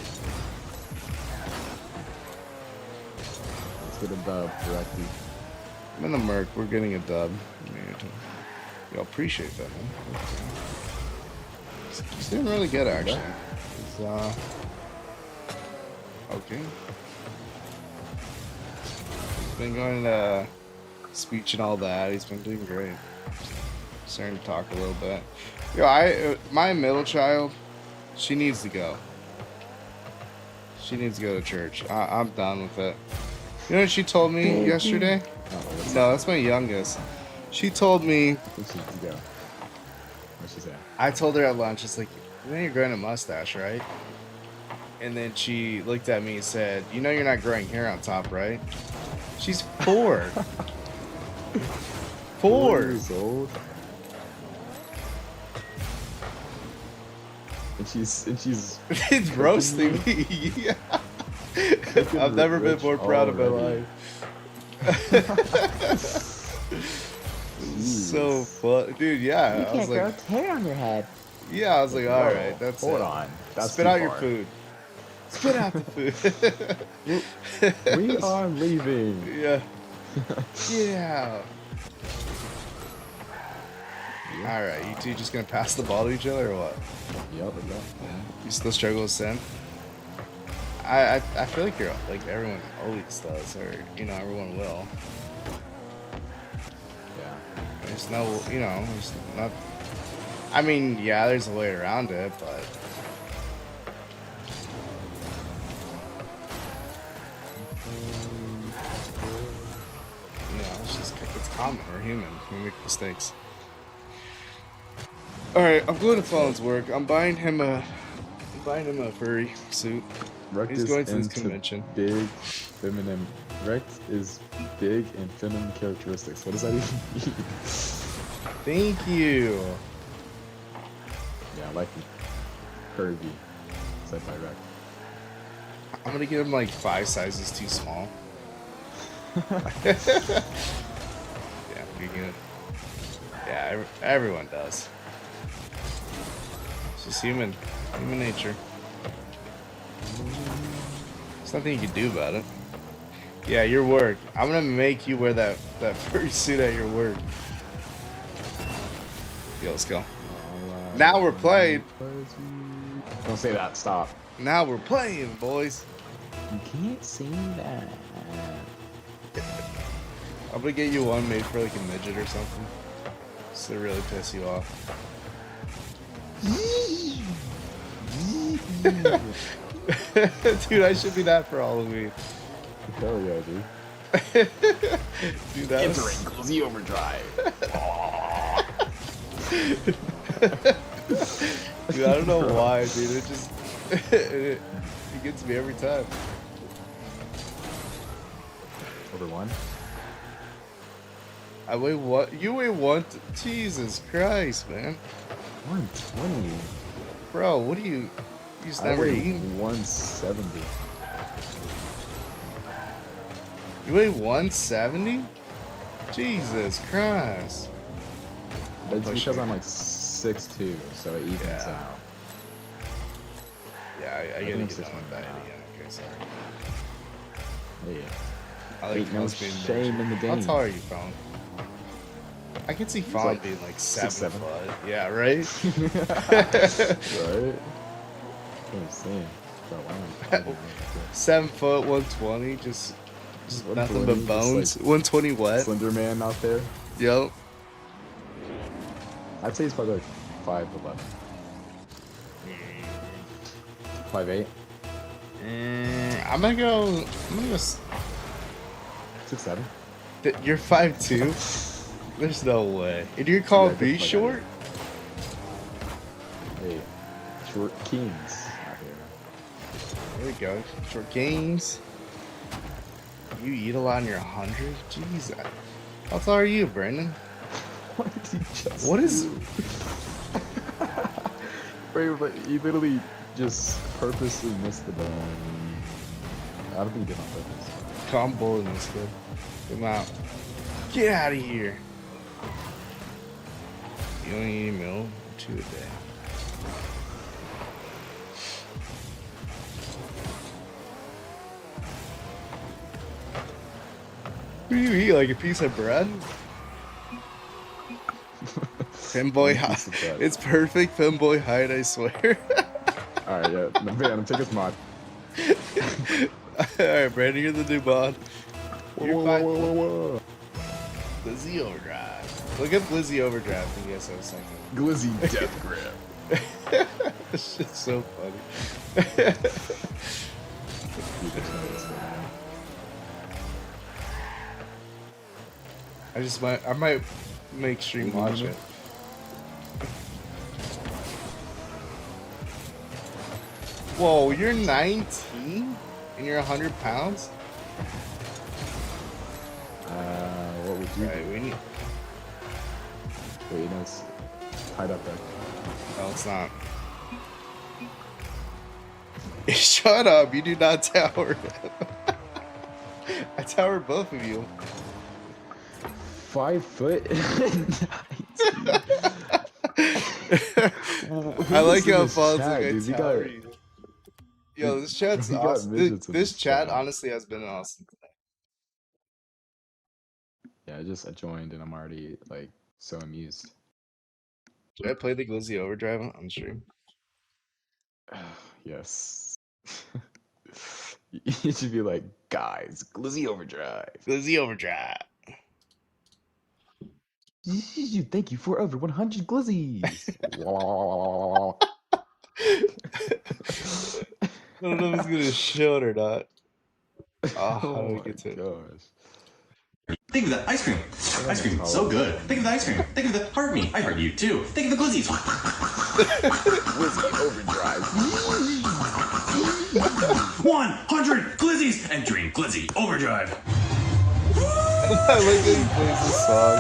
Let's get a dub directly.
I'm in the Merc. We're getting a dub. Y'all appreciate that, man. It's doing really good, actually. It's, okay. He's been going to speech and all that. He's been doing great. Starting to talk a little bit. Yo, my middle child, she needs to go. She needs to go to church. I'm done with it. You know what she told me yesterday?
Oh,
No, that's my youngest. She told me,
let's just go. What'd she say?
I told her at lunch, it's like, you know you're growing a mustache, right? And then she looked at me and said, you know you're not growing hair on top, right? She's 4. 4.
Years old. And she's
It's roasting me. Yeah. I've never been more proud of my life. So fun, dude. Yeah, I was like,
hair on your head.
yeah, I was like, all right, that's
Hold
it.
on. That's
Spit
too
out your
far.
food. Spit out the food.
We are leaving.
Yeah. Get out. All right, you two just gonna pass the ball to each other or what?
Yep, yep.
You still struggle with Sim? I feel like you're like everyone always does, or you know, everyone will.
Yeah.
There's no, you know, there's not. I mean, yeah, there's a way around it, but you know, it's common. We're human. We make mistakes. All right, I'm going to Fallon's work. I'm buying him a furry suit.
Rect
He's
is
going to this
into
convention.
Big, feminine. Rect is big and feminine characteristics. What does that even mean?
Thank you.
Yeah, I like it. Curvy. Said by Rect.
I'm gonna get him like 5 sizes too small. Yeah, pretty good. Yeah, everyone does. It's just human nature. There's nothing you can do about it. Yeah, your work. I'm gonna make you wear that furry suit at your work. Yo, let's go. Now we're playing.
Don't say that. Stop.
Now we're playing, boys.
You can't say that.
I'm gonna get you one made for like a midget or something. Just to really piss you off. Dude, I should be that for Halloween.
Hell yeah, dude.
Dude, that was...
Glizzy Overdrive.
Dude, I don't know why, dude. It just... it gets me every time.
Over one.
I weigh what? You weigh one? Jesus Christ, man.
120.
Bro, what do you... You just
I
never
weigh
eat?
170.
You weigh 170? Jesus Christ.
That's
push
because
it.
I'm like 6'2", so it evens
Yeah.
out.
Yeah, I gotta
think
get
it's
on
just
my
one
bed
now.
again. Okay, sorry.
Yeah.
I like
Ain't no
Fawn's being
shame
big.
in the
How
game.
tall are you, Fawn? I can see Fawn
like
being like
6'7".
7 foot. Yeah, right?
Right? What I'm saying. Bro, why am I fighting?
7 foot, 120, just nothing but
120, just
bones.
like
120 what?
Slender Man out there.
Yup.
I'd say he's probably like 5'11". 5'8".
I'm gonna go
6'7".
You're 5'2"? There's no way. And you're calling
Yeah,
me
just like
short?
Hey, short kings out here.
There we go. Short games. You eat a lot in your 100? Jeez. How tall are you, Brandon?
What did he just
What is...
do? Bro, but he literally just purposely missed the bone. I don't think he did on purpose.
I'm bullying this kid. Come out. Get out of here. You only eat a meal 2 a day. What do you eat? Like a piece of bread? Femboy height.
Piece of bread.
It's perfect femboy height, I swear.
Alright, yeah. Man, take his mod.
Alright, Brandon, you're the new mod. You're fine.
Whoa.
Glizzy Overdrive. Look up Glizzy Overdrive and guess I was thinking.
Glizzy Death Grip.
This shit's so funny. I might make stream watch it. Whoa, you're 19 and you're 100 pounds?
What would you
Right,
do?
we need.
Wait, you know, it's tied up there.
No, it's not. Shut up! You do not tower. I tower both of you.
5 foot.
I like how Fonz like I
dude.
tower you. Yo, this chat's
We got
awesome.
midgets in
This
this
chat
chat.
honestly has been awesome.
Yeah, I joined and I'm already like so amused.
Should I play the Glizzy Overdrive on stream?
Yes. You should be like, guys, Glizzy Overdrive.
Glizzy Overdrive.
Thank you for over 100 Glizzies.
I don't know if it's gonna show it or not. Oh, how do we
my
get to it?
gosh.
Think of the ice cream. Ice cream, so good. Think of the ice cream. Think of the heart me. I heard you too. Think of the glizzies.
Glizzy Overdrive.
100 glizzies entering Glizzy Overdrive.
I like that he plays this song.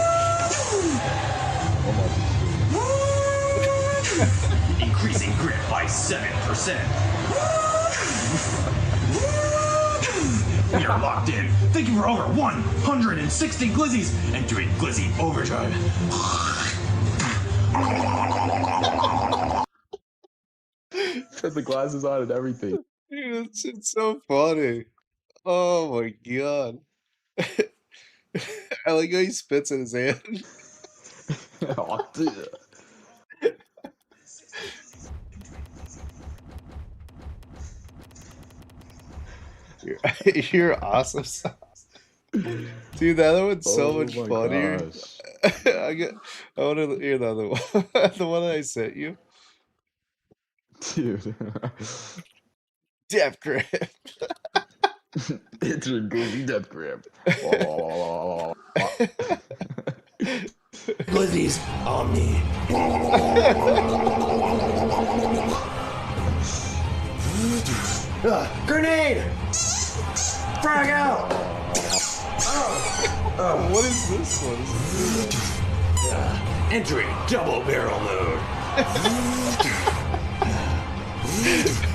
Increasing grip by 7%. We are locked in. Thank you for over 160 glizzies entering Glizzy Overdrive.
Put the glasses on and everything.
Dude, it's shit's so funny. Oh my god. I like how he spits in his hand.
Oh, dude.
You're awesome sauce. Dude, the other one's so much
my
funnier.
gosh.
I want to hear the other one. The one that I sent you.
Dude.
Death grip.
It's a goofy death grip.
Glizzies on me. Grenade! Frag out!
What is this one?
Entering double barrel mode.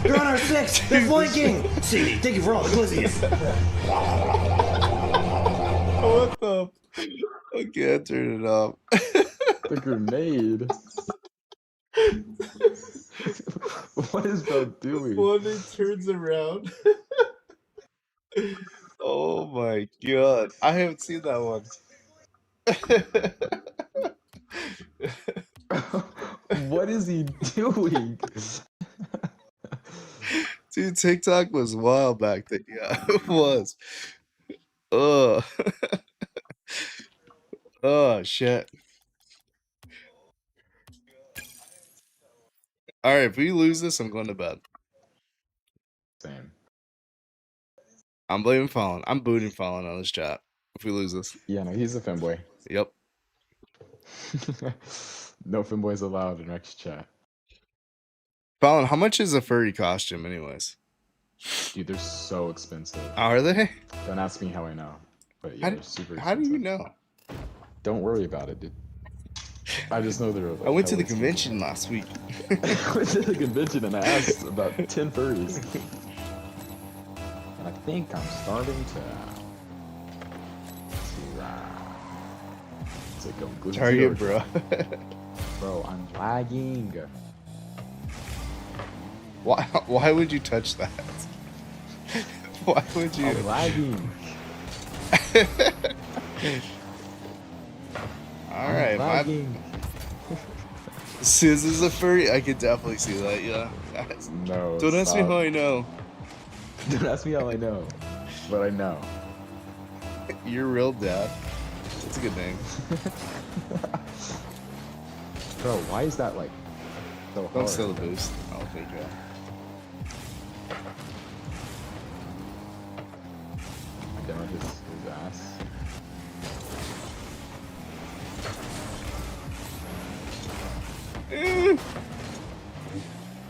Runner 6, they're flanking! CD, thank you for all the glizzies.
What the? Okay, I turned it off.
The grenade. What is that doing?
When it turns around. Oh my god. I haven't seen that one.
What is he doing?
Dude, TikTok was wild back then. Yeah, it was. Ugh. Oh, shit. Alright, if we lose this, I'm going to bed.
Same.
I'm blaming Fallon. I'm booting Fallon on this chat if we lose this.
Yeah, no, he's a femboy.
Yep.
No femboys allowed in Rex chat.
Fallon, how much is a furry costume, anyways?
Dude, they're so expensive.
Are they?
Don't ask me how I know. But yeah, they're super expensive.
How do you know?
Don't worry about it, dude. I just know they're like,
I went to the
hella
convention last week.
expensive. I went to the convention and I asked about 10 furries. And I think I'm starting to go good.
Target, bro.
Bro, I'm lagging.
Why would you touch that? Why would you?
I'm lagging.
All right, my
lagging.
Sis is a furry. I could definitely see that. Yeah.
No.
Don't ask me
stop.
how I know.
Don't ask me how I know. But I know.
You're real dad. That's a good name.
Bro, why is that like so hard?
Don't steal the boost. I'll take it.
I demo his ass.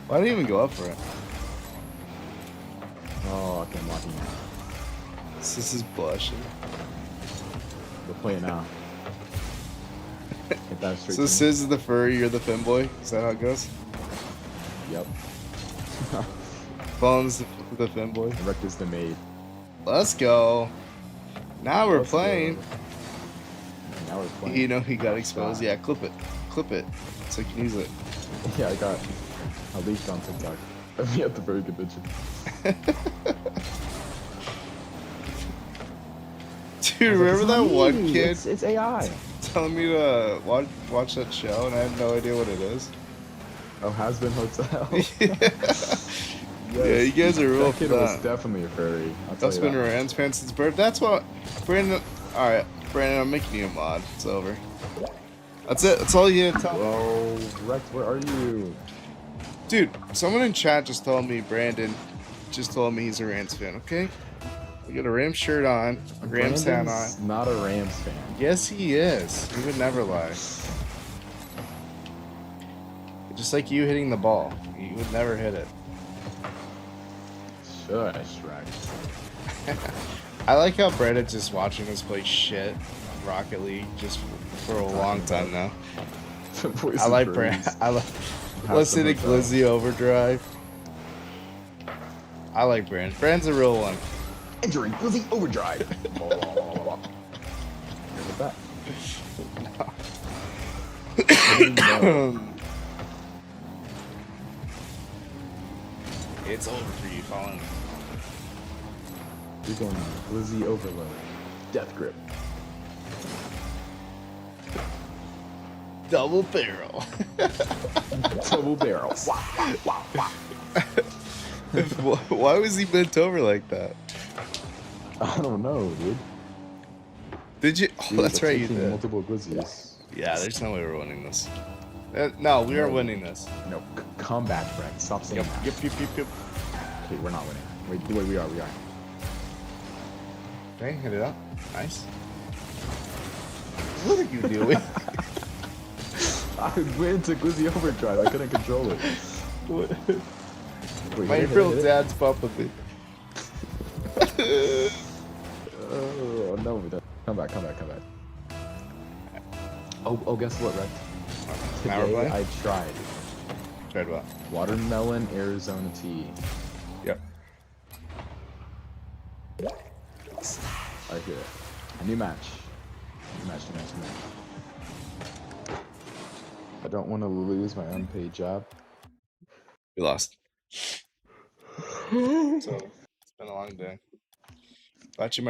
Why didn't you even go up for it?
Oh, okay, I'm walking now.
This is blushing.
We'll play it now. Get that straight
So
to
Sis
me.
is the furry, you're the femboy? Is that how it goes?
Yep.
Fallon's the femboy.
Wreck is the maid.
Let's go. Now we're
Let's go.
playing.
Now we're playing.
You know he got exposed.
God.
Yeah, clip it. Clip it. So you can use it.
Yeah, I got leaked on TikTok. Me at the very convention.
Dude, remember that one
Me.
kid
It's AI.
telling me to watch that show, and I had no idea what it is?
Oh, Has Been Hotel.
Yeah, you guys are real
That kid was
fun.
definitely a fairy. I'll tell
That's
you
been
that.
Rand's fan since birth. That's what Brandon. All right, Brandon, I'm making you a mod. It's over. That's it. That's all you need to tell me.
Whoa, Rex, where are you?
Dude, someone in chat just told me Brandon just told me he's a Rams fan. Okay, we got a Rams shirt on, a Rams hat on.
Brandon's not a Rams fan.
Yes, he is. He would never lie. Just like you hitting the ball, you would never hit it.
Shush, Rex.
I like how Brandon's just watching us play shit Rocket League just for a long time now.
Voice
I
of
like
Breeze.
Brand. I like
Have
listening to
some of that.
Glizzy Overdrive. I like Brand. Brand's a real one.
Entering Glizzy Overdrive. Look at that.
It's over for you, Colin.
We're going Glizzy Overload. Death Grip.
Double barrel.
Double barrel. Wah, wah, wah, wah.
Why was he bent over like that?
I don't know, dude.
Did you? Oh,
Dude,
that's right, you
taking
did.
multiple Glizzies.
Yeah, there's no way we're winning this. No, we are winning this.
No, come back, Rex. Stop saying
Yep,
that.
yep.
Okay, we're not winning. Wait, we are.
Okay, hit it up. Nice. What are you doing?
I went to Glizzy Overdrive. I couldn't control it. Wait,
My
hit it,
real
hit it.
dad's puppet.
Oh no, we don't. Come back. Oh, guess what, Rex?
Now we're
Today
playing?
I tried
Tried what?
watermelon Arizona tea.
Yep.
I hear it. A new match. New match. I don't want to lose my unpaid job.
We lost. So, it's been a long day. Got you, my